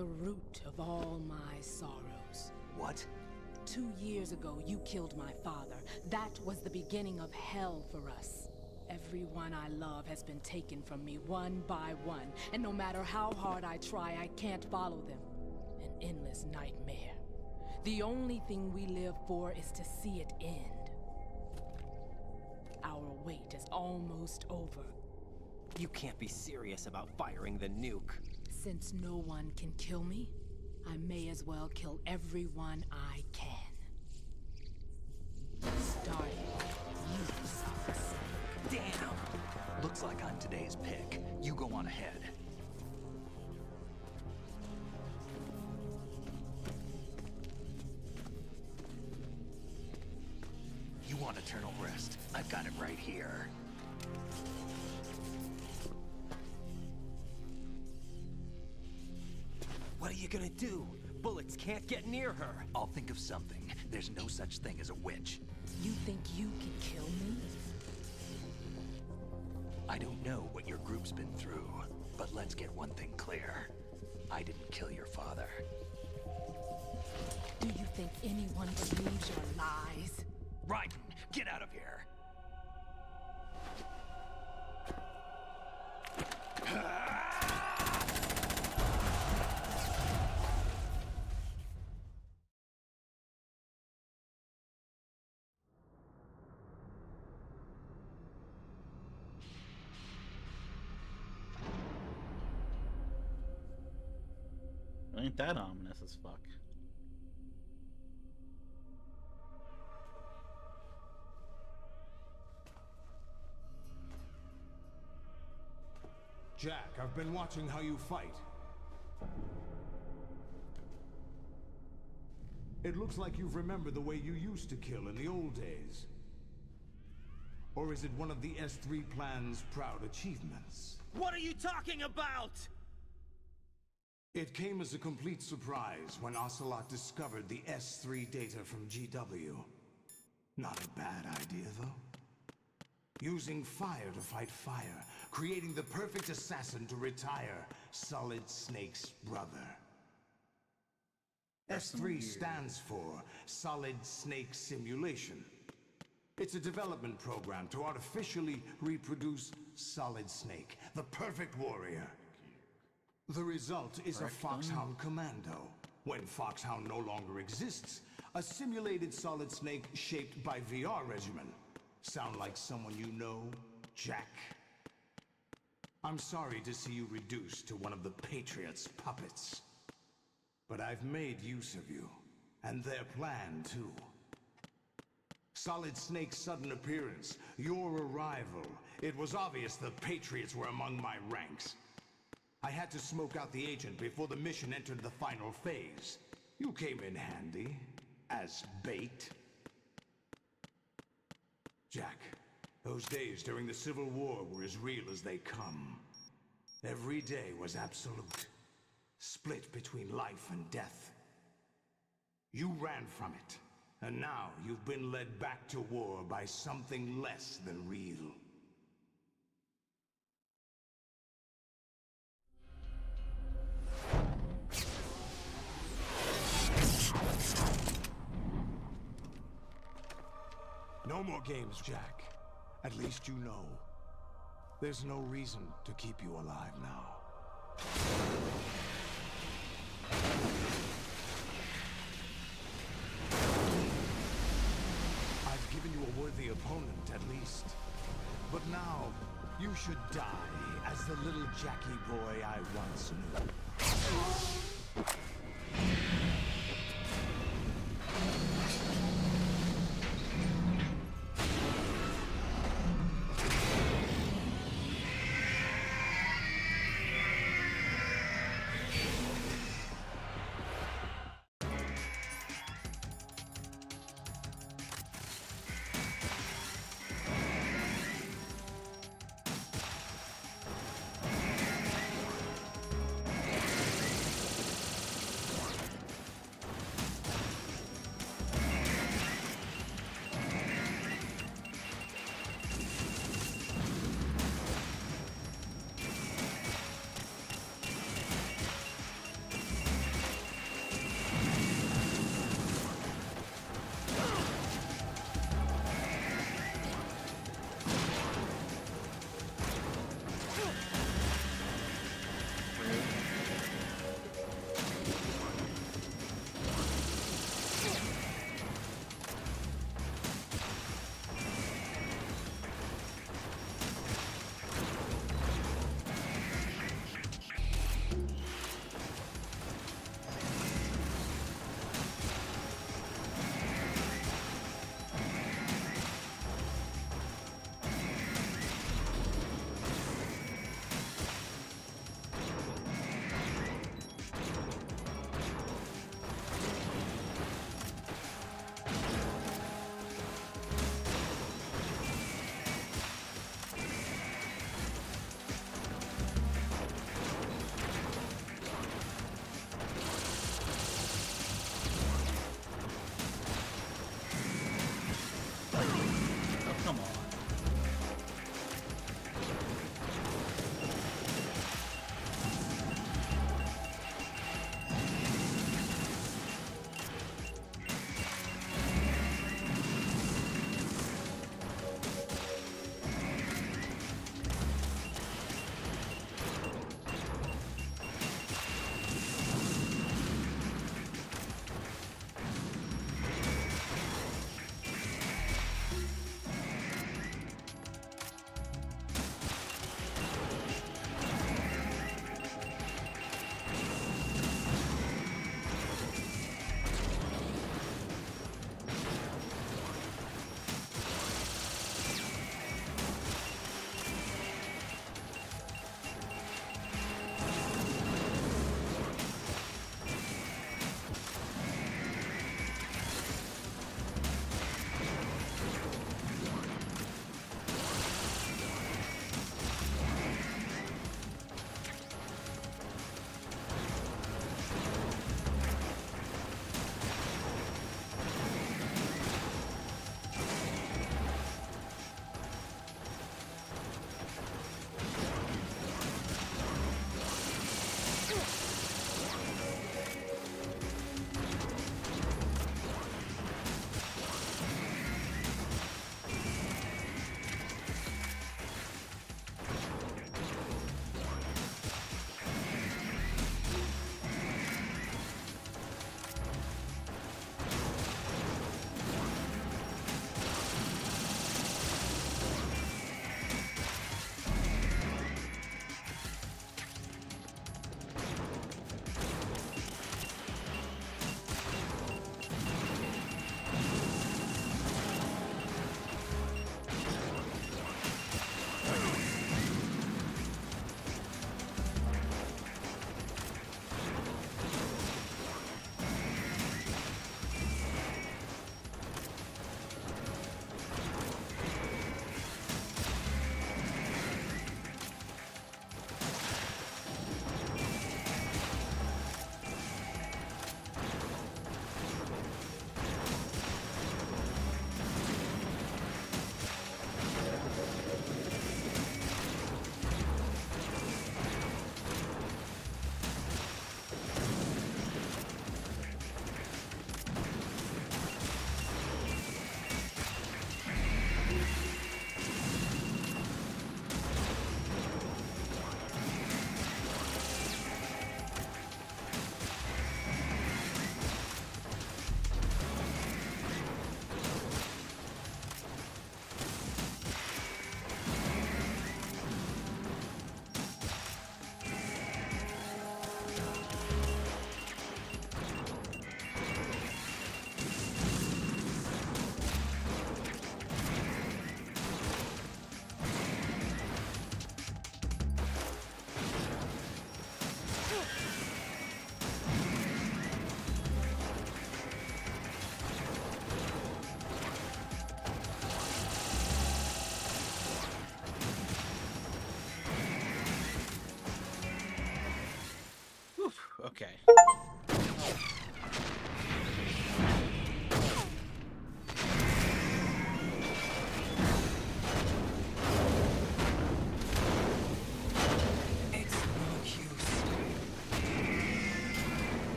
the root of all my sorrows. What? 2 years ago, you killed my father. That was the beginning of hell for us. Everyone I love has been taken from me one by one, and no matter how hard I try, I can't follow them. An endless nightmare. The only thing we live for is to see it end. Our wait is almost over. You can't be serious about firing the nuke. Since no one can kill me, I may as well kill everyone I can. Starting you, Solid Snake. Damn! Looks like I'm today's pick. You go on ahead. You want eternal rest? I've got it right here. What are you gonna do? Bullets can't get near her. I'll think of something. There's no such thing as a witch. You think you can kill me? I don't know what your group's been through, but let's get one thing clear. I didn't kill your father. Do you think anyone believes your lies? Raiden, get out of here! Ain't that ominous as fuck? Jack, I've been watching how you fight. It looks like you've remembered the way you used to kill in the old days. Or is it one of the S3 plan's proud achievements? What are you talking about? It came as a complete surprise when Ocelot discovered the S3 data from GW. Not a bad idea, though. Using fire to fight fire, creating the perfect assassin to retire Solid Snake's brother. S3 stands for Solid Snake Simulation. It's a development program to artificially reproduce Solid Snake, the perfect warrior. The result is a Foxhound Commando. When Foxhound no longer exists, a simulated Solid Snake shaped by VR regimen. Sound like someone you know, Jack? I'm sorry to see you reduced to one of the Patriots' puppets. But I've made use of you, and their plan too. Solid Snake's sudden appearance, your arrival, it was obvious the Patriots were among my ranks. I had to smoke out the agent before the mission entered the final phase. You came in handy, as bait. Jack, those days during the Civil War were as real as they come. Every day was absolute, split between life and death. You ran from it, and now you've been led back to war by something less than real. No more games, Jack. At least you know. There's no reason to keep you alive now. I've given you a worthy opponent, at least. But now, you should die as the little Jackie boy I once knew.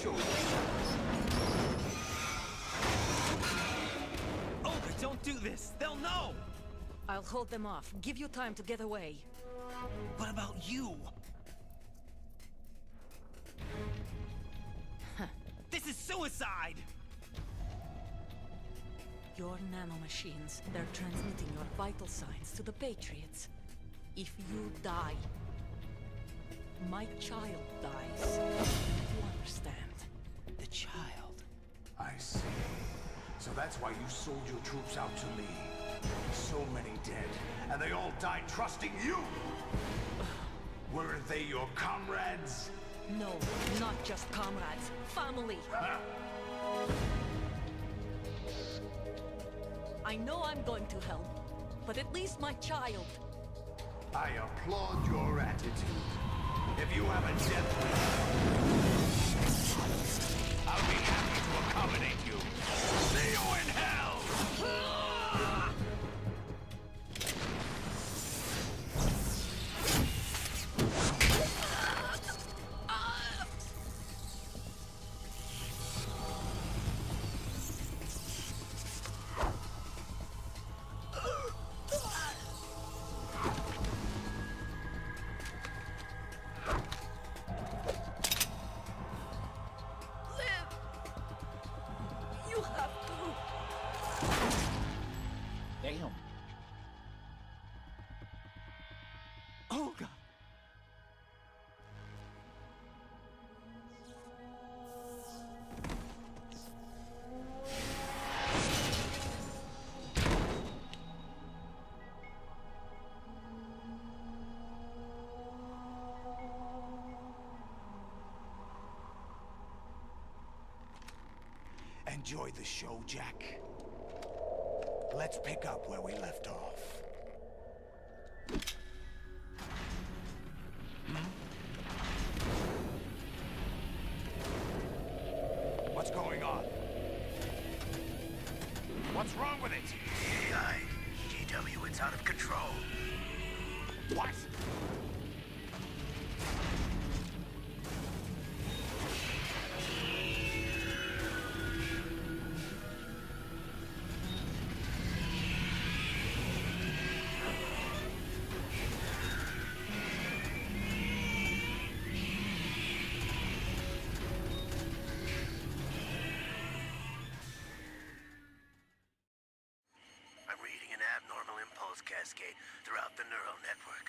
show you. Olga, don't do this! They'll know! I'll hold them off. Give you time to get away. What about you? This is suicide! Your nanomachines, they're transmitting your vital signs to the Patriots. If you die, my child dies. You understand? The child? I see. So that's why you sold your troops out to me. So many dead, and they all died trusting you! Weren't they your comrades? No, not just comrades. Family. I know I'm going to hell, but at least my child. I applaud your attitude. If you have a death wish, I'll be happy to accommodate you. See you in hell! You have to. Damn. Olga! Enjoy the show, Jack. Let's pick up where we left off. What's going on? What's wrong with it? AI. GW, it's out of control. What? I'm reading an abnormal impulse cascade throughout the neural network.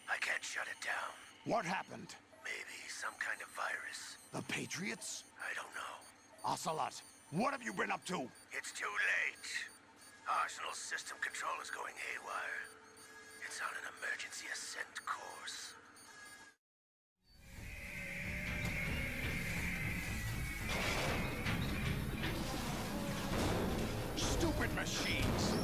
I can't shut it down. What happened? Maybe some kind of virus. The Patriots? I don't know. Ocelot, what have you been up to? It's too late. Arsenal's system control is going haywire. It's on an emergency ascent course. Stupid machines!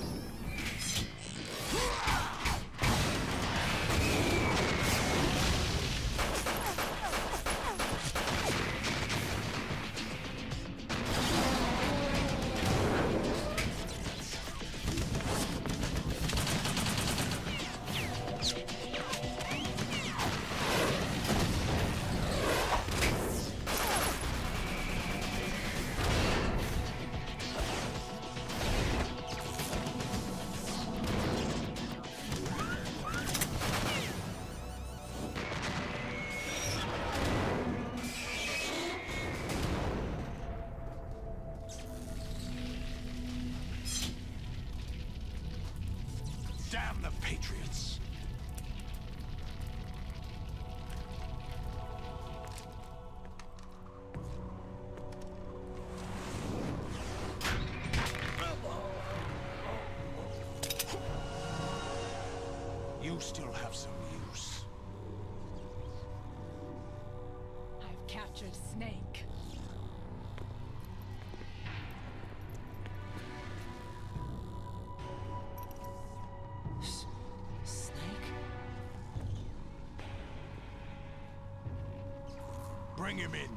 Damn the Patriots! You still have some use. I've captured Snake. Snake? Bring him in.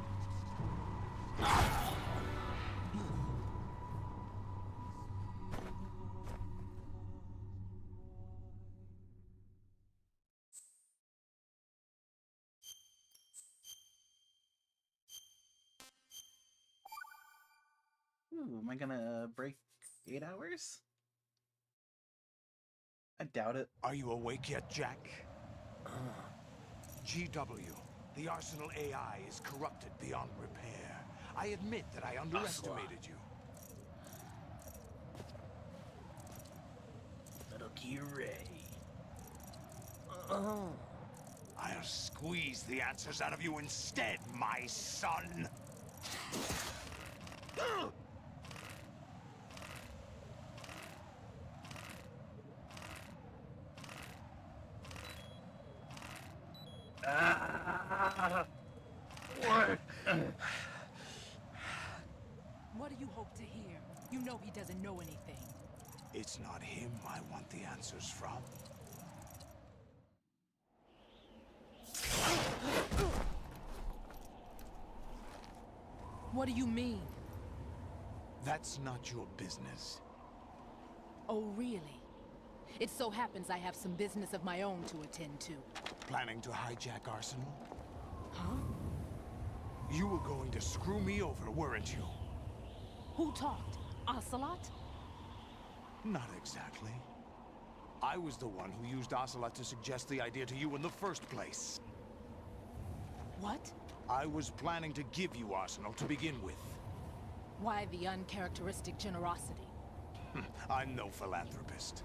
Ooh, am I gonna break 8 hours? I doubt it. Are you awake yet, Jack? GW, the Arsenal AI is corrupted beyond repair. I admit that I underestimated you. Metal Gear Ray. I'll squeeze the answers out of you instead, my son! What do you hope to hear? You know he doesn't know anything. It's not him I want the answers from. What do you mean? That's not your business. Oh, really? It so happens I have some business of my own to attend to. Planning to hijack Arsenal? Huh? You were going to screw me over, weren't you? Who talked? Ocelot? Not exactly. I was the one who used Ocelot to suggest the idea to you in the first place. What? I was planning to give you Arsenal to begin with. Why the uncharacteristic generosity? I'm no philanthropist.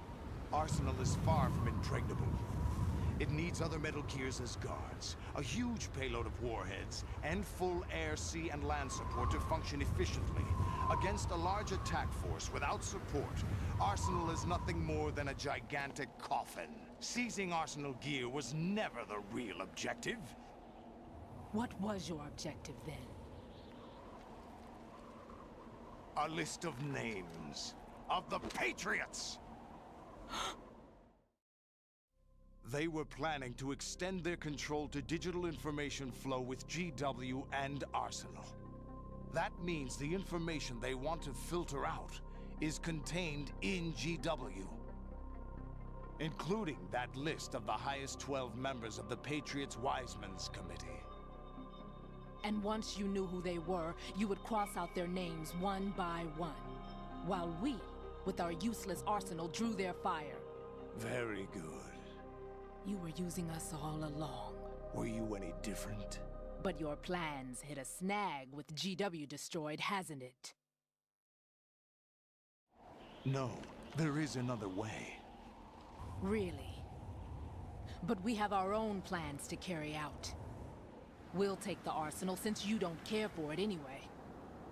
Arsenal is far from impregnable. It needs other Metal Gears as guards, a huge payload of warheads, and full air, sea, and land support to function efficiently. Against a large attack force without support, Arsenal is nothing more than a gigantic coffin. Seizing Arsenal gear was never the real objective. What was your objective then? A list of names of the Patriots! They were planning to extend their control to digital information flow with GW and Arsenal. That means the information they want to filter out is contained in GW, including that list of the highest 12 members of the Patriots Wiseman's Committee. And once you knew who they were, you would cross out their names one by one, while we, with our useless arsenal, drew their fire. Very good. You were using us all along. Were you any different? But your plans hit a snag with GW destroyed, hasn't it? No, there is another way. Really? But we have our own plans to carry out. We'll take the arsenal since you don't care for it anyway.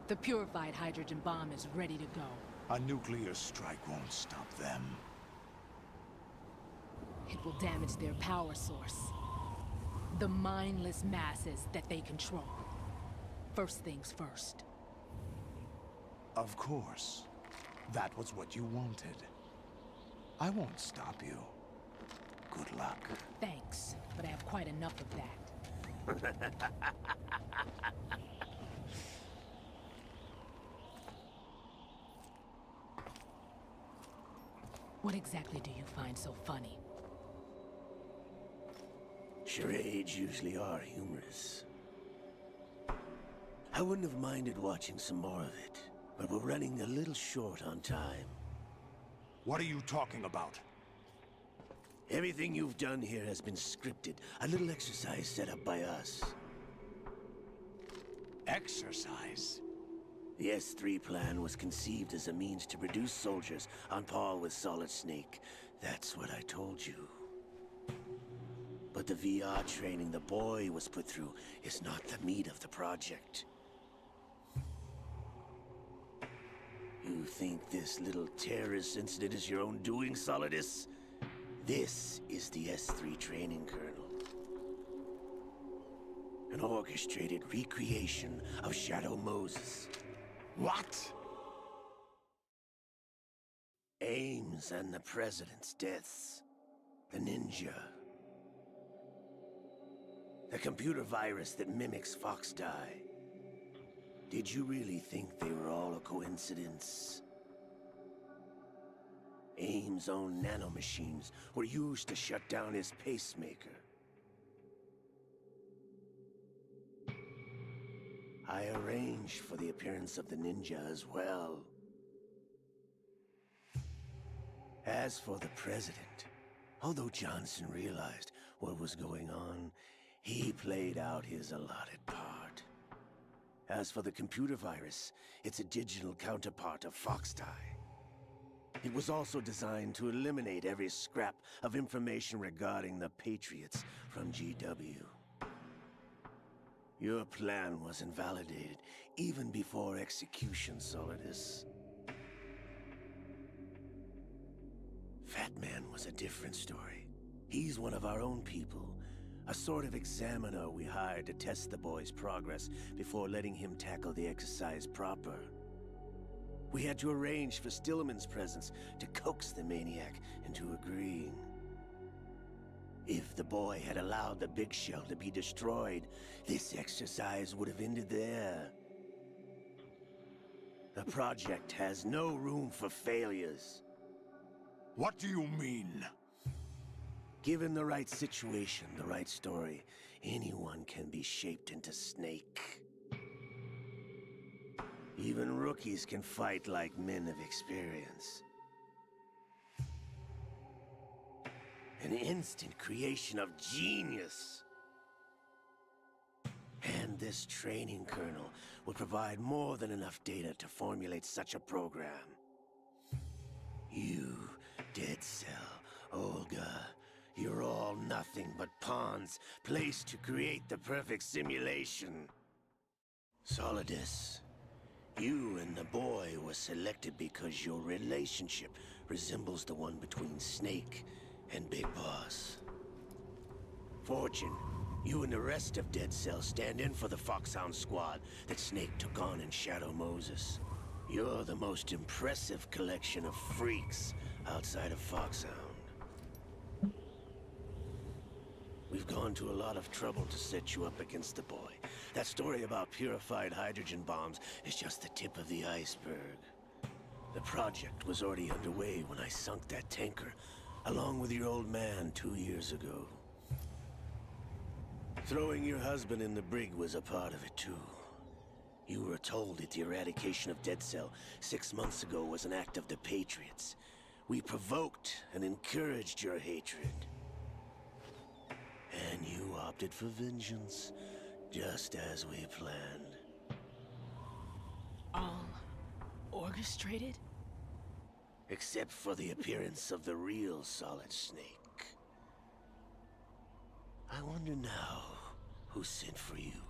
The purified hydrogen bomb is ready to go. A nuclear strike won't stop them. It will damage their power source. The mindless masses that they control. First things first. Of course. That was what you wanted. I won't stop you. Good luck. Thanks, but I have quite enough of that. What exactly do you find so funny? Charades usually are humorous. I wouldn't have minded watching some more of it, but we're running a little short on time. What are you talking about? Everything you've done here has been scripted. A little exercise set up by us. Exercise? The S3 plan was conceived as a means to produce soldiers on par with Solid Snake. That's what I told you. But the VR training the boy was put through is not the meat of the project. You think this little terrorist incident is your own doing, Solidus? This is the S3 training kernel. An orchestrated recreation of Shadow Moses. What? Ames and the President's deaths. The ninja. The computer virus that mimics Foxdie. Did you really think they were all a coincidence? Ames' own nanomachines were used to shut down his pacemaker. I arranged for the appearance of the ninja as well. As for the president, although Johnson realized what was going on, he played out his allotted part. As for the computer virus, it's a digital counterpart of Foxtie. It was also designed to eliminate every scrap of information regarding the Patriots from GW. Your plan was invalidated even before execution, Solidus. Fat Man was a different story. He's one of our own people, a sort of examiner we hired to test the boy's progress before letting him tackle the exercise proper. We had to arrange for Stillman's presence to coax the maniac into agreeing. If the boy had allowed the big shell to be destroyed, this exercise would have ended there. The project has no room for failures. What do you mean? Given the right situation, the right story, anyone can be shaped into Snake. Even rookies can fight like men of experience. An instant creation of genius. And this training kernel will provide more than enough data to formulate such a program. You, Dead Cell, Olga, you're all nothing but pawns placed to create the perfect simulation. Solidus, you and the boy were selected because your relationship resembles the one between Snake and Big Boss. Fortune, you and the rest of Dead Cell stand in for the Foxhound squad that Snake took on in Shadow Moses. You're the most impressive collection of freaks outside of Foxhound. We've gone to a lot of trouble to set you up against the boy. That story about purified hydrogen bombs is just the tip of the iceberg. The project was already underway when I sunk that tanker, along with your old man 2 years ago. Throwing your husband in the brig was a part of it too. You were told that the eradication of Dead Cell 6 months ago was an act of the Patriots. We provoked and encouraged your hatred. And you opted for vengeance, just as we planned. All orchestrated? Except for the appearance of the real Solid Snake. I wonder now who sent for you.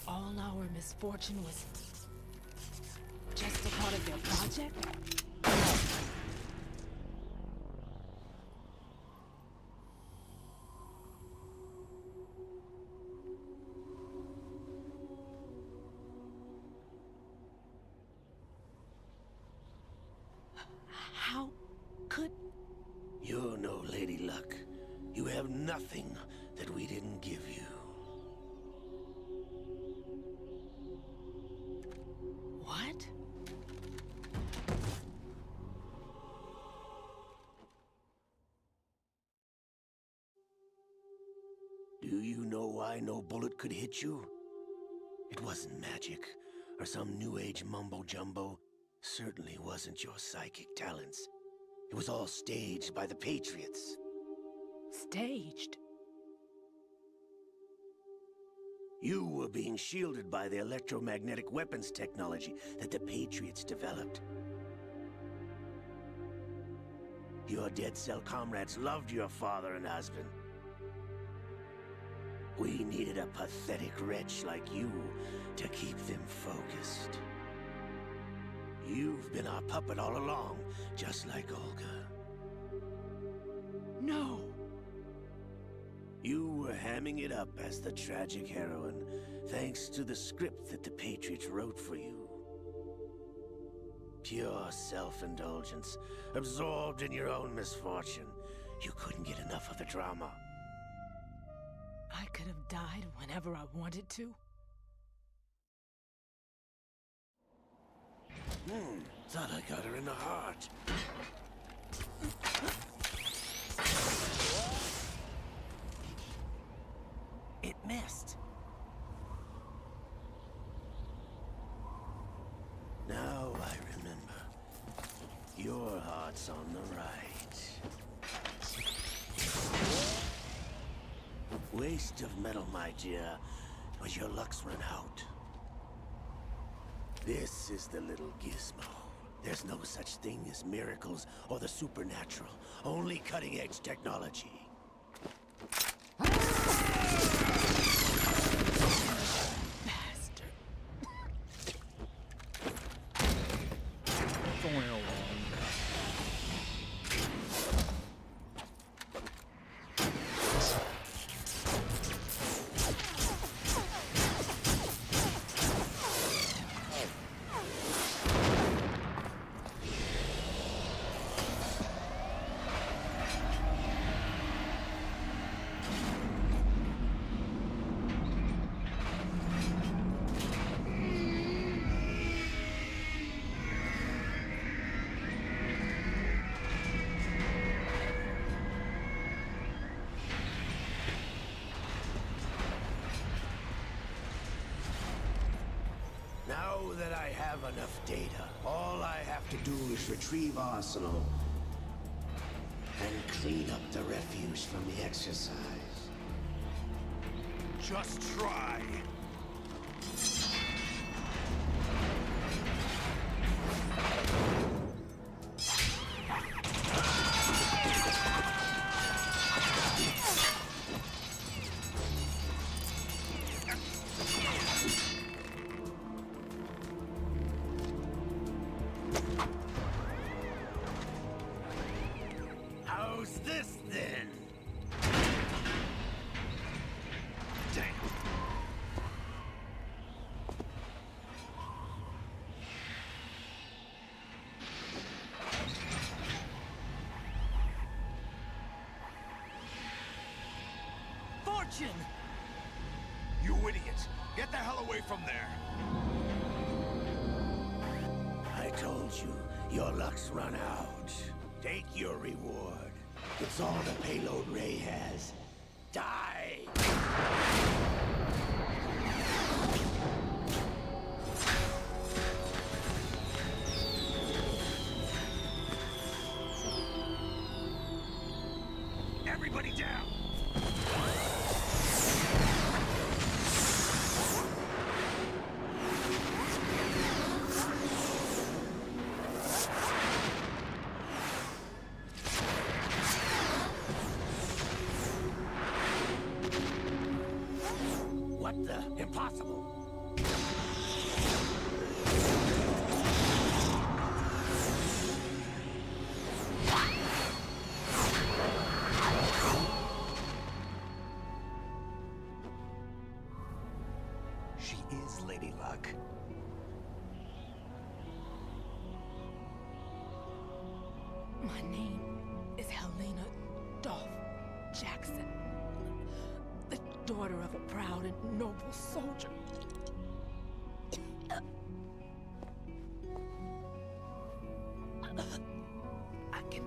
All our misfortune was just a part of their project? How could... You're no Lady Luck. You have nothing that we didn't give you. What? Do you know why no bullet could hit you? It wasn't magic, or some new age mumbo-jumbo. Certainly wasn't your psychic talents. It was all staged by the Patriots. Staged? You were being shielded by the electromagnetic weapons technology that the Patriots developed. Your Dead Cell comrades loved your father and husband. We needed a pathetic wretch like you to keep them focused. You've been our puppet all along, just like Olga. No! You were hamming it up as the tragic heroine, thanks to the script that the Patriots wrote for you. Pure self-indulgence, absorbed in your own misfortune. You couldn't get enough of the drama. I could have died whenever I wanted to. Thought I got her in the heart. It missed. What's on the right? Waste of metal, my dear, but your luck's run out. This is the little gizmo. There's no such thing as miracles or the supernatural, only cutting-edge technology. Now that I have enough data, all I have to do is retrieve Arsenal and clean up the refuse from the exercise. Just try. How's this then? Damn. Fortune! You idiot! Get the hell away from there! I told you, your luck's run out. Take your reward. It's all the payload Ray has. Die! Everybody down! What the? Impossible! She is Lady Luck. My name is Helena Dolph Jackson, the daughter of a proud and noble soldier. I can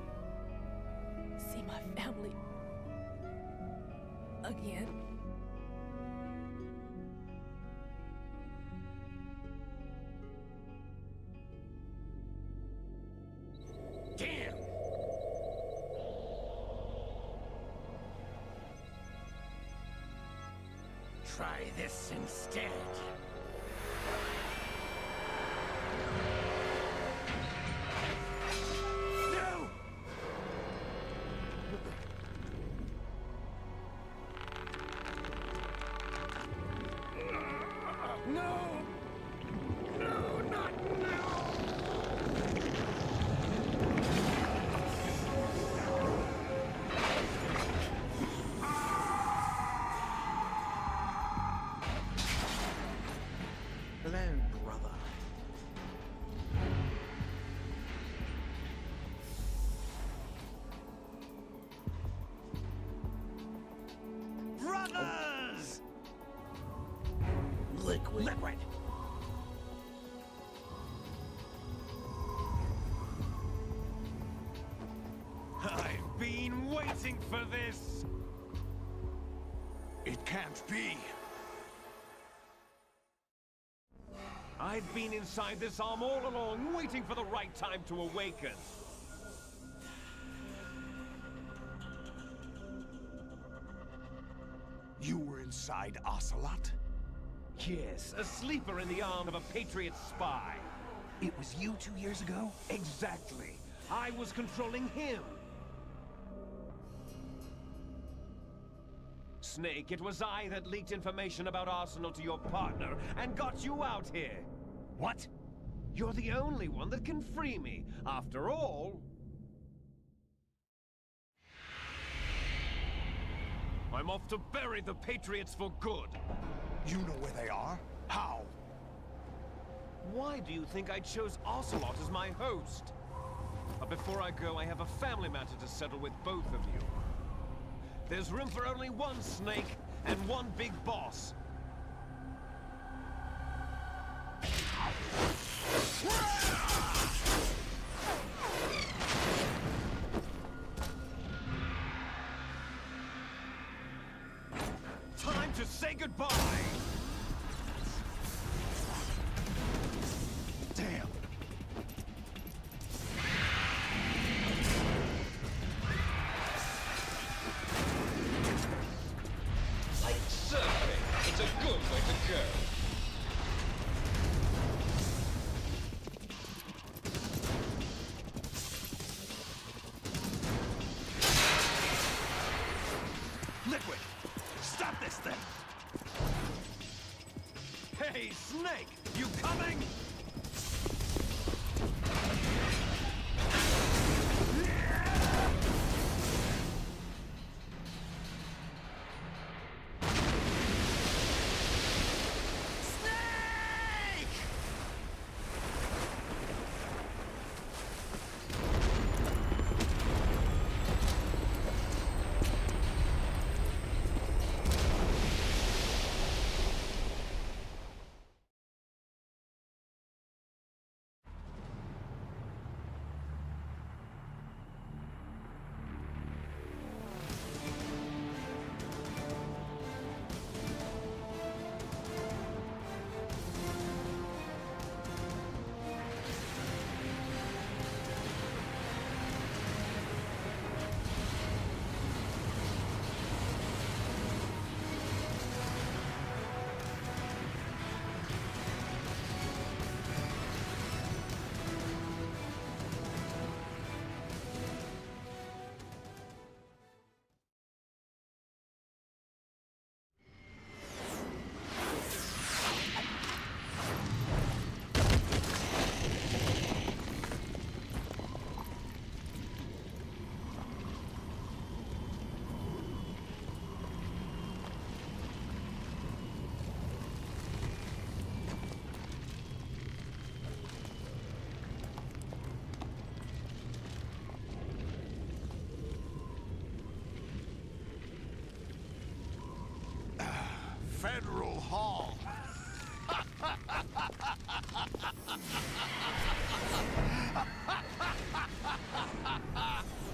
see my family again. Damn! Try this instead. No! No! No, not now! Hello, brother. Brothers! Liquid. Liquid! I've been waiting for this! It can't be! I've been inside this arm all along, waiting for the right time to awaken. inside Ocelot? Yes, a sleeper in the arm of a Patriot spy. It was you 2 years ago? Exactly. I was controlling him. Snake, it was I that leaked information about Arsenal to your partner and got you out here. What? You're the only one that can free me. After all... I'm off to bury the Patriots for good. You know where they are? How? Why do you think I chose Ocelot as my host? But before I go, I have a family matter to settle with both of you. There's room for only one Snake and one big boss. Time to say goodbye! Damn! Like surfing, it's a good way to go. Liquid! Stop this thing! Hey, Snake! You coming? Federal Hall. What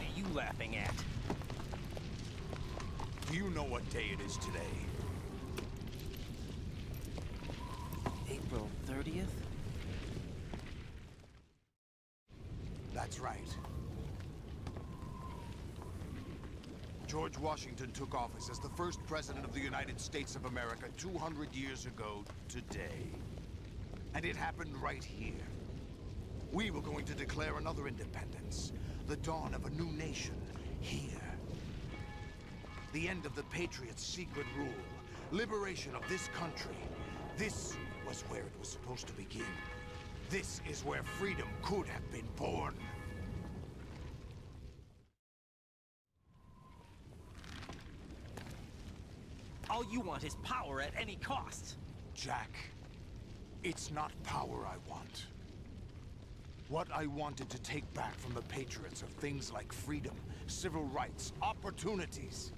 are you laughing at? Do you know what day it is today? April 30th? That's right. George Washington took office as the first president of the United States of America 200 years ago today. And it happened right here. We were going to declare another independence, the dawn of a new nation, here. The end of the Patriots' secret rule, liberation of this country. This was where it was supposed to begin. This is where freedom could have been born. All you want is power at any cost. Jack, it's not power I want. What I wanted to take back from the Patriots are things like freedom, civil rights, opportunities.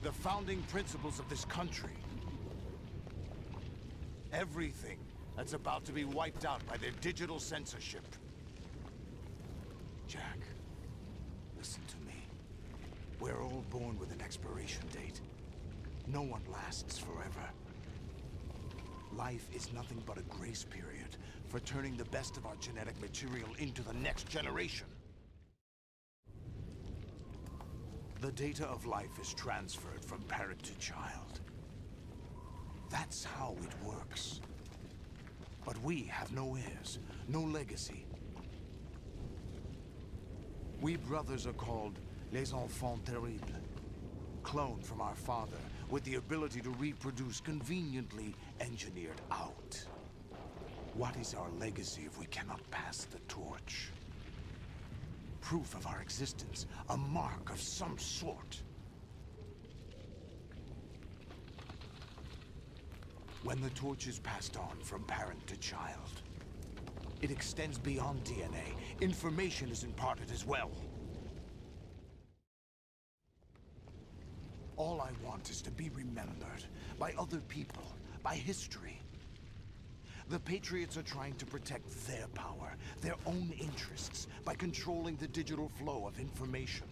The founding principles of this country. Everything that's about to be wiped out by their digital censorship. Jack, listen to me. We're all born with an expiration date. No one lasts forever. Life is nothing but a grace period for turning the best of our genetic material into the next generation. The data of life is transferred from parent to child. That's how it works. But we have no heirs, no legacy. We brothers are called les enfants terribles. Cloned from our father, with the ability to reproduce conveniently engineered out. What is our legacy if we cannot pass the torch? Proof of our existence, a mark of some sort. When the torch is passed on from parent to child, it extends beyond DNA. Information is imparted as well. All I want is to be remembered by other people, by history. The Patriots are trying to protect their power, their own interests, by controlling the digital flow of information.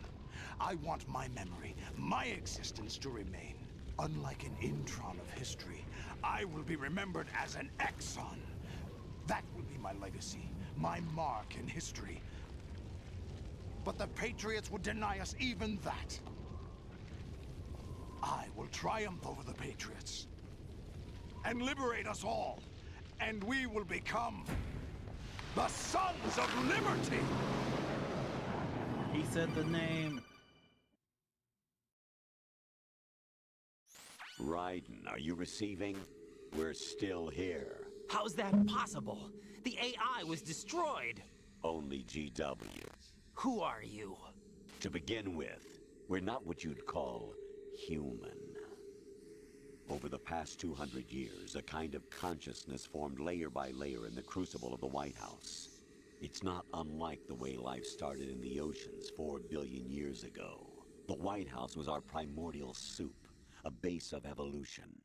I want my memory, my existence to remain. Unlike an intron of history, I will be remembered as an exon. That will be my legacy, my mark in history. But the Patriots would deny us even that. I will triumph over the Patriots and liberate us all, and we will become the Sons of Liberty! He said the name. Raiden, are you receiving? We're still here. How's that possible? The AI was destroyed. Only GW. Who are you? To begin with, we're not what you'd call human. Over the past 200 years, a kind of consciousness formed layer by layer in the crucible of the White House. It's not unlike the way life started in the oceans 4 billion years ago. The White House was our primordial soup, a base of evolution.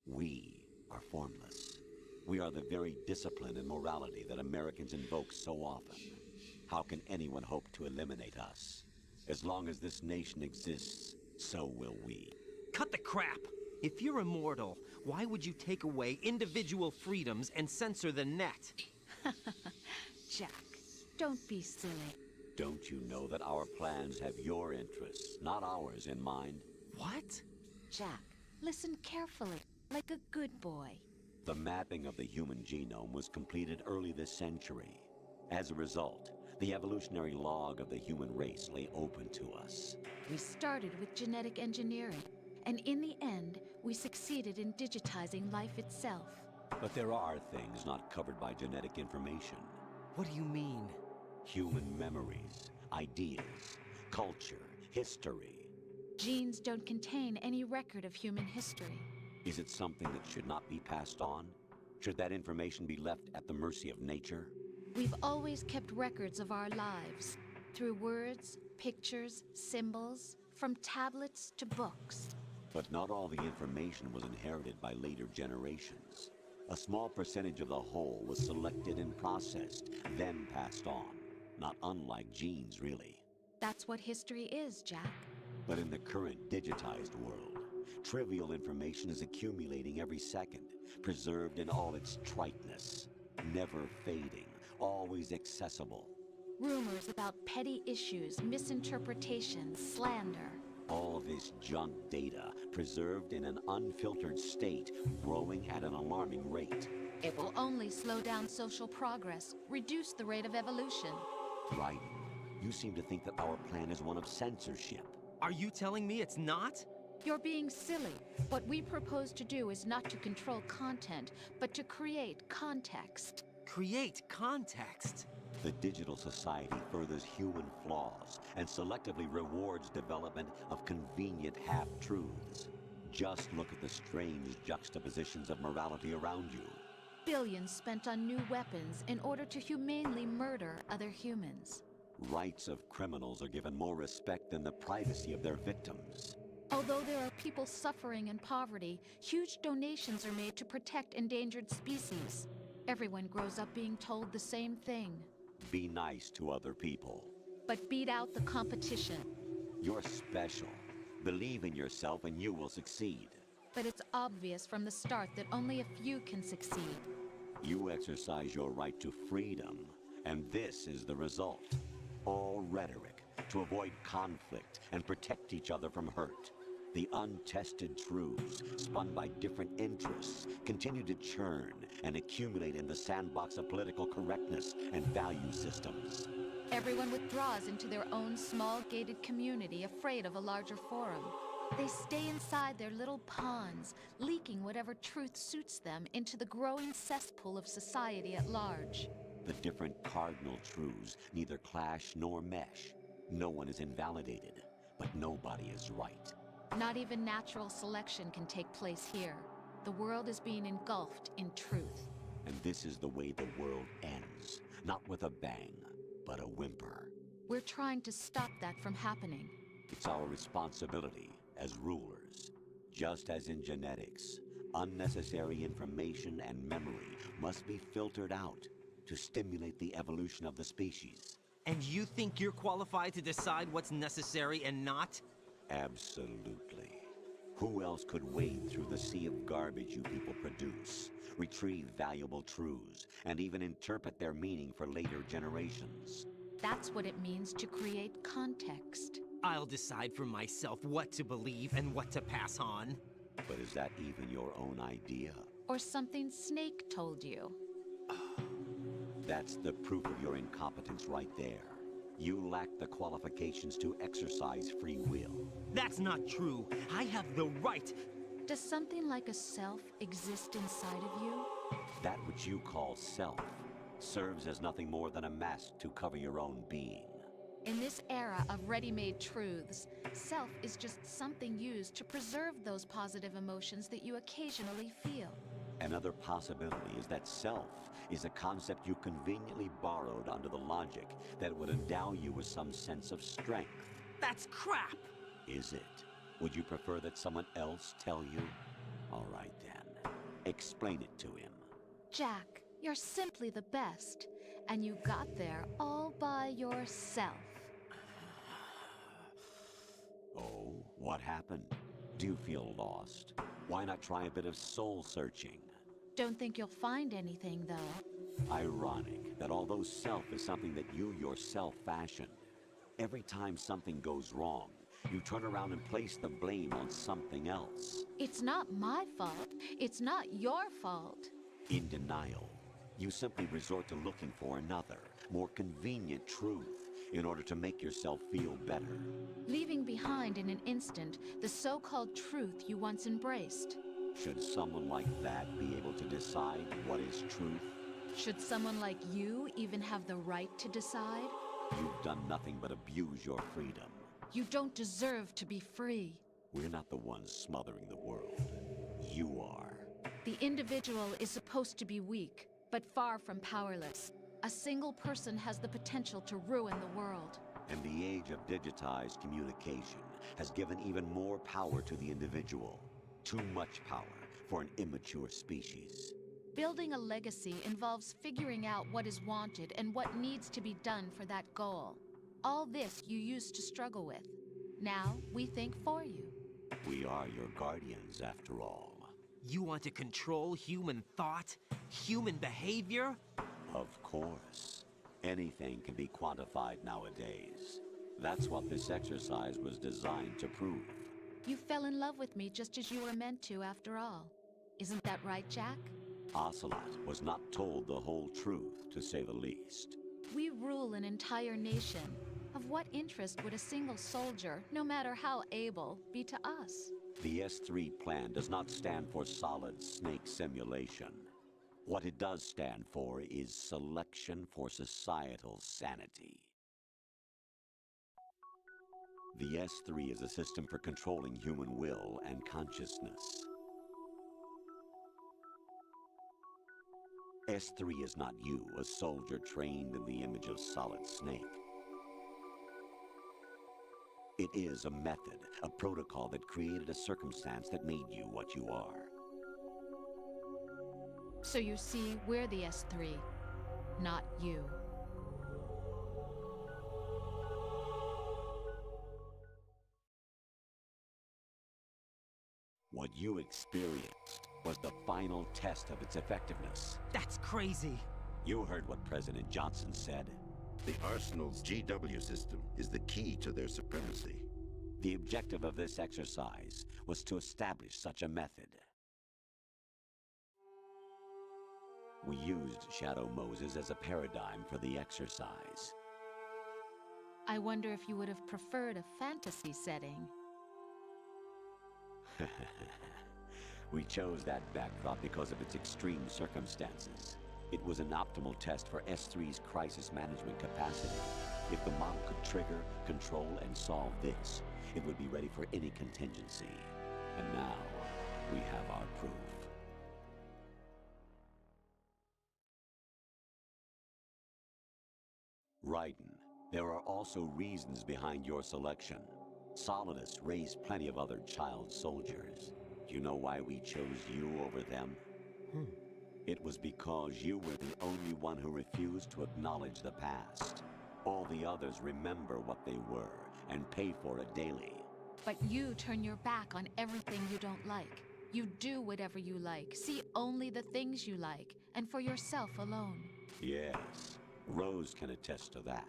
We are formless. We are the very discipline and morality that Americans invoke so often. How can anyone hope to eliminate us? As long as this nation exists, so will we. Cut the crap! If you're immortal, why would you take away individual freedoms and censor the net? Jack, don't be silly. Don't you know that our plans have your interests, not ours, in mind? What? Jack, listen carefully, like a good boy. The mapping of the human genome was completed early this century. As a result, the evolutionary log of the human race lay open to us. We started with genetic engineering, and in the end, we succeeded in digitizing life itself. But there are things not covered by genetic information. What do you mean? Human memories, ideas, culture, history. Genes don't contain any record of human history. Is it something that should not be passed on? Should that information be left at the mercy of nature? We've always kept records of our lives, through words, pictures, symbols, from tablets to books. But not all the information was inherited by later generations. A small percentage of the whole was selected and processed, then passed on. Not unlike genes, really. That's what history is, Jack. But in the current digitized world, trivial information is accumulating every second, preserved in all its triteness, never fading, always accessible. Rumors about petty issues, misinterpretations, slander. All this junk data, preserved in an unfiltered state, growing at an alarming rate. It will only slow down social progress, reduce the rate of evolution. Right. You seem to think that our plan is one of censorship. Are you telling me it's not? You're being silly. What we propose to do is not to control content, but to create context. Create context? The digital society furthers human flaws and selectively rewards development of convenient half-truths. Just look at the strange juxtapositions of morality around you. Billions spent on new weapons in order to humanely murder other humans. Rights of criminals are given more respect than the privacy of their victims. Although there are people suffering in poverty, huge donations are made to protect endangered species. Everyone grows up being told the same thing. Be nice to other people. But beat out the competition. You're special. Believe in yourself and you will succeed. But it's obvious from the start that only a few can succeed. You exercise your right to freedom, and this is the result. All rhetoric to avoid conflict and protect each other from hurt. The untested truths, spun by different interests, continue to churn and accumulate in the sandbox of political correctness and value systems. Everyone withdraws into their own small gated community, afraid of a larger forum. They stay inside their little ponds, leaking whatever truth suits them into the growing cesspool of society at large. The different cardinal truths neither clash nor mesh. No one is invalidated, but nobody is right. Not even natural selection can take place here. The world is being engulfed in truth. And this is the way the world ends. Not with a bang, but a whimper. We're trying to stop that from happening. It's our responsibility as rulers. Just as in genetics, unnecessary information and memory must be filtered out to stimulate the evolution of the species. And you think you're qualified to decide what's necessary and not? Absolutely. Who else could wade through the sea of garbage you people produce, retrieve valuable truths, and even interpret their meaning for later generations? That's what it means to create context. I'll decide for myself what to believe and what to pass on. But is that even your own idea? Or something Snake told you? That's the proof of your incompetence right there. You lack the qualifications to exercise free will. That's not true. I have the right. Does something like a self exist inside of you? That which you call self serves as nothing more than a mask to cover your own being. In this era of ready-made truths, self is just something used to preserve those positive emotions that you occasionally feel. Another possibility is that self is a concept you conveniently borrowed under the logic that would endow you with some sense of strength. That's crap! Is it? Would you prefer that someone else tell you? All right then. Explain it to him. Jack, you're simply the best, and you got there all by yourself. Oh, what happened? Do you feel lost? Why not try a bit of soul searching? Don't think you'll find anything, though. Ironic that although self is something that you yourself fashioned, every time something goes wrong, you turn around and place the blame on something else. It's not my fault. It's not your fault. In denial, you simply resort to looking for another, more convenient truth in order to make yourself feel better. Leaving behind in an instant the so-called truth you once embraced. Should someone like that be able to decide what is truth? Should someone like you even have the right to decide? You've done nothing but abuse your freedom. You don't deserve to be free. We're not the ones smothering the world. You are. The individual is supposed to be weak, but far from powerless. A single person has the potential to ruin the world. And the age of digitized communication has given even more power to the individual. Too much power for an immature species. Building a legacy involves figuring out what is wanted and what needs to be done for that goal. All this you used to struggle with. Now, we think for you. We are your guardians, after all. You want to control human thought? Human behavior? Of course. Anything can be quantified nowadays. That's what this exercise was designed to prove. You fell in love with me just as you were meant to, after all. Isn't that right, Jack? Ocelot was not told the whole truth, to say the least. We rule an entire nation. Of what interest would a single soldier, no matter how able, be to us? The S3 plan does not stand for solid snake simulation. What it does stand for is selection for societal sanity. The S3 is a system for controlling human will and consciousness. S3 is not you, a soldier trained in the image of Solid Snake. It is a method, a protocol that created a circumstance that made you what you are. So you see, we're the S3, not you. What you experienced was the final test of its effectiveness. That's crazy. You heard what President Johnson said. The Arsenal's GW system is the key to their supremacy. The objective of this exercise was to establish such a method. We used Shadow Moses as a paradigm for the exercise. I wonder if you would have preferred a fantasy setting. We chose that backdrop because of its extreme circumstances. It was an optimal test for S3's crisis management capacity. If the model could trigger, control, and solve this, it would be ready for any contingency. And now, we have our proof. Raiden, there are also reasons behind your selection. Solidus raised plenty of other child soldiers. Do you know why we chose you over them? It was because you were the only one who refused to acknowledge the past. All the others remember what they were and pay for it daily. But you turn your back on everything you don't like. You do whatever you like, see only the things you like, and for yourself alone. Yes, Rose can attest to that.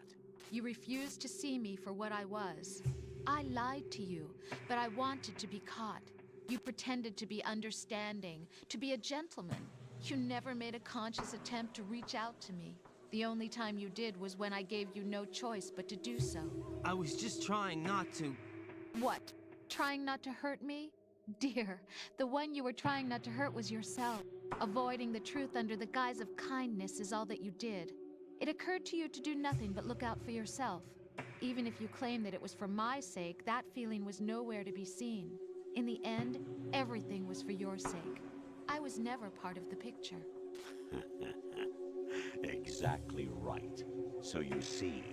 You refused to see me for what I was. I lied to you, but I wanted to be caught. You pretended to be understanding, to be a gentleman. You never made a conscious attempt to reach out to me. The only time you did was when I gave you no choice but to do so. I was just trying not to... What? Trying not to hurt me? Dear, the one you were trying not to hurt was yourself. Avoiding the truth under the guise of kindness is all that you did. It occurred to you to do nothing but look out for yourself. Even if you claim that it was for my sake, that feeling was nowhere to be seen. In the end, everything was for your sake. I was never part of the picture. Exactly right. So you see,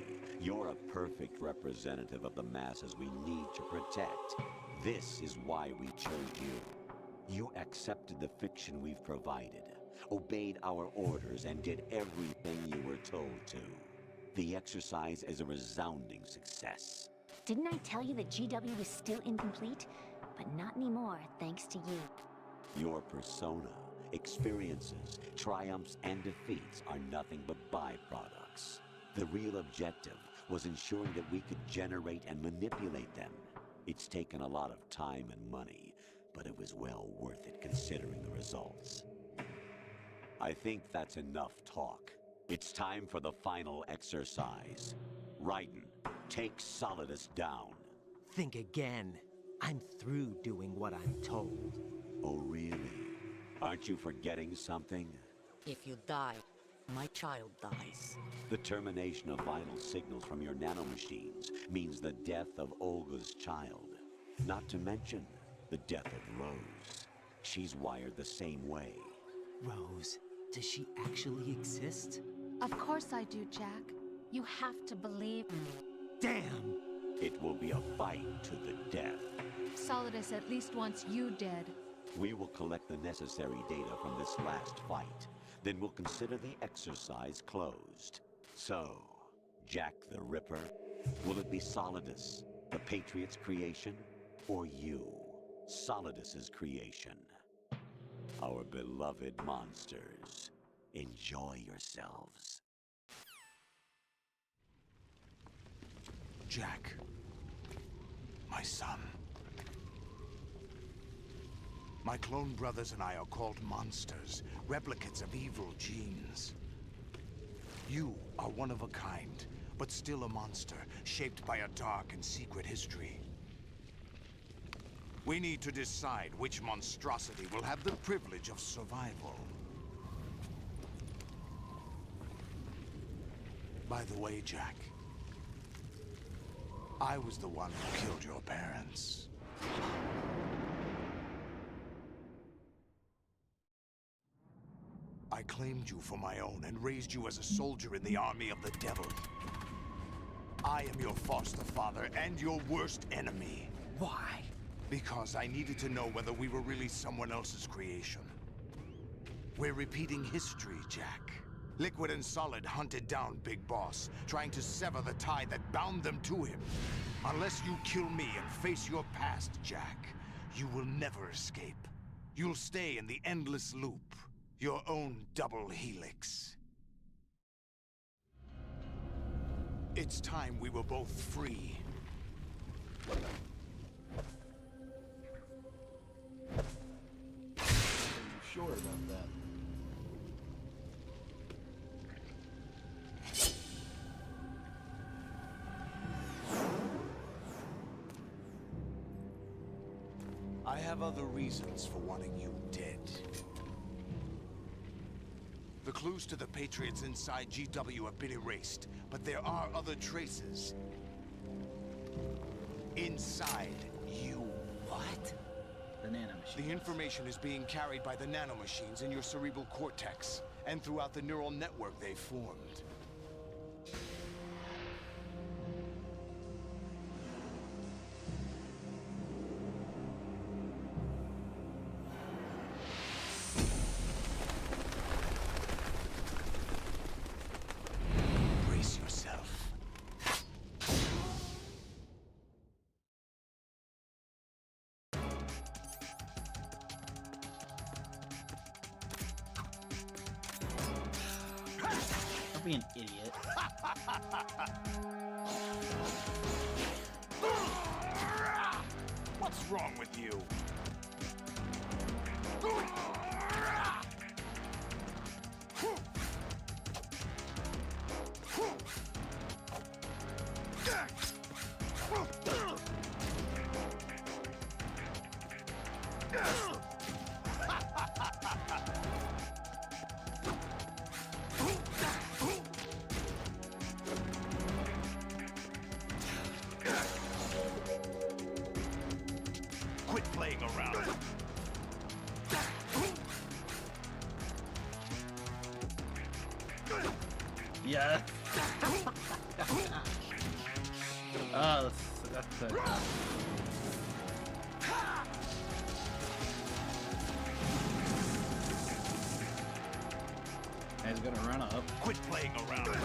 you're a perfect representative of the masses we need to protect. This is why we chose you. You accepted the fiction we've provided, obeyed our orders, and did everything you were told to. The exercise is a resounding success. Didn't I tell you that GW was still incomplete? But not anymore, thanks to you. Your persona, experiences, triumphs, and defeats are nothing but byproducts. The real objective was ensuring that we could generate and manipulate them. It's taken a lot of time and money, but it was well worth it considering the results. I think that's enough talk. It's time for the final exercise. Raiden, take Solidus down. Think again. I'm through doing what I'm told. Oh, really? Aren't you forgetting something? If you die, my child dies. The termination of vital signals from your nanomachines means the death of Olga's child. Not to mention the death of Rose. She's wired the same way. Rose, does she actually exist? Of course I do, Jack. You have to believe me. Damn! It will be a fight to the death. Solidus at least wants you dead. We will collect the necessary data from this last fight. Then we'll consider the exercise closed. So, Jack the Ripper, will it be Solidus, the Patriot's creation, or you, Solidus's creation? Our beloved monsters, enjoy yourselves. Jack, my son. My clone brothers and I are called monsters, replicates of evil genes. You are one of a kind, but still a monster, shaped by a dark and secret history. We need to decide which monstrosity will have the privilege of survival. By the way, Jack, I was the one who killed your parents. I claimed you for my own and raised you as a soldier in the army of the devil. I am your foster father and your worst enemy. Why? Because I needed to know whether we were really someone else's creation. We're repeating history, Jack. Liquid and Solid hunted down Big Boss, trying to sever the tie that bound them to him. Unless you kill me and face your past, Jack, you will never escape. You'll stay in the endless loop. Your own double helix. It's time we were both free. I have other reasons for wanting you dead. The clues to the Patriots inside GW have been erased, but there are other traces. Inside you. What? The nanomachines. The information is being carried by the nanomachines in your cerebral cortex, and throughout the neural network they've formed. Brace yourself. Don't be an idiot. What's wrong with you? Quit playing around. Yeah. Oh, that's so good. He's gonna run up. Quit playing around.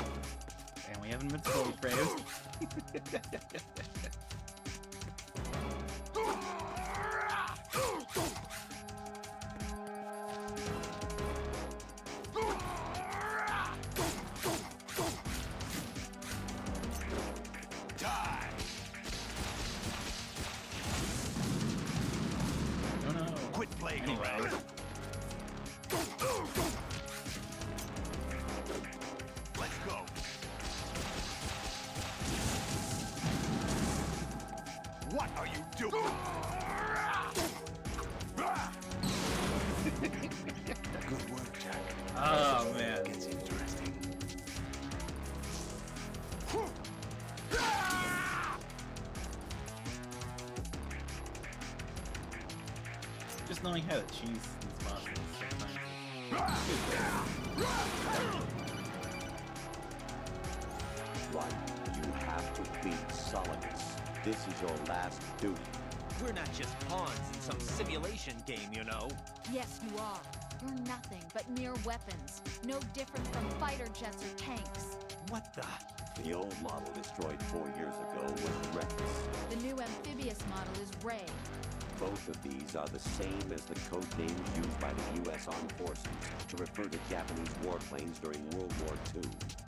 And we haven't been fully praised. Die. Oh no. Quit playing Anyway. around. Let's go. What are you doing? Good work, Jack. Oh man. Gets interesting. Just knowing how to cheese these bosses sometimes. Right. You have to beat Solidus. This is your last duty. We're not just pawns in some simulation game, you know. Yes, you are. You're nothing but mere weapons. No different from fighter jets or tanks. What the? The old model destroyed 4 years ago was Rex. The new amphibious model is Ray. Both of these are the same as the code names used by the U.S. Armed Forces to refer to Japanese warplanes during World War II.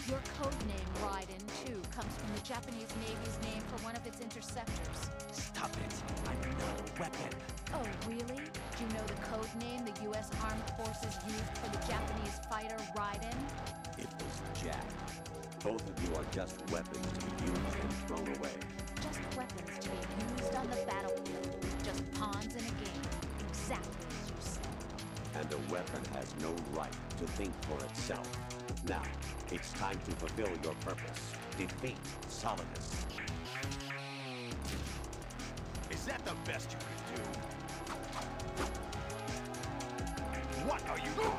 Your code name, Raiden, too, comes from the Japanese Navy's name for one of its interceptors. Stop it. I'm not a weapon. Oh, really? Do you know the code name the U.S. Armed Forces used for the Japanese fighter Raiden? It was Jack. Both of you are just weapons to be used and thrown away. Just weapons to be used on the battlefield. Just pawns in a game. Exactly as you said. And a weapon has no right to think for itself. Now, it's time to fulfill your purpose. Defeat Solidus. Is that the best you can do? What are you doing?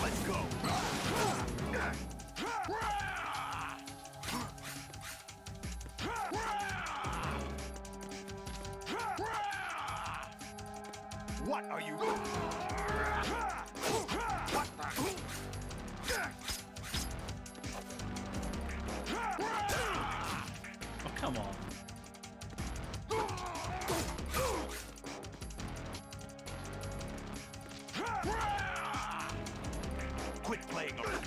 Let's go. What are you doing? What Oh, come on. Quit playing around.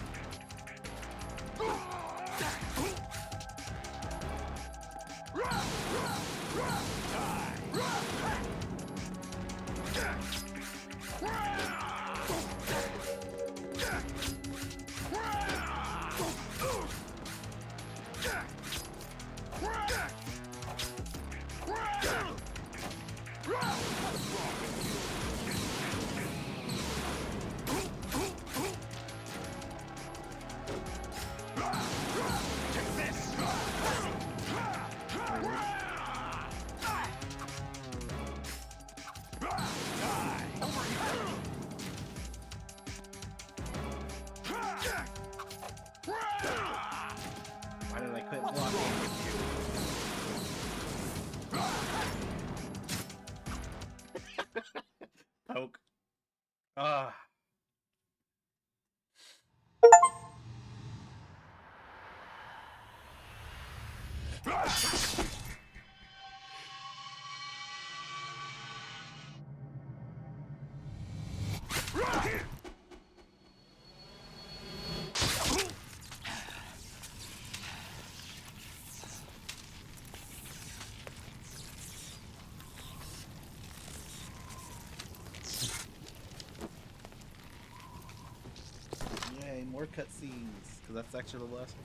Yay, more cutscenes, because that's actually the last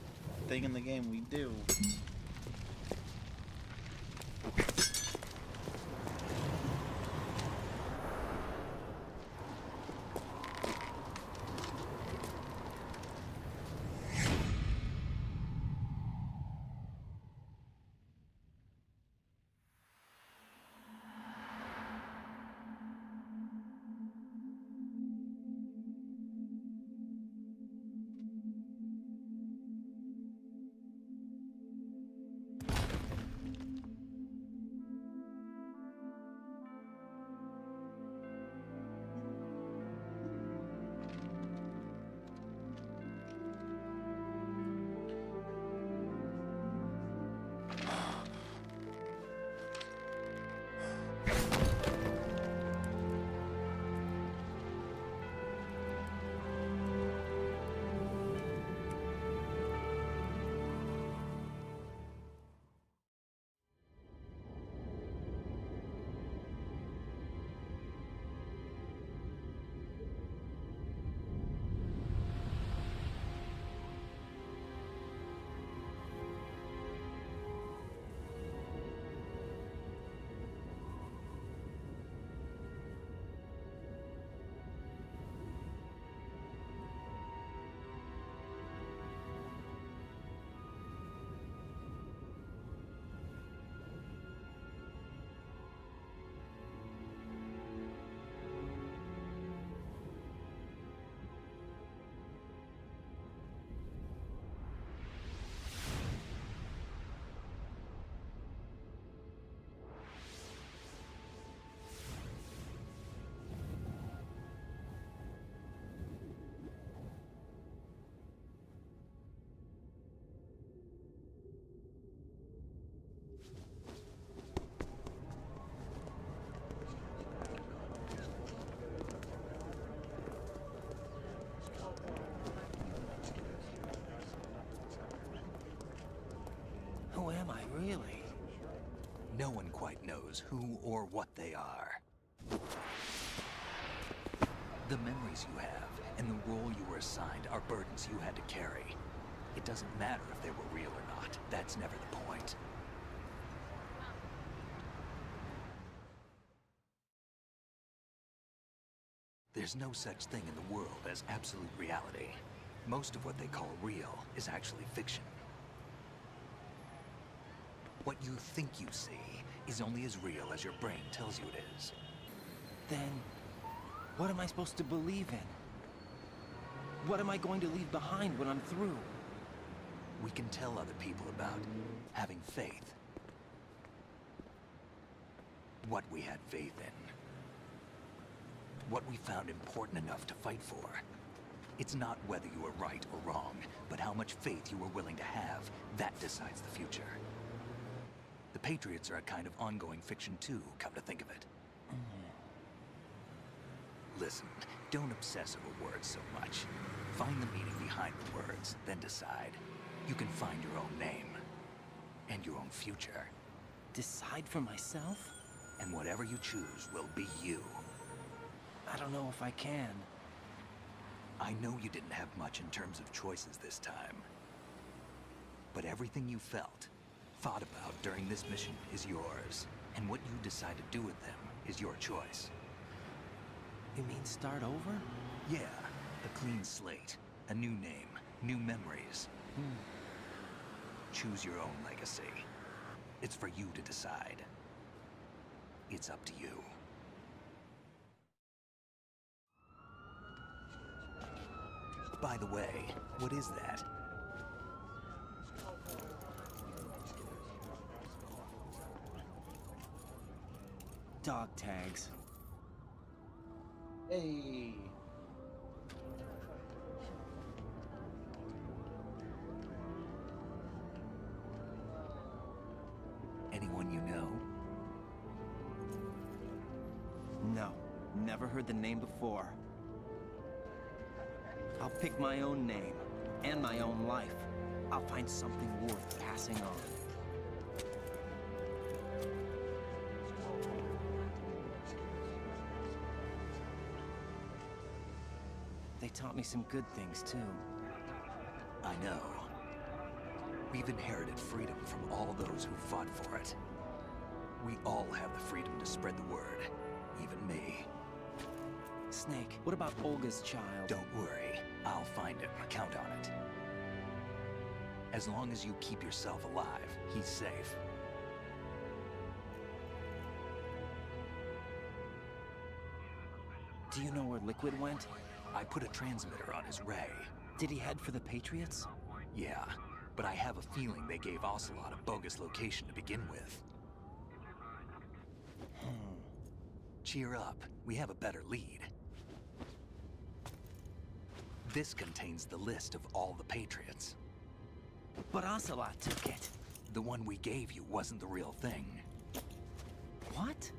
thing in the game we do. Who am I, really? No one quite knows who or what they are. The memories you have and the role you were assigned are burdens you had to carry. It doesn't matter if they were real or not. That's never the point. There's no such thing in the world as absolute reality. Most of what they call real is actually fiction. What you think you see is only as real as your brain tells you it is. Then, what am I supposed to believe in? What am I going to leave behind when I'm through? We can tell other people about having faith. What we had faith in. What we found important enough to fight for. It's not whether you were right or wrong, but how much faith you were willing to have. That decides the future. The Patriots are a kind of ongoing fiction too, come to think of it. Listen, don't obsess over words so much. Find the meaning behind the words, then decide. You can find your own name. And your own future. Decide for myself? And whatever you choose will be you. I don't know if I can. I know you didn't have much in terms of choices this time. But everything you felt, thought about during this mission is yours. And what you decide to do with them is your choice. You mean start over? Yeah, a clean slate, a new name, new memories. Choose your own legacy. It's for you to decide. It's up to you. By the way, what is that? Dog tags. Hey. someone you know? No, never heard the name before. I'll pick my own name, and my own life. I'll find something worth passing on. They taught me some good things, too. I know. We've inherited freedom from all those who fought for it. We all have the freedom to spread the word, even me. Snake, what about Olga's child? Don't worry, I'll find him. Count on it. As long as you keep yourself alive, he's safe. Do you know where Liquid went? I put a transmitter on his ray. Did he head for the Patriots? Yeah, but I have a feeling they gave Ocelot a bogus location to begin with. Cheer up, we have a better lead. This contains the list of all the Patriots. But Ocelot took it. The one we gave you wasn't the real thing. What?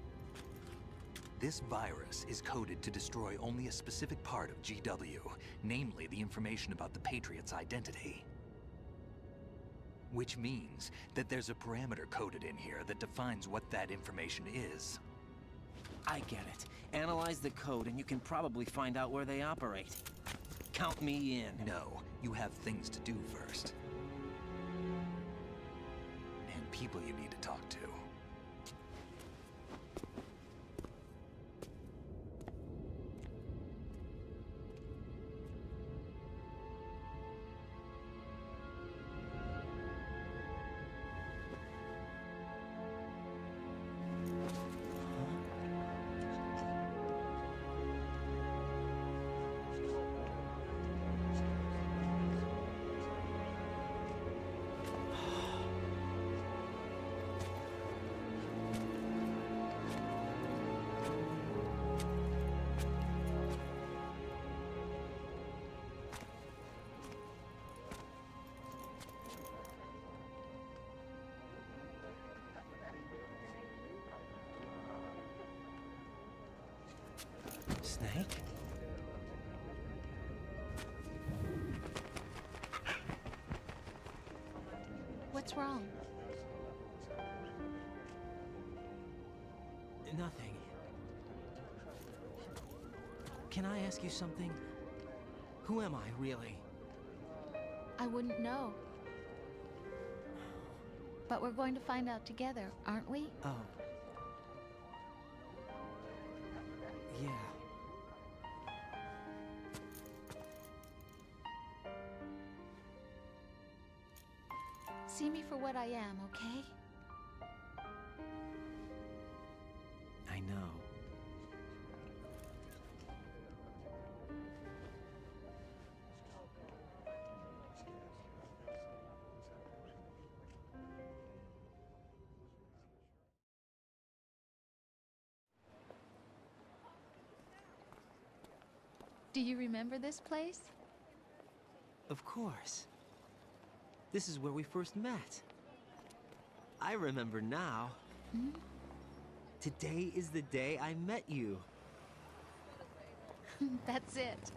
This virus is coded to destroy only a specific part of GW, namely the information about the Patriot's identity. Which means that there's a parameter coded in here that defines what that information is. I get it. Analyze the code and you can probably find out where they operate. Count me in. No, you have things to do first. And people you need to talk to. Snake? What's wrong? Nothing. Can I ask you something? Who am I, really? I wouldn't know. But we're going to find out together, aren't we? Oh. Yeah. See me for what I am, okay? I know. Do you remember this place? Of course. This is where we first met. I remember now. Hmm? Today is the day I met you. That's it.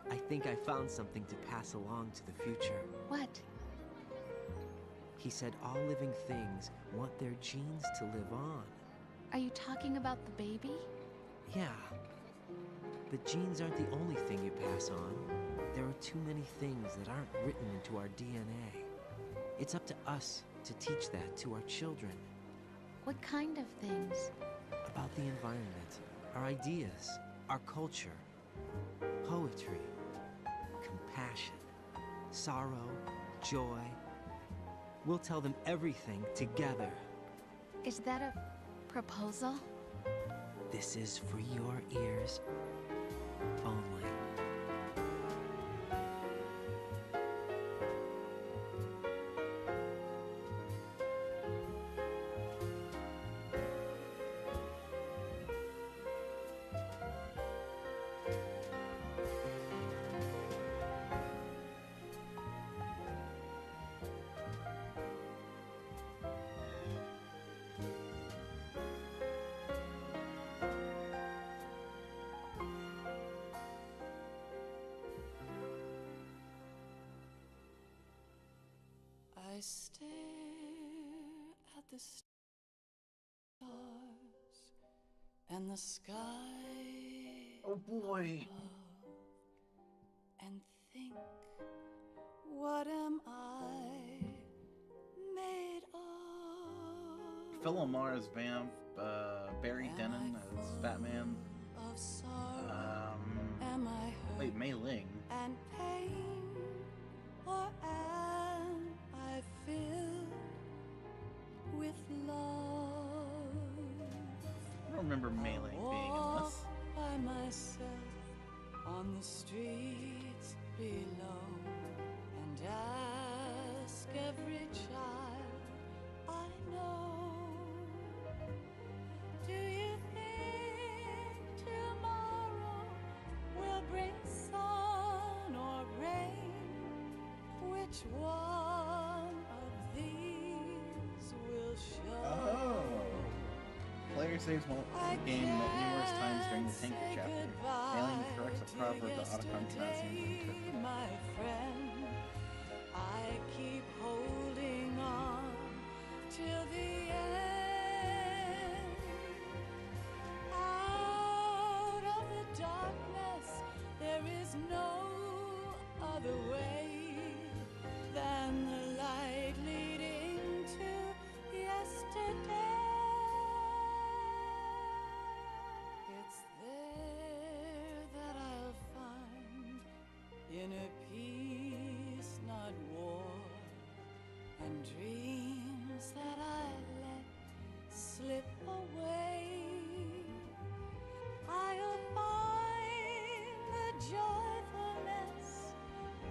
I think I found something to pass along to the future. What? He said all living things want their genes to live on. Are you talking about the baby? Yeah. But genes aren't the only thing you pass on. There are too many things that aren't written into our DNA. It's up to us to teach that to our children. What kind of things? About the environment, our ideas, our culture, poetry, compassion, sorrow, joy. We'll tell them everything together. Is that a proposal? This is for your ears only. stare at the stars and the sky. Oh boy. And think, what am I made of? Phil Lamar as Vamp, Barry Denon as Batman. Of sorrow, am I hurt? Wait, Mei Ling. And pain, or am I filled with love? I don't remember Mei Ling being in this. By myself on the streets below, and ask every child I know, do you think tomorrow will bring sun or rain? Which one of these will show? Oh. Player saves the game numerous times during the tanker chapter. Failing corrects a proverb that Otacon cannot seem to interpret. My friend, I keep holding on till the end. Out of the darkness, there is no other way than the light leading to yesterday. It's there that I'll find inner peace, not war, and dreams that I let slip away. I'll find the joyfulness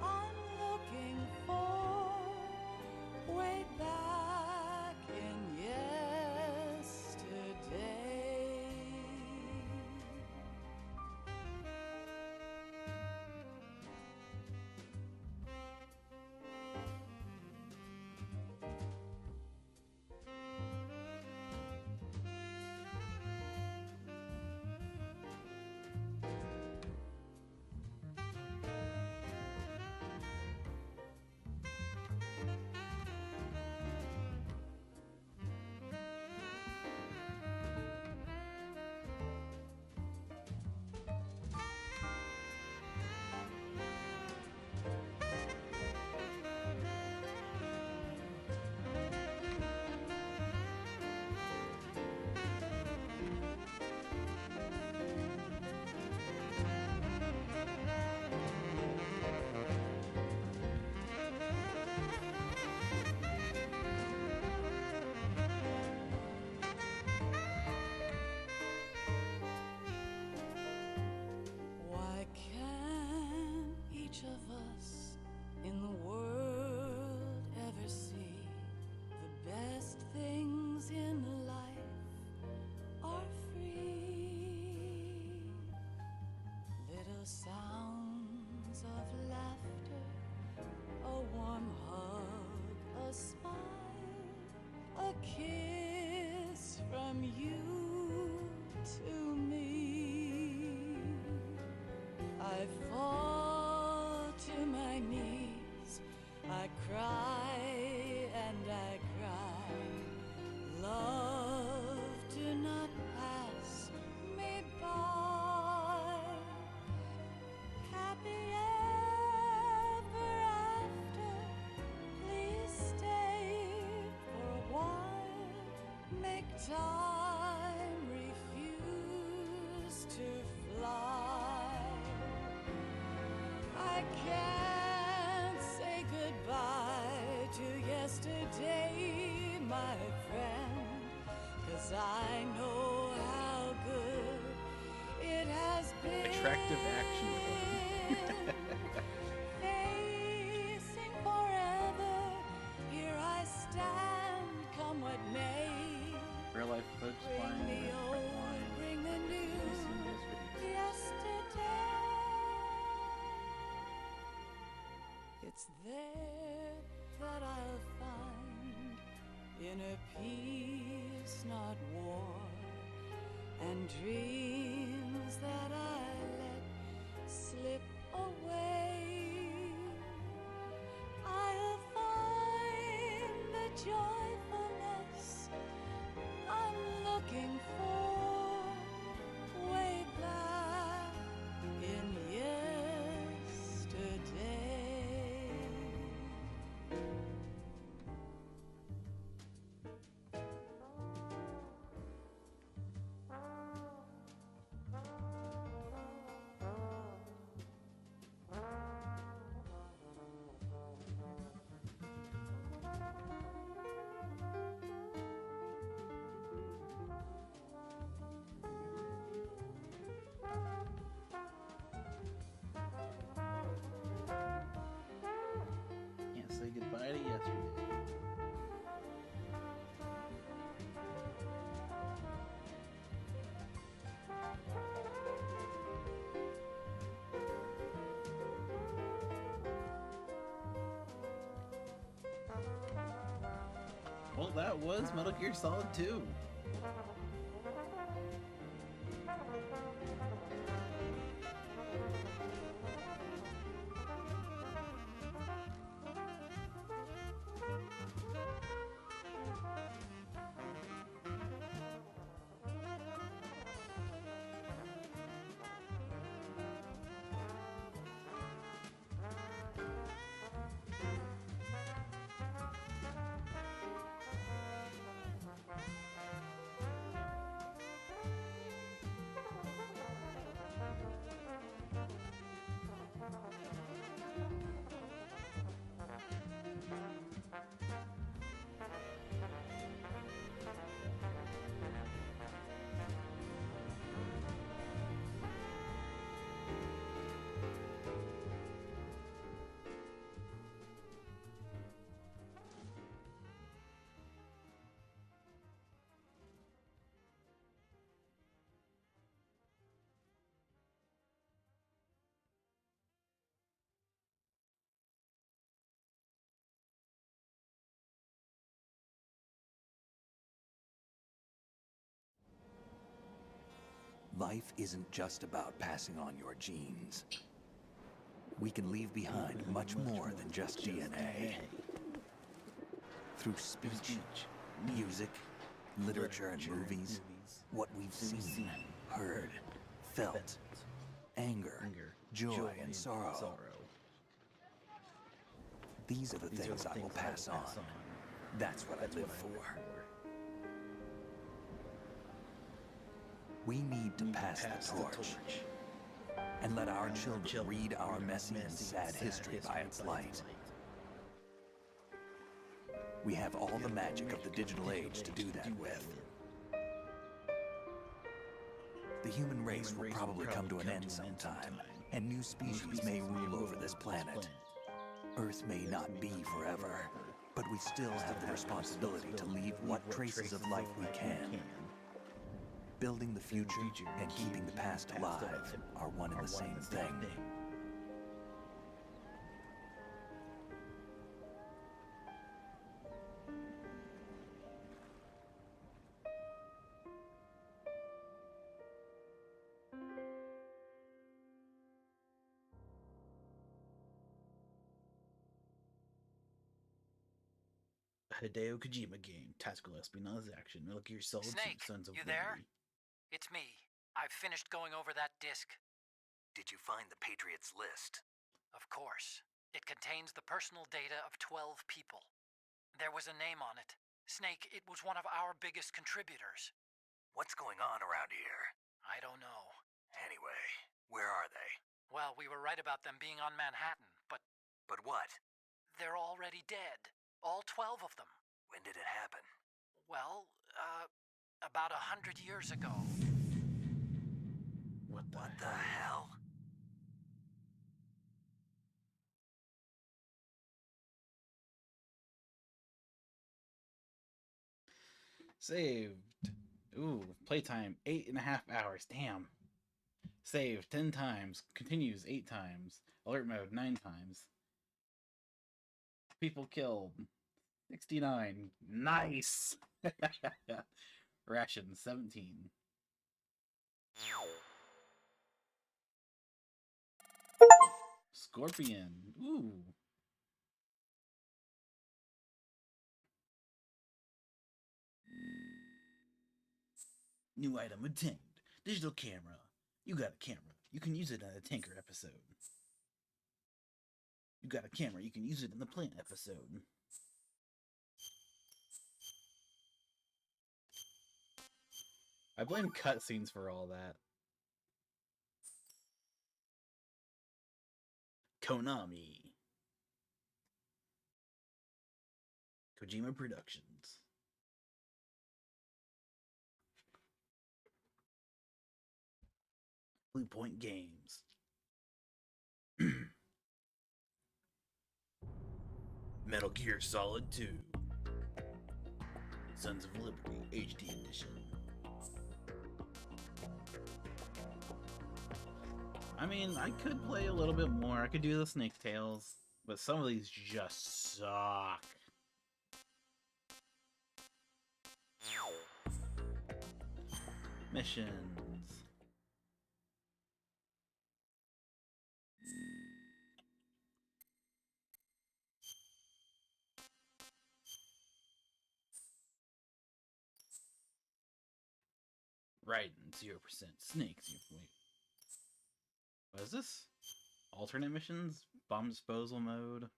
I'm looking for way back in yesterday. Why can't each of us in the world ever see the best things in life are free? Little sounds of laughter, a warm hug, a smile, a kiss from you to me. I fall to my knees, I cry and I cry. Love, do not pass me by. Happy ever after, please stay for a while. Make time refuse to fly. I can't say goodbye to yesterday, my friend, 'cause I know how good it has been. Attractive action film. Facing forever, here I stand, come what may. Real life folks flying in the front line. Bring the news yesterday. It's there that I'll find inner peace, not war, and dreams that I let slip away. I'll find joyfulness I'm looking for way back in yesterday. Can't say goodbye to yesterday. Well, that was Metal Gear Solid 2. Life isn't just about passing on your genes. We can leave behind much more than just DNA. Through speech, music, literature, and movies, what we've seen, heard, felt, anger, joy, and sorrow. These are the things I will pass on. That's what I live for. We need to pass the torch and let our children read our messy and sad history by its light. We have all the magic of the digital age to do that with. The human race will probably come to an end sometime, and new species may rule over this planet. Earth may not be forever, but we still have the responsibility to leave what traces of life we can. Building the future and keeping the past alive are one and the same thing. Hideo Kojima game, tactical espionage action, Metal Gear Solid 2, Snake, Sons of you there? Liberty. It's me. I've finished going over that disc. Did you find the Patriots list? Of course. It contains the personal data of 12 people. There was a name on it. Snake, it was one of our biggest contributors. What's going on around here? I don't know. Anyway, where are they? Well, we were right about them being on Manhattan, but... But what? They're already dead. All 12 of them. When did it happen? Well, about 100 years ago. What the hell? Saved. Ooh, playtime 8.5 hours. Damn. Saved 10 times. Continues 8 times. Alert mode 9 times. People killed 69. Nice. Ration 17. Scorpion. Ooh. New item obtained. Digital camera. You got a camera. You can use it in a tanker episode. You got a camera. You can use it in the plant episode. I blame cutscenes for all that. Konami. Kojima Productions. Blue Point Games. Metal Gear Solid 2. Sons of Liberty HD Edition. I mean, I could play a little bit more. I could do the Snake Tales, but some of these just suck. Missions. Raiden, 0%. Snake, 0. Wait. What is this? Alternate missions? Bomb disposal mode?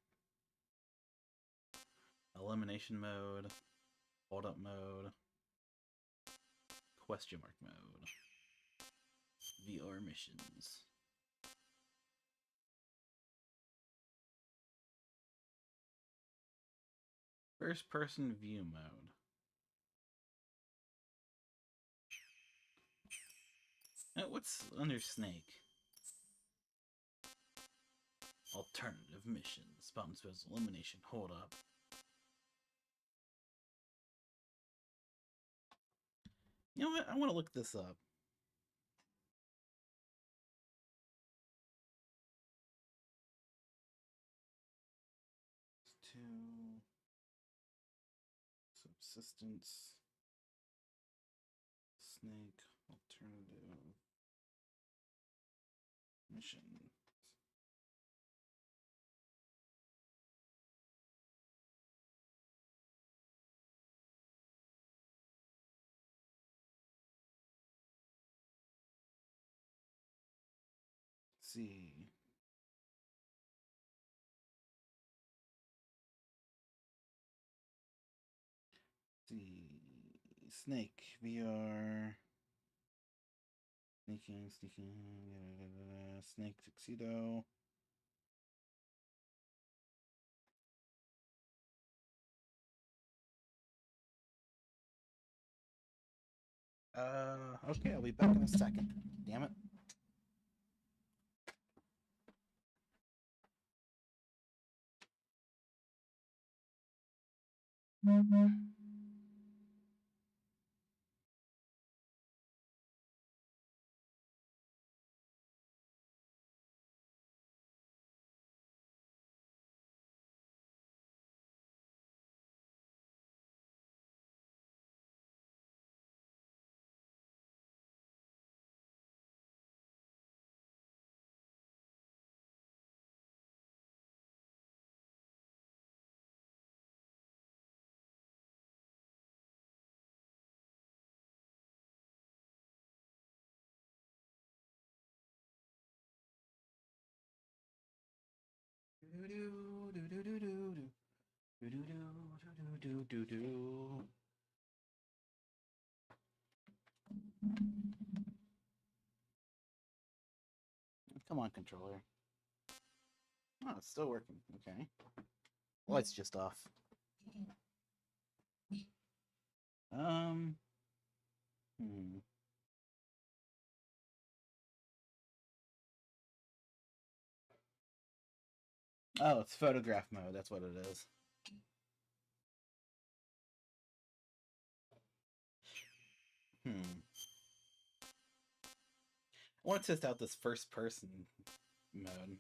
Elimination mode? Hold up mode? Question mark mode? VR missions. First person view mode. What's under Snake? Alternative missions. Bomb disposal, elimination, hold up. You know what? I want to look this up. Two subsistence Snake alternative mission. Let's see. Snake VR. Sneaking. Snake tuxedo. Okay, I'll be back in a second. Damn it. Come on, controller. Oh, it's still working. Okay. Light's just off. Oh, it's photograph mode. That's what it is. I want to test out this first person mode.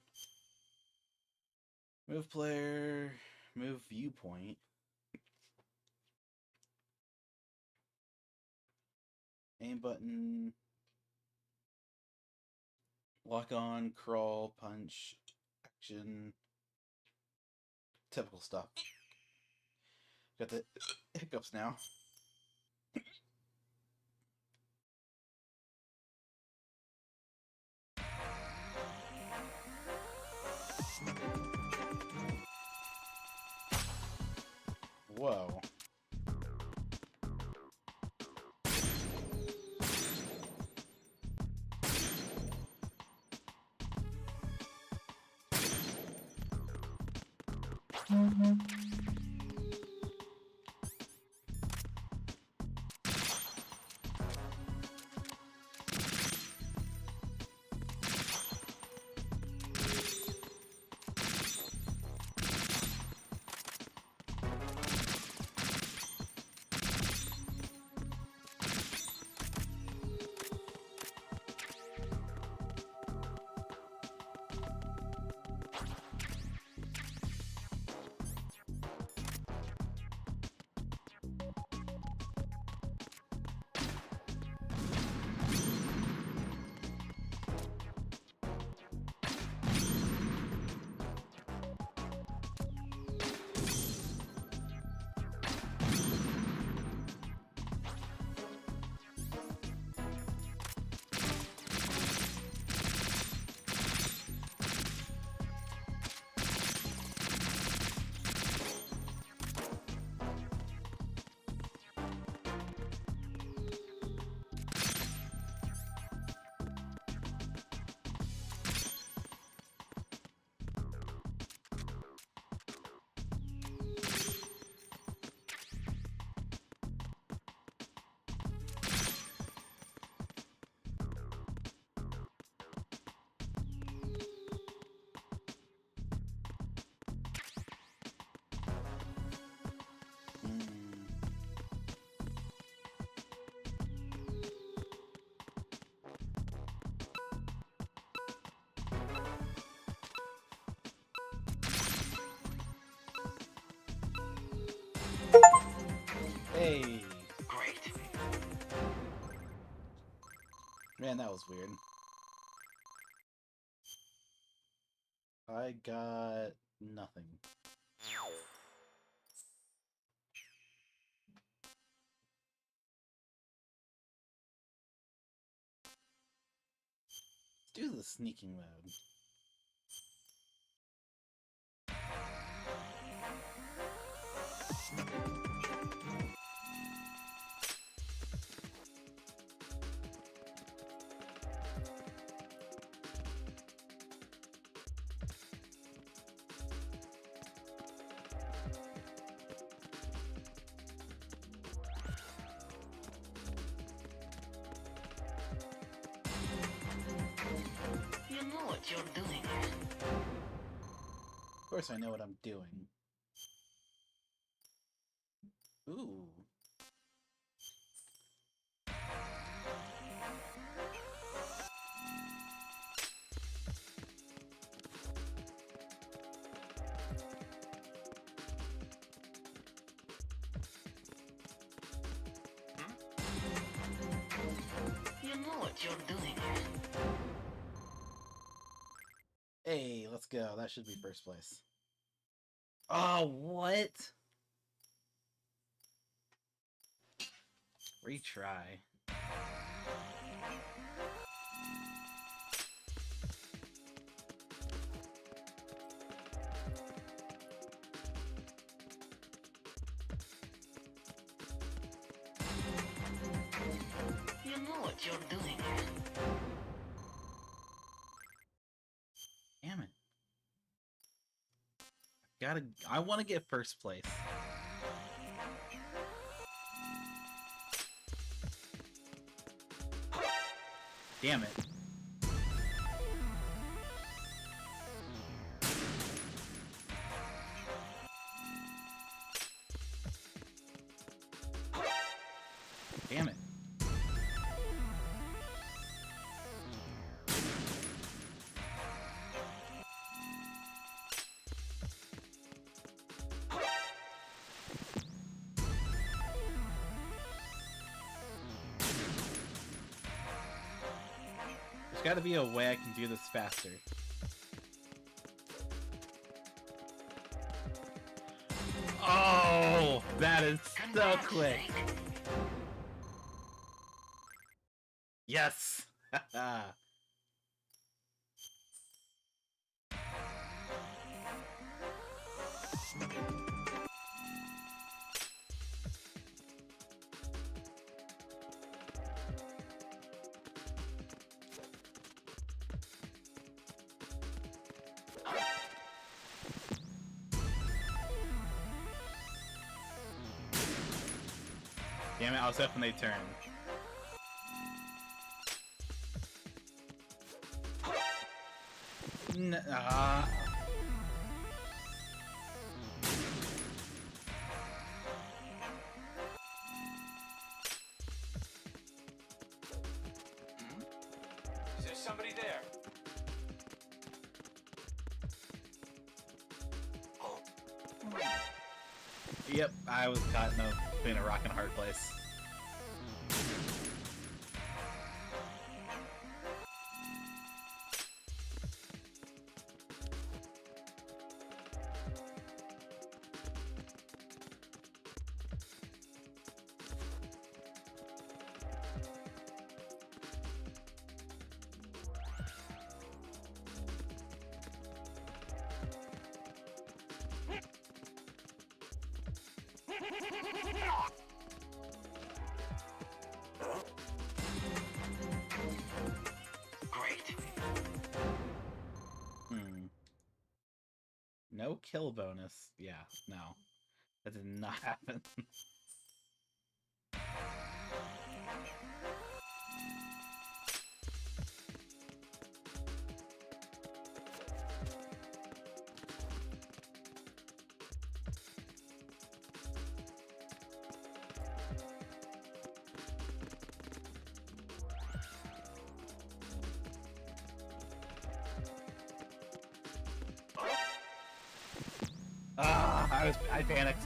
Move player, move viewpoint. Aim button. Lock on, crawl, punch, action. Typical stuff. Got the hiccups now. Whoa. Hey. Great. Man, that was weird. I got nothing. Let's do the sneaking mode. You know what you're doing. Of course I know what I'm doing. Ooh. You know what you're doing. Hey, let's go. That should be first place. Oh, what? Retry. You know what you're doing. Damn it. I want to get first place. Damn it. Damn it. There's got to be a way I can do this faster. Oh, that is so quick. Yes. Damn it, I was hoping they turn. Is there somebody there? Yep, I was caught between a rock and a hard place. No kill bonus. Yeah, no. That did not happen. I panicked.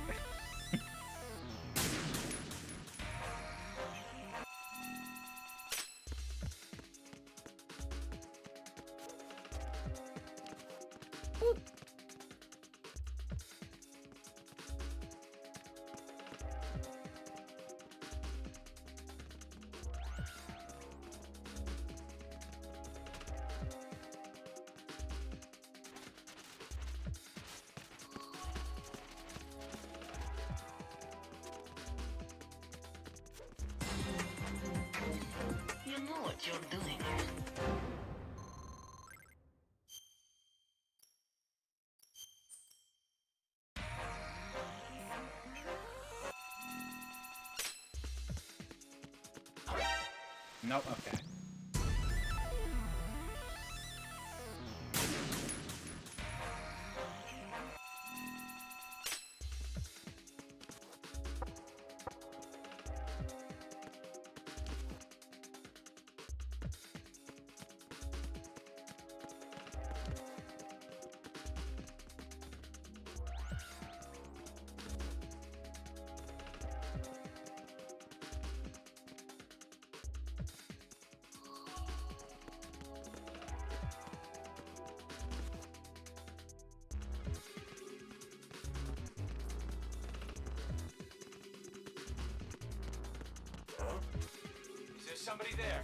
You know what you're doing. Nope, okay. Is there somebody there?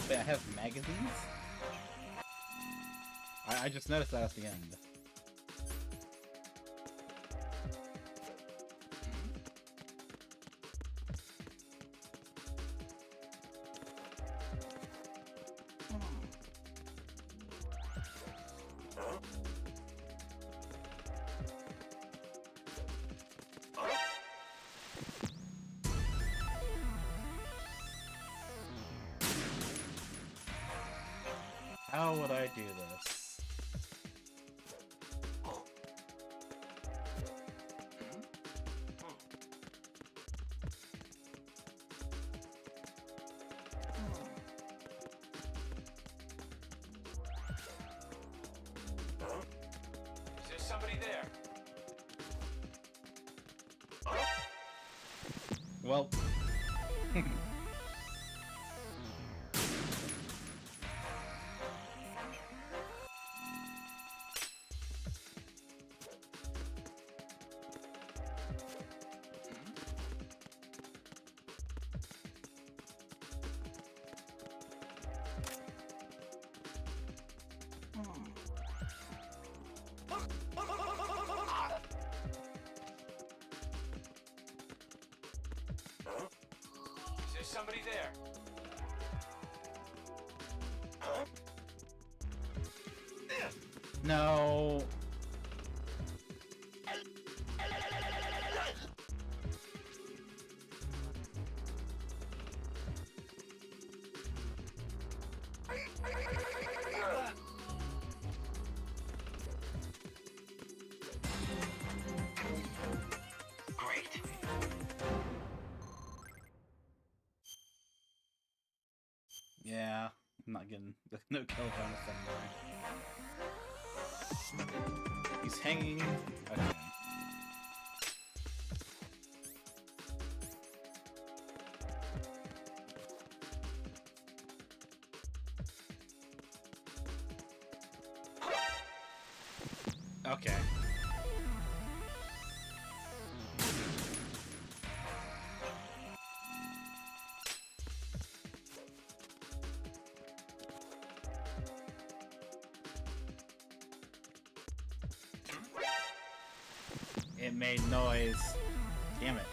Wait, I have magazines? I just noticed that at the end. How would I do this? Is there somebody there? Well... Is somebody there? No. Great. Yeah, I'm not getting no kill bonus anymore. He's hanging. Okay. Okay. It made noise. Damn it.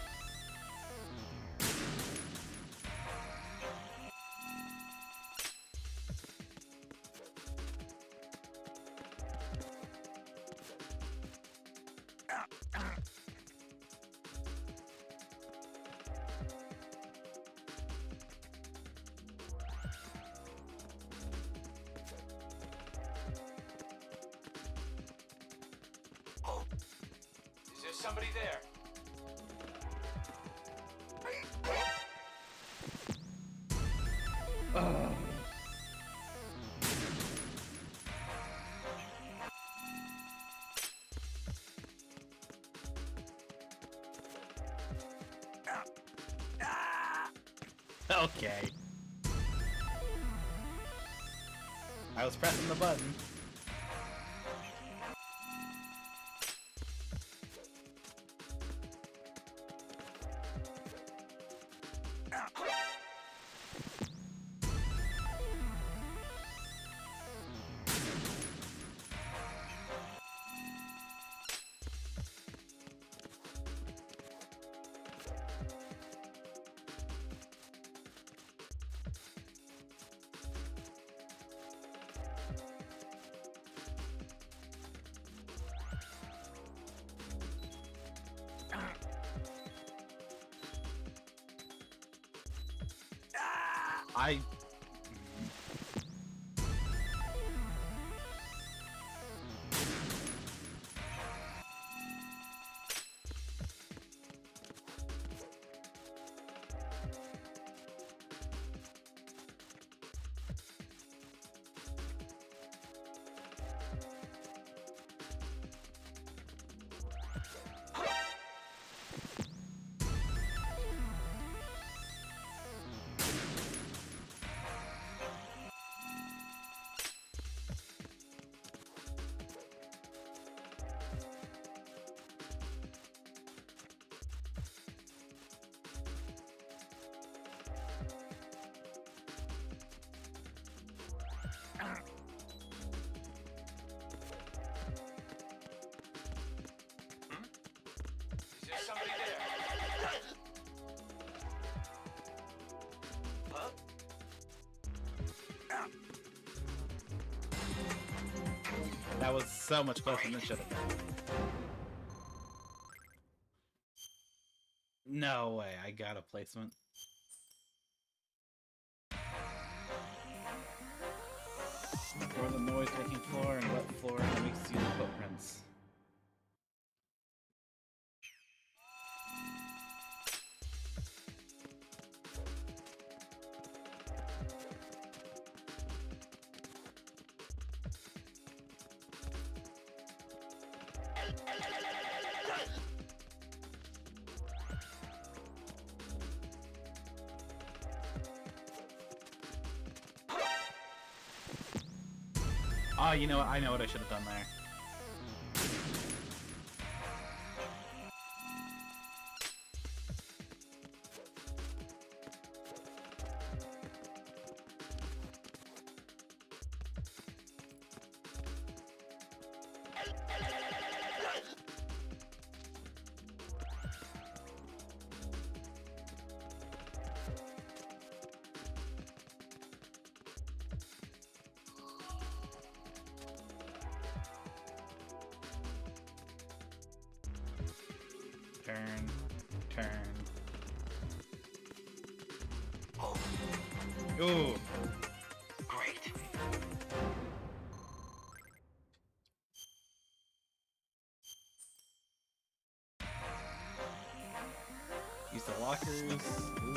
Is there somebody there? Ugh. Okay. I was pressing the button. I... Is there somebody there? Huh? That was so much closer than it should have been. No way, I got a placement. For the noise-making floor and wet floor that makes you footprints. Oh, you know what? I know what I should have done there. Turn. Turn. Ooh. Great. Use the lockers. Ooh.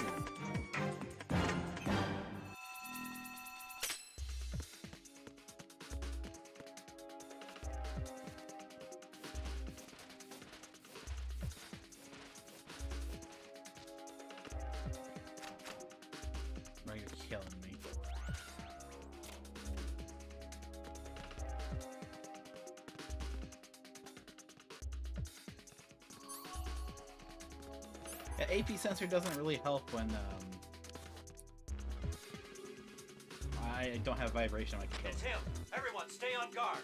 No, you're killing me. Yeah, AP sensor doesn't really help when I don't have vibration on my controller. It's him. Everyone, stay on guard.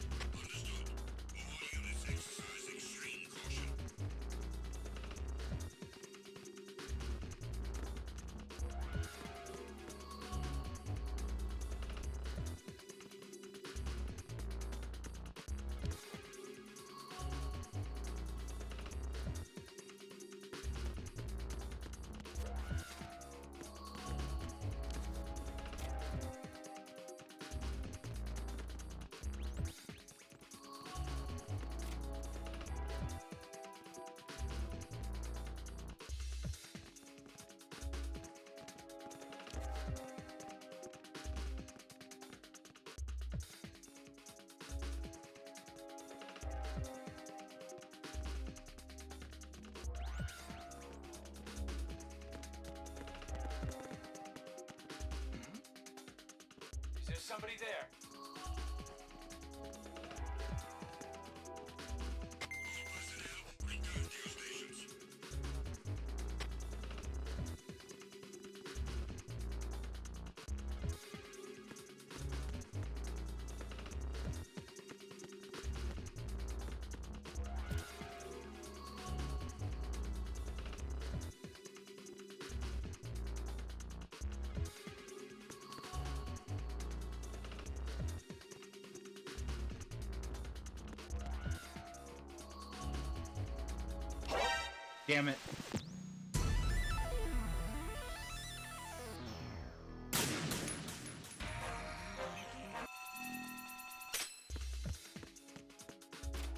Is there somebody there? Damn it.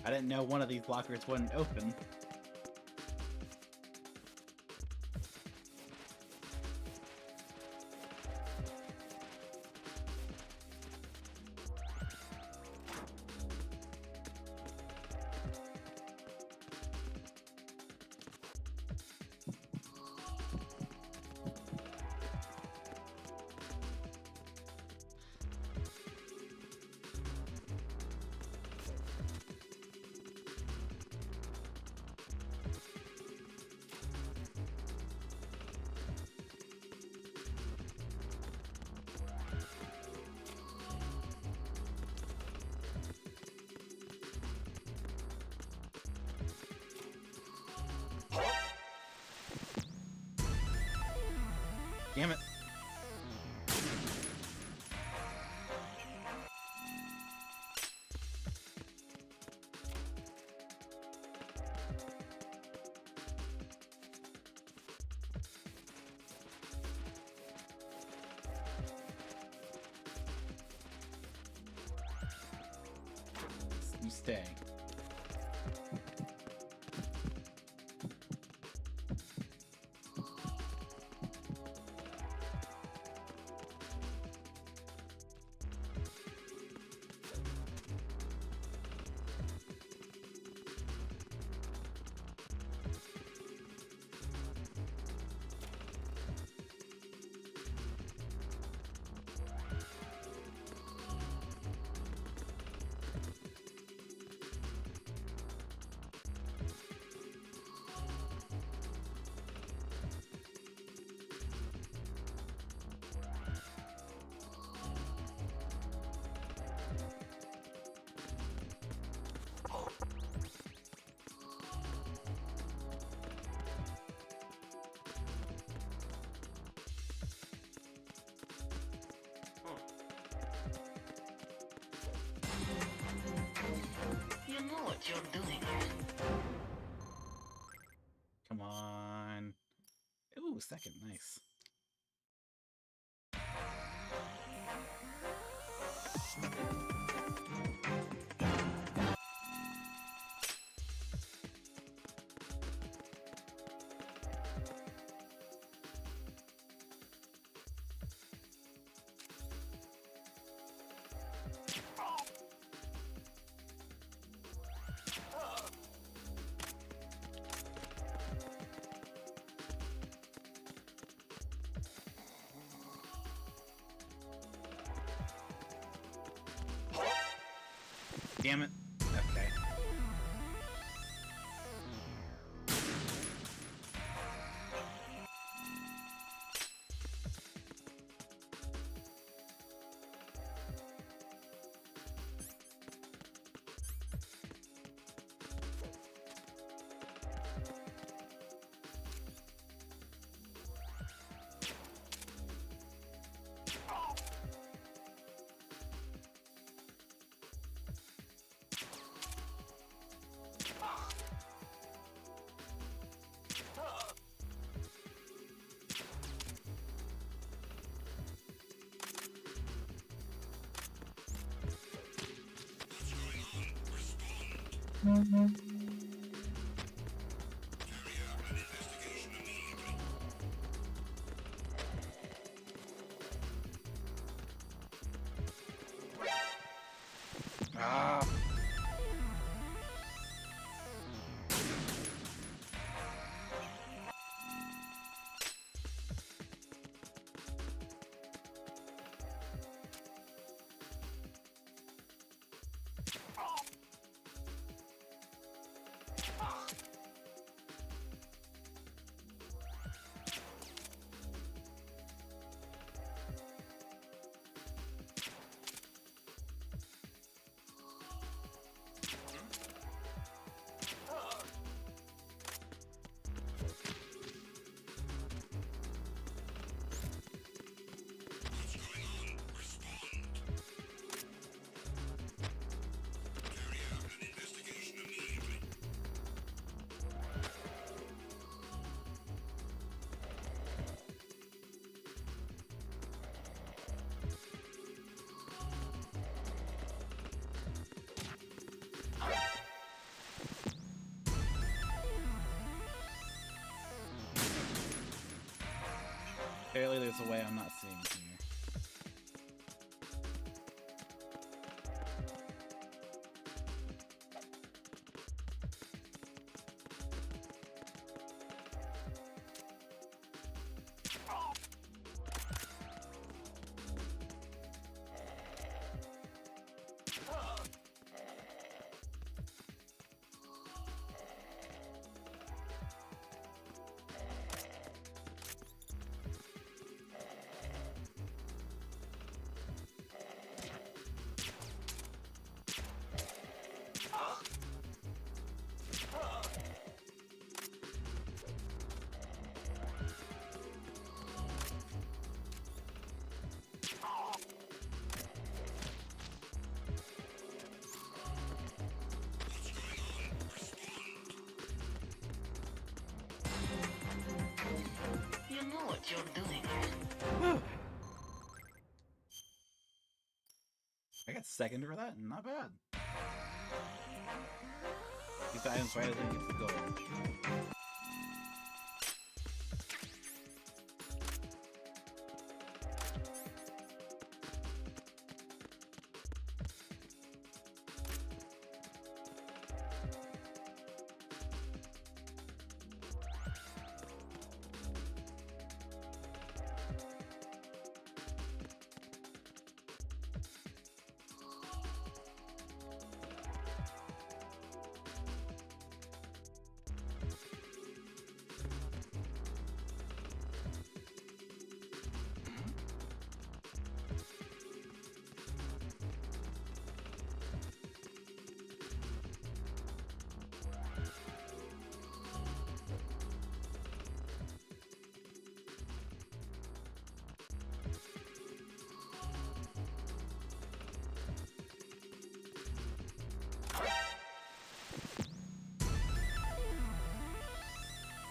I didn't know one of these lockers wouldn't open. Damn it. You stay. You know what you're doing here. second. Nice. Damn it. Okay. Ah. Apparently there's a way I'm not seeing here. You know what you're doing. I got second for that? Not bad. These items right as I get the goal.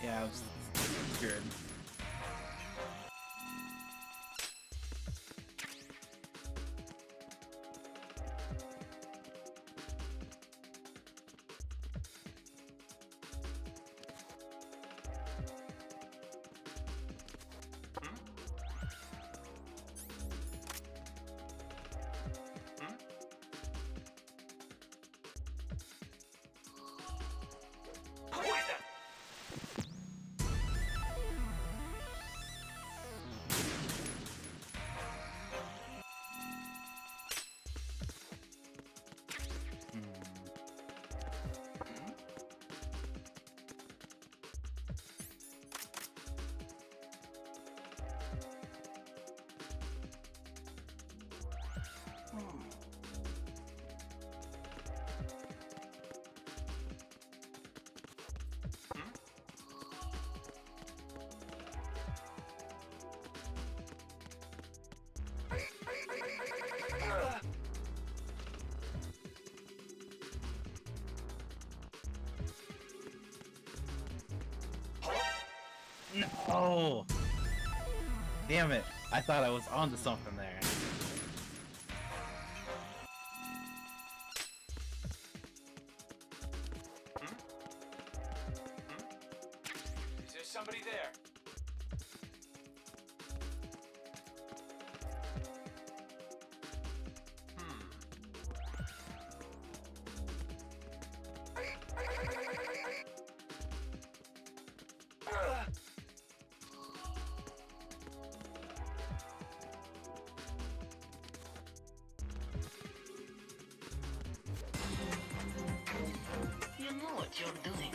Yeah, I was scared. Oh! Damn it! I thought I was onto something there. Is there somebody there? You know what you're doing.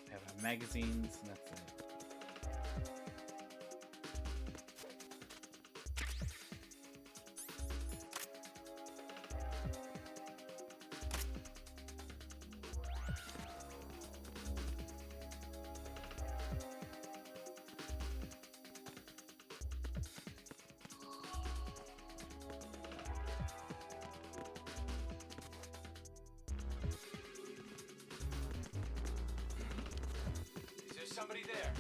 I have magazines, and that's it. Is there somebody there?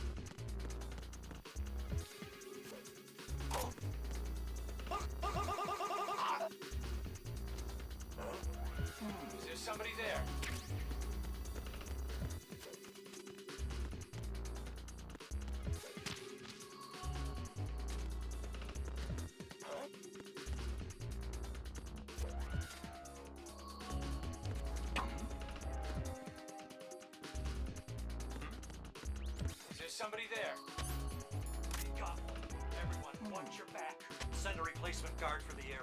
Is there somebody there? Is there somebody there? We got one. Everyone, watch your back. Send a replacement guard for the area.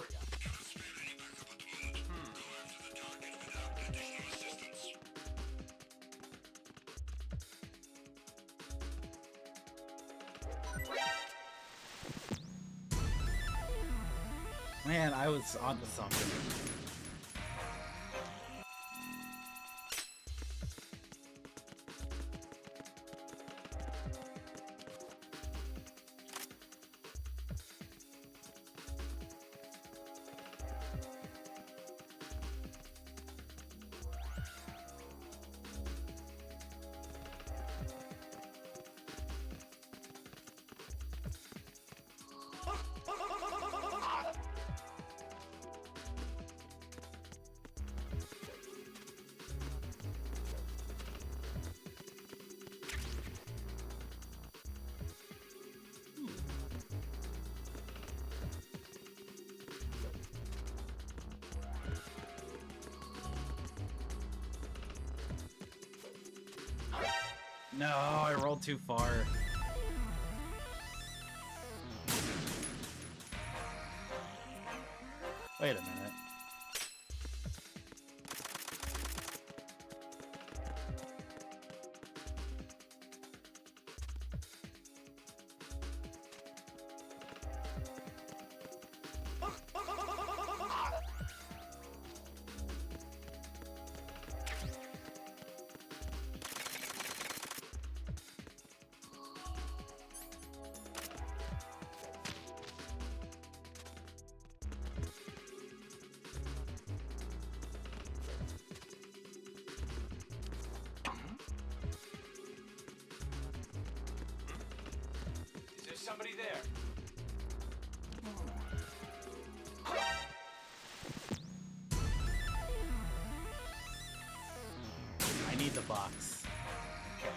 Man, I was onto something. No, I rolled too far. Wait a minute. Is there somebody there? I need the box. Okay.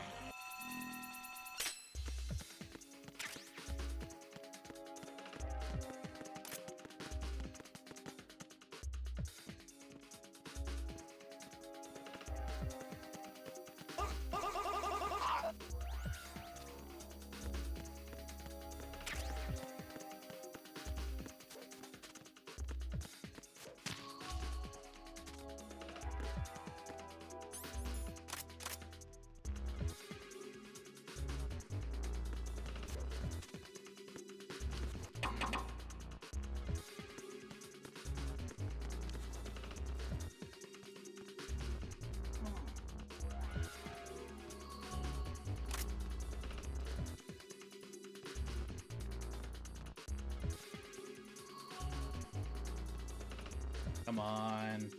Come on.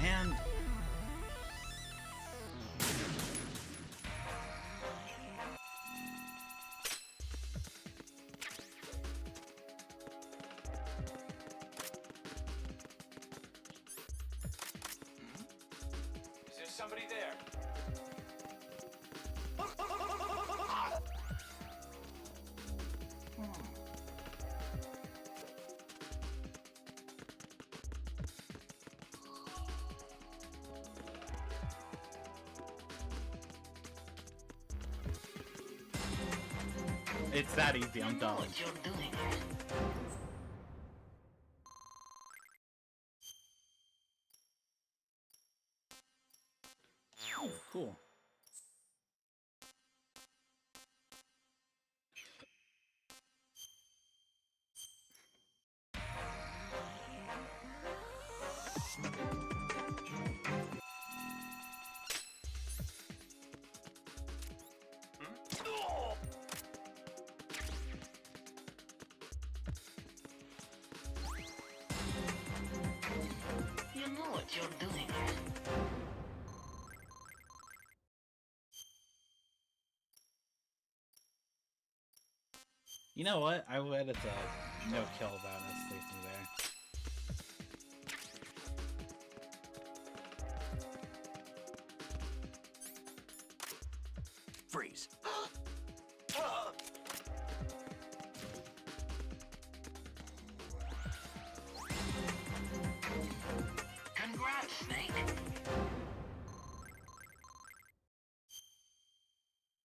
Man. Is there somebody there? It's that easy, I'm done. What you're doing. Oh, cool. You know what you're doing. You know what? I bet it's a no-kill bonus through there. Freeze. Congrats, Snake.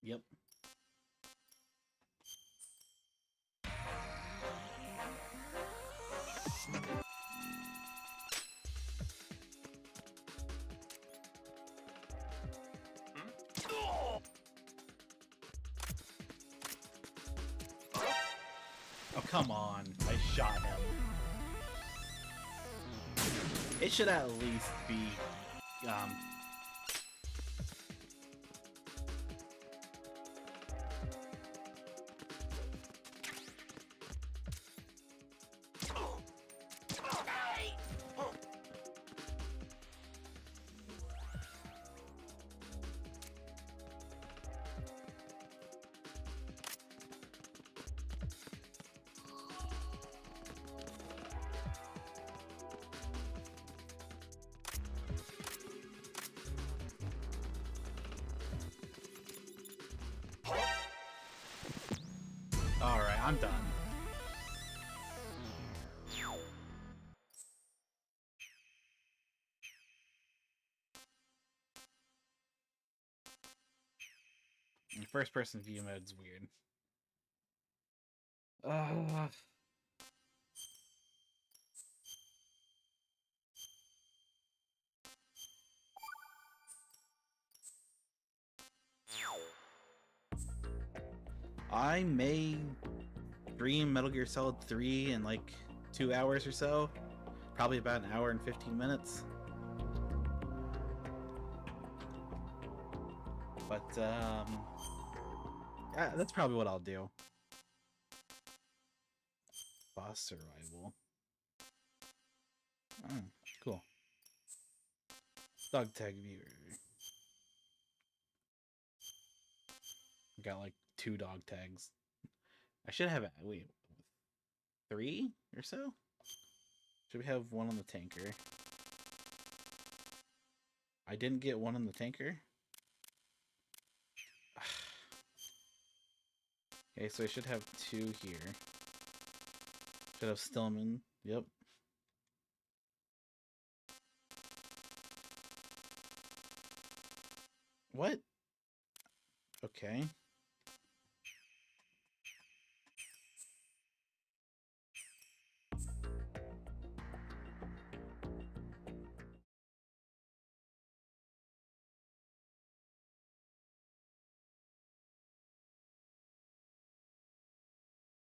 Yep. Oh, come on. I shot him. It should at least be, Alright, I'm done. First person view mode's weird. I may stream Metal Gear Solid 3 in like 2 hours or so. Probably about an hour and 15 minutes. But, yeah, that's probably what I'll do. Boss survival. Oh, cool. Dog tag viewer. Got like 2 dog tags. I should have, wait, 3 or so? Should we have 1 on the tanker? I didn't get 1 on the tanker? Okay, so I should have 2 here. Should have Stillman. Yep. What? Okay.